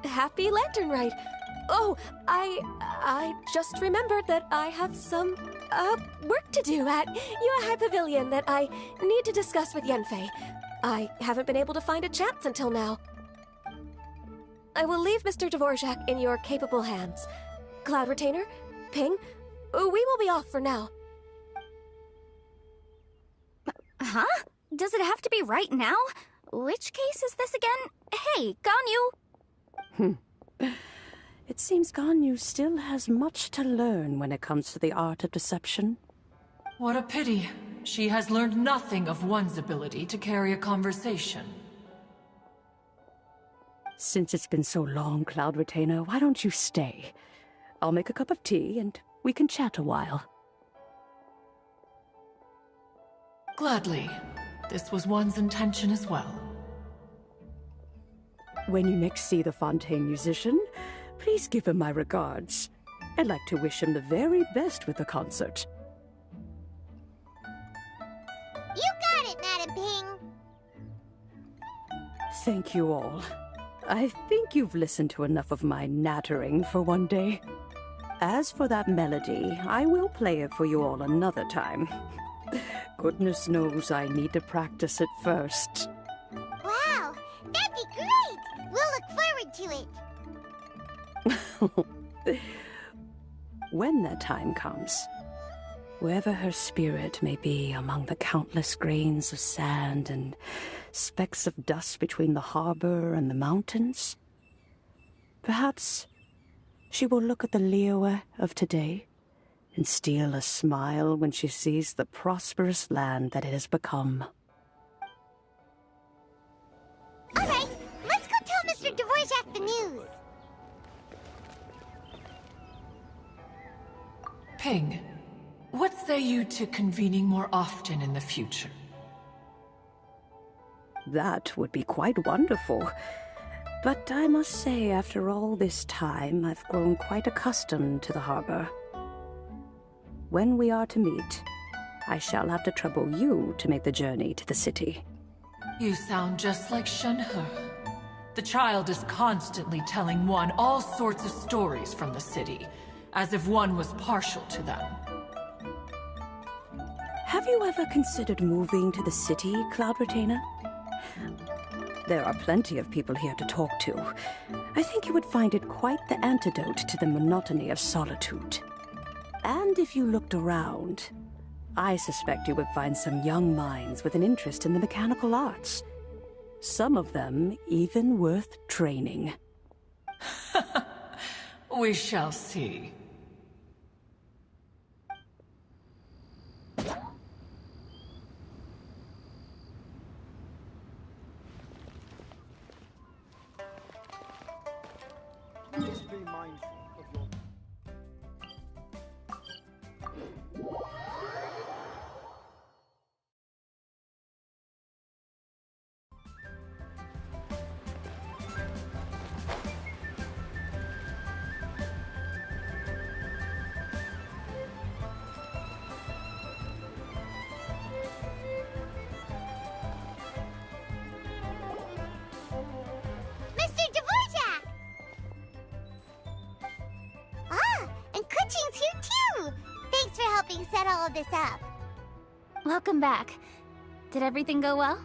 Happy Lantern Rite! Oh, I just remembered that I have some, work to do at Yuehai Pavilion that I need to discuss with Yanfei. I haven't been able to find a chance until now. I will leave Mr. Dvorak in your capable hands. Cloud Retainer, Ping, we will be off for now. Huh? Does it have to be right now? Which case is this again? Hey, Ganyu! It seems Ganyu still has much to learn when it comes to the art of deception. What a pity. She has learned nothing of one's ability to carry a conversation. Since it's been so long, Cloud Retainer, why don't you stay? I'll make a cup of tea and we can chat a while. Gladly. This was one's intention as well. When you next see the Fontaine musician, please give him my regards. I'd like to wish him the very best with the concert. You got it, Madam Ping! Thank you all. I think you've listened to enough of my nattering for one day. As for that melody, I will play it for you all another time. Goodness knows I need to practice it first. Wow, that'd be great! We'll look forward to it. When that time comes, wherever her spirit may be among the countless grains of sand and specks of dust between the harbor and the mountains, perhaps she will look at the Liyue of today and steal a smile when she sees the prosperous land that it has become. All right, let's go tell Mr. Dvorak the news. Ping, what say you to convening more often in the future? That would be quite wonderful. But I must say, after all this time, I've grown quite accustomed to the harbor. when we are to meet, I shall have to trouble you to make the journey to the city. You sound just like Shenhe. The child is constantly telling one all sorts of stories from the city, as if one was partial to them. Have you ever considered moving to the city, Cloud Retainer? There are plenty of people here to talk to. I think you would find it quite the antidote to the monotony of solitude. And if you looked around, I suspect you would find some young minds with an interest in the mechanical arts. Some of them even worth training. We shall see. Please be mindful of your... Mr. Dvorak! Ah, and Kookiez here too! Thanks for helping set all of this up. Welcome back. Did everything go well?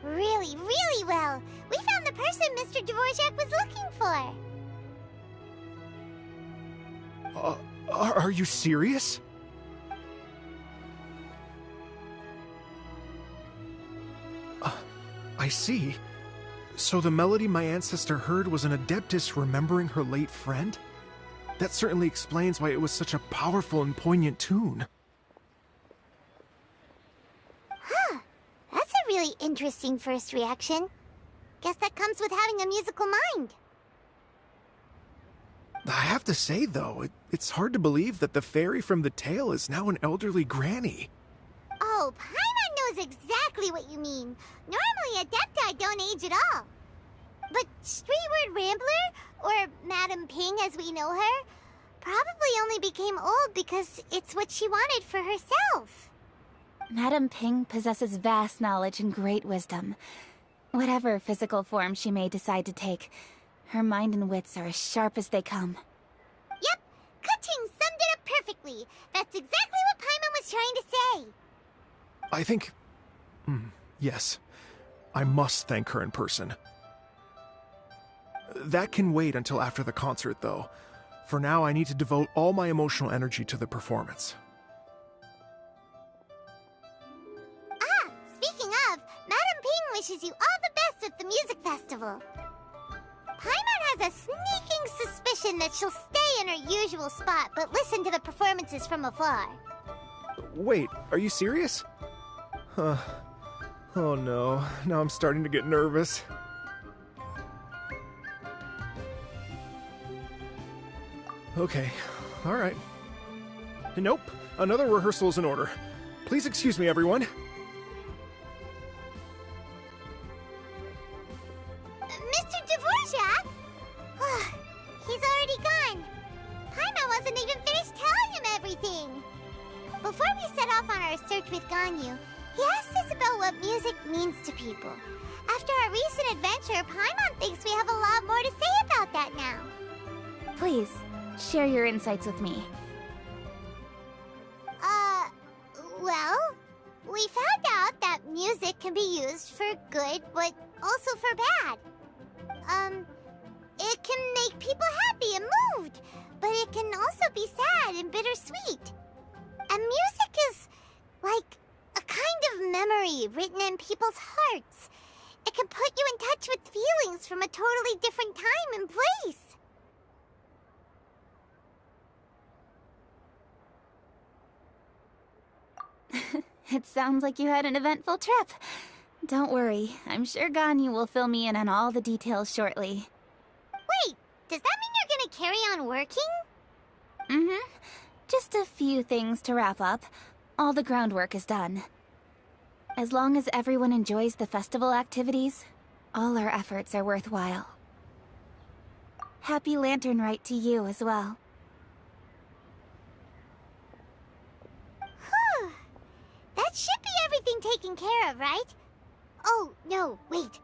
Really, really well. We found the person Mr. Dvorak was looking for. Are you serious? I see. So the melody my ancestor heard was an adeptus remembering her late friend? That certainly explains why it was such a powerful and poignant tune. Huh. That's a really interesting first reaction. Guess that comes with having a musical mind. I have to say, though, it's hard to believe that the fairy from the tale is now an elderly granny. Oh, Paimon knows exactly what you mean. Normally, Adepti don't age at all. But Streetward Rambler, or Madam Ping as we know her, probably only became old because it's what she wanted for herself. Madam Ping possesses vast knowledge and great wisdom. Whatever physical form she may decide to take, her mind and wits are as sharp as they come. Yep, Kookiez summed it up perfectly. That's exactly what Paimon was trying to say. I think... yes. I must thank her in person. That can wait until after the concert, though. For now, I need to devote all my emotional energy to the performance. Ah, speaking of, Madam Ping wishes you all the best at the music festival. Paimon has a sneaking suspicion that she'll stay in her usual spot, but listen to the performances from afar. Wait, are you serious? Huh. Oh no, now I'm starting to get nervous. Okay, alright. Nope, another rehearsal is in order. Please excuse me, everyone. Mr. Dvorak? He's already gone. Paimon wasn't even finished telling him everything. Before we set off on our search with Ganyu, he asked us about what music means to people. After our recent adventure, Paimon thinks we have a lot more to say about that now. Please, share your insights with me. Well, we found out that music can be used for good, but also for bad. It can make people happy and moved, but it can also be sad and bittersweet. And music is like a kind of memory written in people's hearts. It can put you in touch with feelings from a totally different time and place. It sounds like you had an eventful trip. Don't worry, I'm sure Ganyu will fill me in on all the details shortly. Wait, does that mean you're gonna carry on working? Mm-hmm. Just a few things to wrap up. All the groundwork is done. As long as everyone enjoys the festival activities, all our efforts are worthwhile. Happy Lantern Rite to you as well. taken care of, right? Oh, no, wait.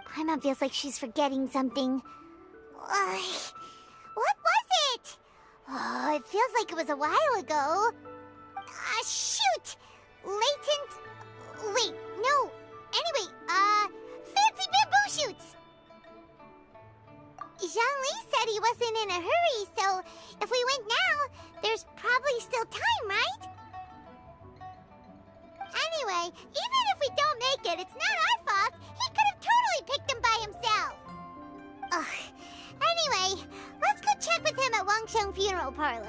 Paimon feels like she's forgetting something. What was it? Oh, it feels like it was a while ago. Shoot! Latent... Wait, no. Anyway, fancy bamboo shoots! Zhongli said he wasn't in a hurry, so if we went now, there's probably still time, right? Anyway, even if we don't make it, it's not our fault. He could have totally picked them by himself. Ugh. Anyway, let's go check with him at Wangsheng Funeral Parlor.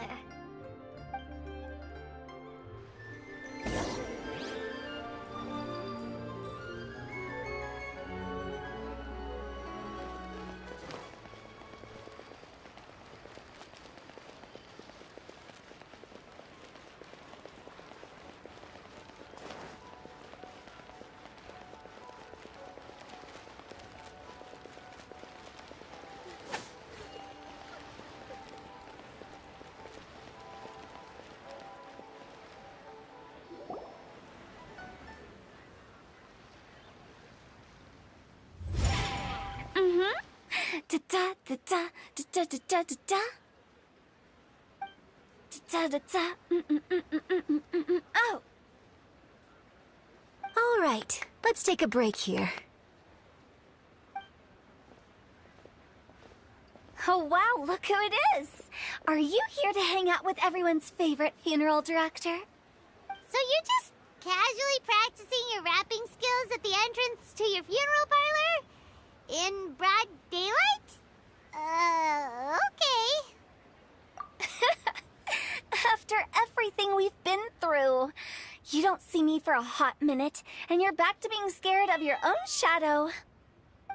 Da da da da da da da da da da da. Oh. All right, let's take a break here. Oh wow, look who it is! Are you here to hang out with everyone's favorite funeral director? So you're just casually practicing your rapping skills at the entrance to your funeral parlor? In broad daylight? Okay. After everything we've been through, you don't see me for a hot minute, and you're back to being scared of your own shadow.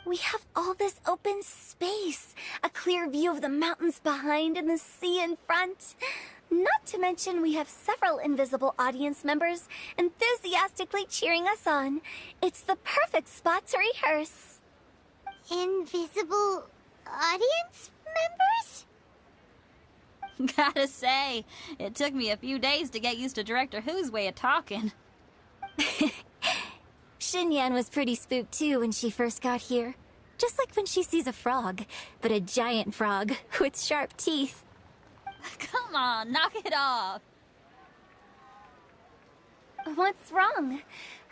We have all this open space, a clear view of the mountains behind and the sea in front. Not to mention we have several invisible audience members enthusiastically cheering us on. It's the perfect spot to rehearse. Invisible audience members? Gotta say, it took me a few days to get used to Director Who's way of talking. Xinyan was pretty spooked too when she first got here. Just like when she sees a frog, but a giant frog with sharp teeth. Come on, knock it off. What's wrong?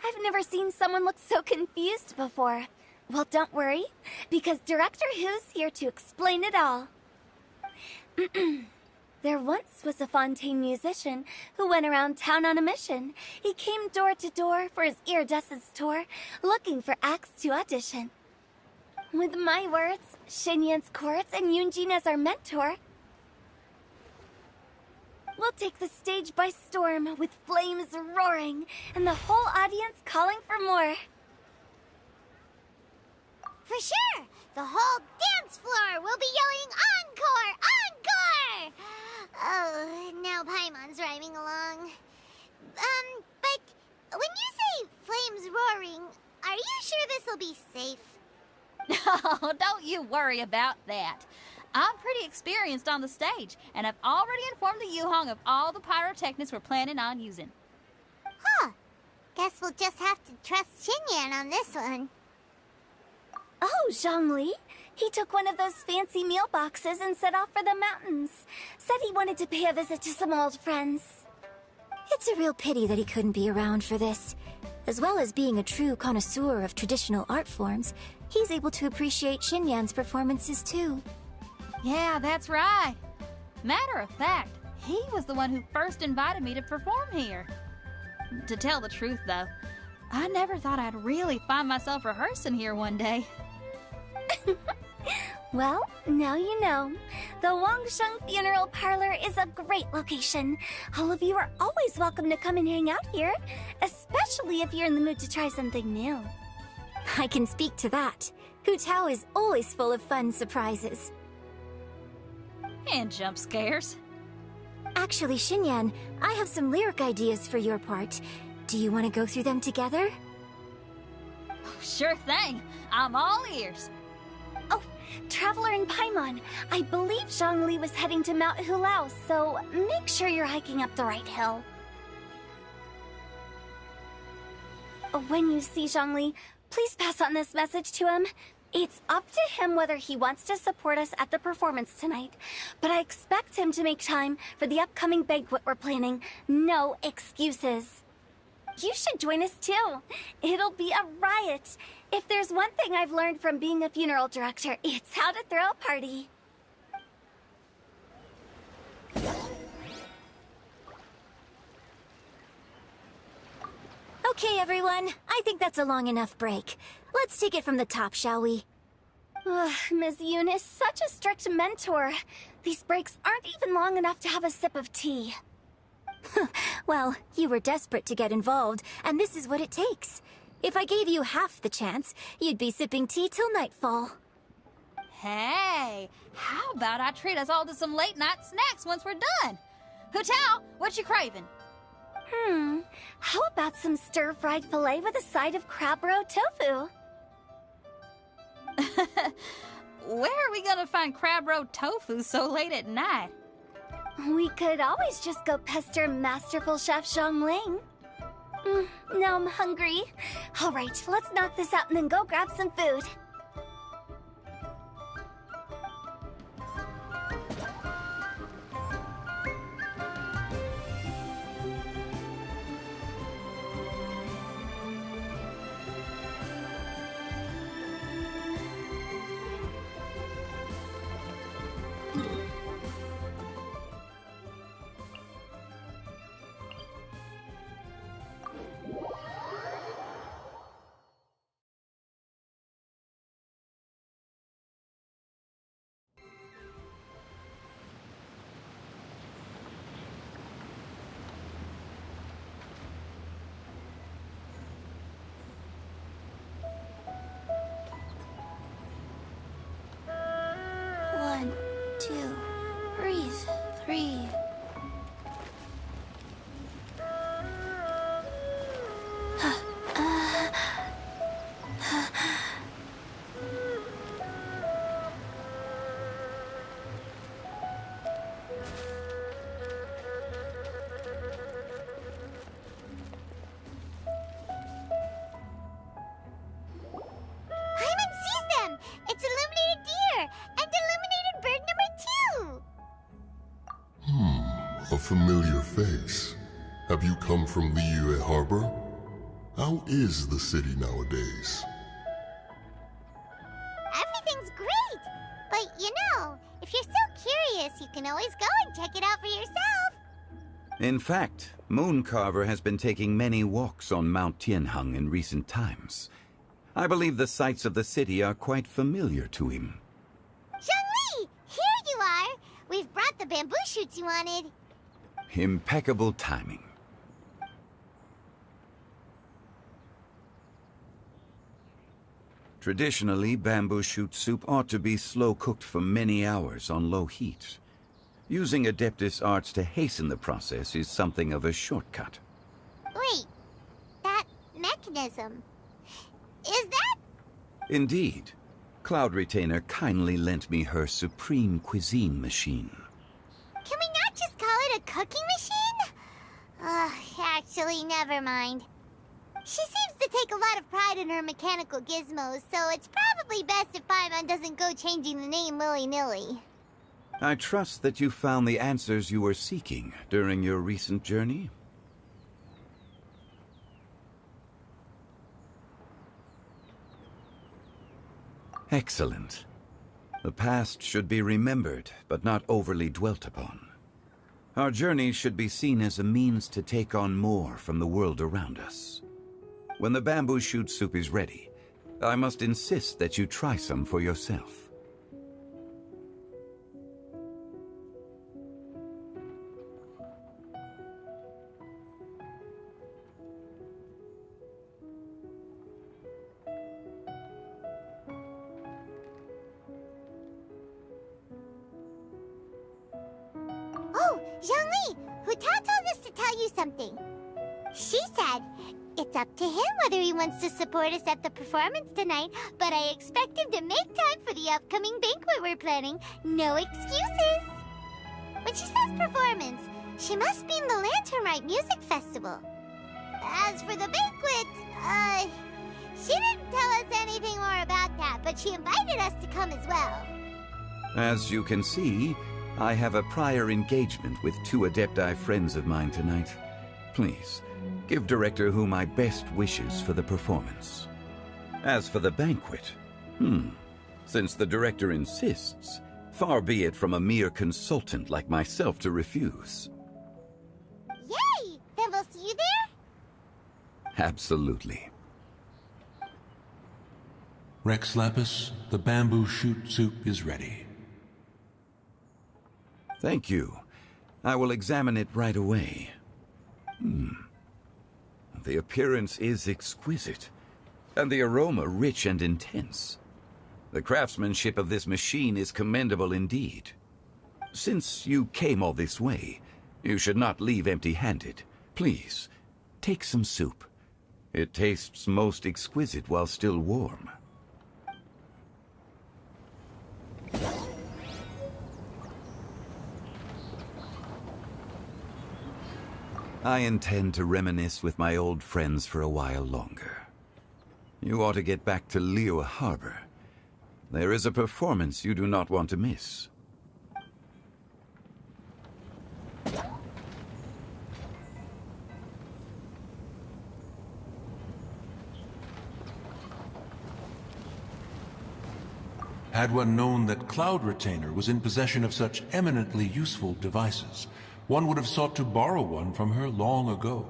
I've never seen someone look so confused before. Well, don't worry, because Director Who's here to explain it all. There once was a Fontaine musician who went around town on a mission. He came door to door for his iridescence tour, looking for acts to audition. With my words, Xinyan's chords, and Yunjin as our mentor, we'll take the stage by storm with flames roaring and the whole audience calling for more. For sure! The whole dance floor will be yelling encore! Encore! Oh, now Paimon's rhyming along. But when you say flames roaring, are you sure this will be safe? No, don't you worry about that. I'm pretty experienced on the stage, and I've already informed the Yuhong of all the pyrotechnics we're planning on using. Huh. Guess we'll just have to trust Xinyan on this one. Oh, Zhongli. He took one of those fancy meal boxes and set off for the mountains. Said he wanted to pay a visit to some old friends. It's a real pity that he couldn't be around for this. As well as being a true connoisseur of traditional art forms, he's able to appreciate Xinyan's performances too. Yeah, that's right. Matter of fact, he was the one who first invited me to perform here. To tell the truth, though, I never thought I'd really find myself rehearsing here one day. Well, now you know. The Wangsheng Funeral Parlor is a great location. All of you are always welcome to come and hang out here, especially if you're in the mood to try something new. I can speak to that. Hu Tao is always full of fun surprises. And jump scares. Actually, Xinyan, I have some lyric ideas for your part. Do you want to go through them together? Sure thing. I'm all ears. Oh, Traveler and Paimon, I believe Zhongli was heading to Mount Hulao, so make sure you're hiking up the right hill. When you see Zhongli, please pass on this message to him. It's up to him whether he wants to support us at the performance tonight, but I expect him to make time for the upcoming banquet we're planning. No excuses. You should join us too. It'll be a riot. If there's one thing I've learned from being a funeral director, it's how to throw a party. Okay, everyone. I think that's a long enough break. Let's take it from the top, shall we? Ms. Yoon is such a strict mentor. These breaks aren't even long enough to have a sip of tea. Well, you were desperate to get involved, and this is what it takes. If I gave you half the chance, you'd be sipping tea till nightfall. Hey, how about I treat us all to some late-night snacks once we're done? Hu-Tao, what you craving? How about some stir-fried filet with a side of crab roe tofu? Where are we gonna find crab roe tofu so late at night? We could always just go pester Masterful Chef Zhongling. Now I'm hungry. All right, let's knock this out and then go grab some food. One, two, breathe, three. It's illuminated deer and illuminated bird number 2. A familiar face. Have you come from Liyue Harbor? How is the city nowadays? Everything's great, but you know, if you're so curious, you can always go and check it out for yourself. In fact, Mooncarver has been taking many walks on Mount Tianheng in recent times. I believe the sights of the city are quite familiar to him. Zhongli! Here you are! We've brought the bamboo shoots you wanted. Impeccable timing. Traditionally, bamboo shoot soup ought to be slow-cooked for many hours on low heat. Using Adeptus arts to hasten the process is something of a shortcut. Wait, that mechanism... is that... Indeed. Cloud Retainer kindly lent me her supreme cuisine machine. Can we not just call it a cooking machine? Actually, never mind. She seems to take a lot of pride in her mechanical gizmos, so it's probably best if Paimon doesn't go changing the name willy-nilly. I trust that you found the answers you were seeking during your recent journey. Excellent. The past should be remembered, but not overly dwelt upon. Our journey should be seen as a means to take on more from the world around us. When the bamboo shoot soup is ready, I must insist that you try some for yourself. Oh, Zhongli! Hu-Tao told us to tell you something. She said, it's up to him whether he wants to support us at the performance tonight, but I expect him to make time for the upcoming banquet we're planning. No excuses! When she says performance, she must mean the Lantern Rite Music Festival. As for the banquet, she didn't tell us anything more about that, but she invited us to come as well. As you can see, I have a prior engagement with 2 Adepti friends of mine tonight. Please, give Director Who my best wishes for the performance. As for the banquet, since the Director insists, far be it from a mere consultant like myself to refuse. Yay! Then we'll see you there? Absolutely. Rex Lapis, the bamboo shoot soup is ready. Thank you. I will examine it right away. The appearance is exquisite, and the aroma rich and intense. The craftsmanship of this machine is commendable indeed. Since you came all this way, you should not leave empty-handed. Please, take some soup. It tastes most exquisite while still warm. I intend to reminisce with my old friends for a while longer. You ought to get back to Liyue Harbor. There is a performance you do not want to miss. Had one known that Cloud Retainer was in possession of such eminently useful devices, one would have sought to borrow one from her long ago.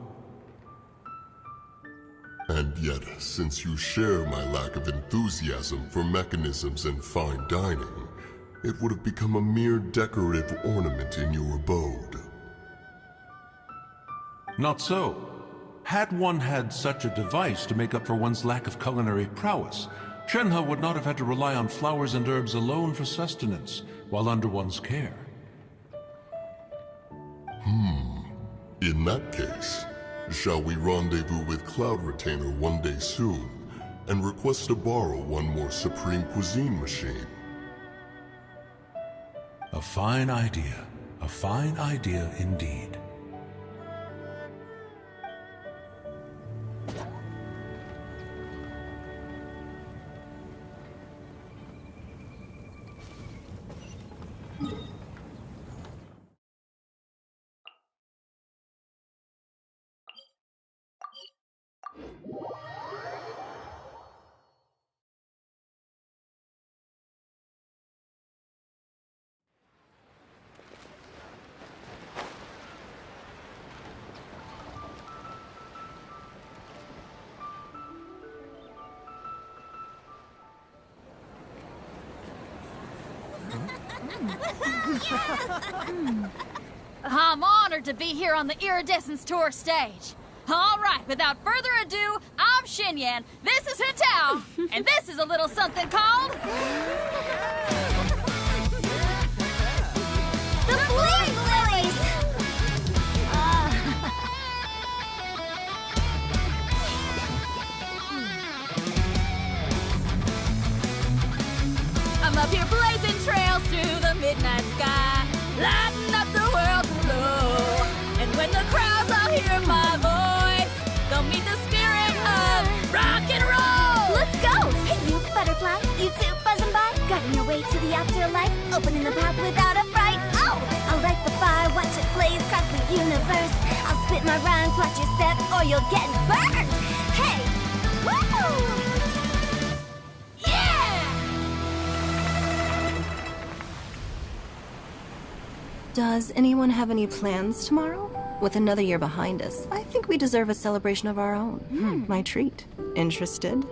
And yet, since you share my lack of enthusiasm for mechanisms and fine dining, it would have become a mere decorative ornament in your abode. Not so. Had one had such a device to make up for one's lack of culinary prowess, Shenhe would not have had to rely on flowers and herbs alone for sustenance while under one's care. In that case, shall we rendezvous with Cloud Retainer one day soon, and request to borrow one more Supreme Cuisine machine? A fine idea. A fine idea indeed. I'm honored to be here on the Iridescence Tour stage. All right, without further ado, I'm Xinyan, this is Hintao, and this is a little something called... The Flame Lilies! I'm up here blazing trails through the midnight sky, lighting up the world below. And when the crowds all hear my voice, they'll meet the spirit of rock and roll. Let's go! Hey, you butterfly, you too buzzing by, guiding your way to the afterlife, opening the path without a fright. Oh, I'll light the fire, watch it blaze across the universe. I'll spit my rhymes, watch your step, or you'll get burned. Hey, woo! Does anyone have any plans tomorrow? With another year behind us, I think we deserve a celebration of our own. My treat. Interested?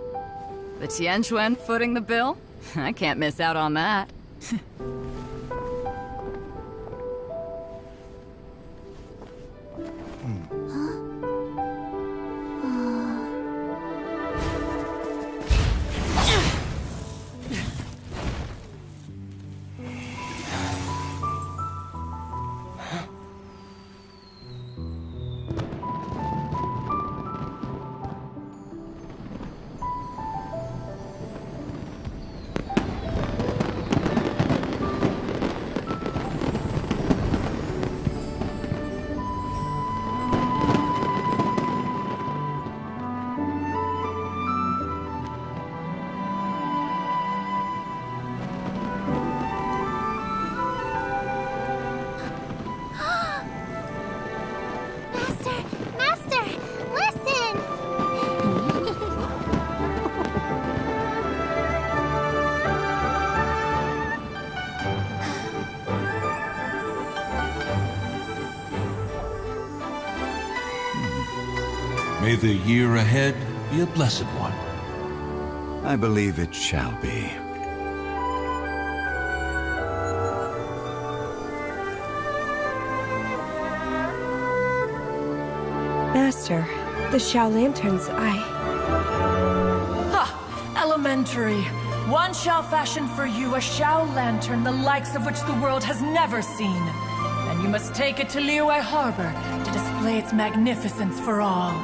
The Tianquan footing the bill? I can't miss out on that. May the year ahead be a blessed one. I believe it shall be. Master, the Xiao Lanterns, Ha! Elementary. One shall fashion for you a Xiao Lantern the likes of which the world has never seen. And you must take it to Liyue Harbor to display its magnificence for all.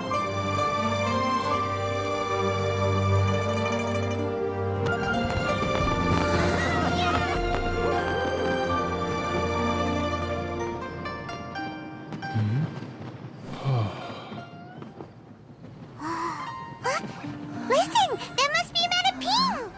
Listen! That must be Manaping!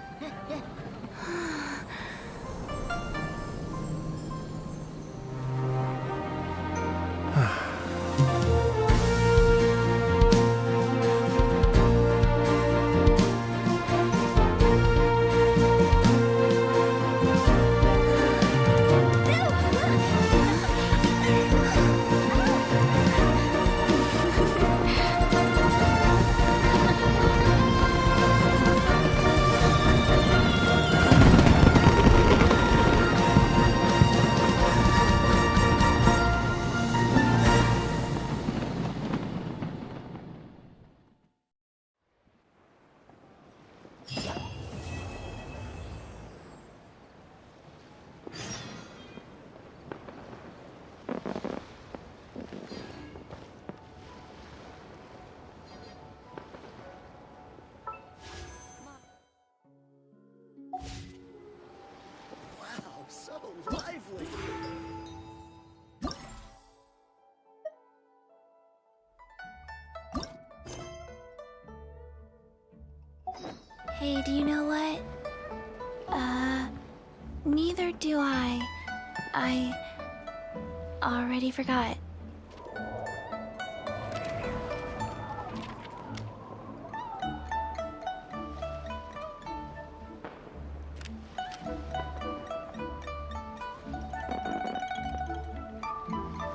So lively! Hey, do you know what? Neither do I. I already forgot.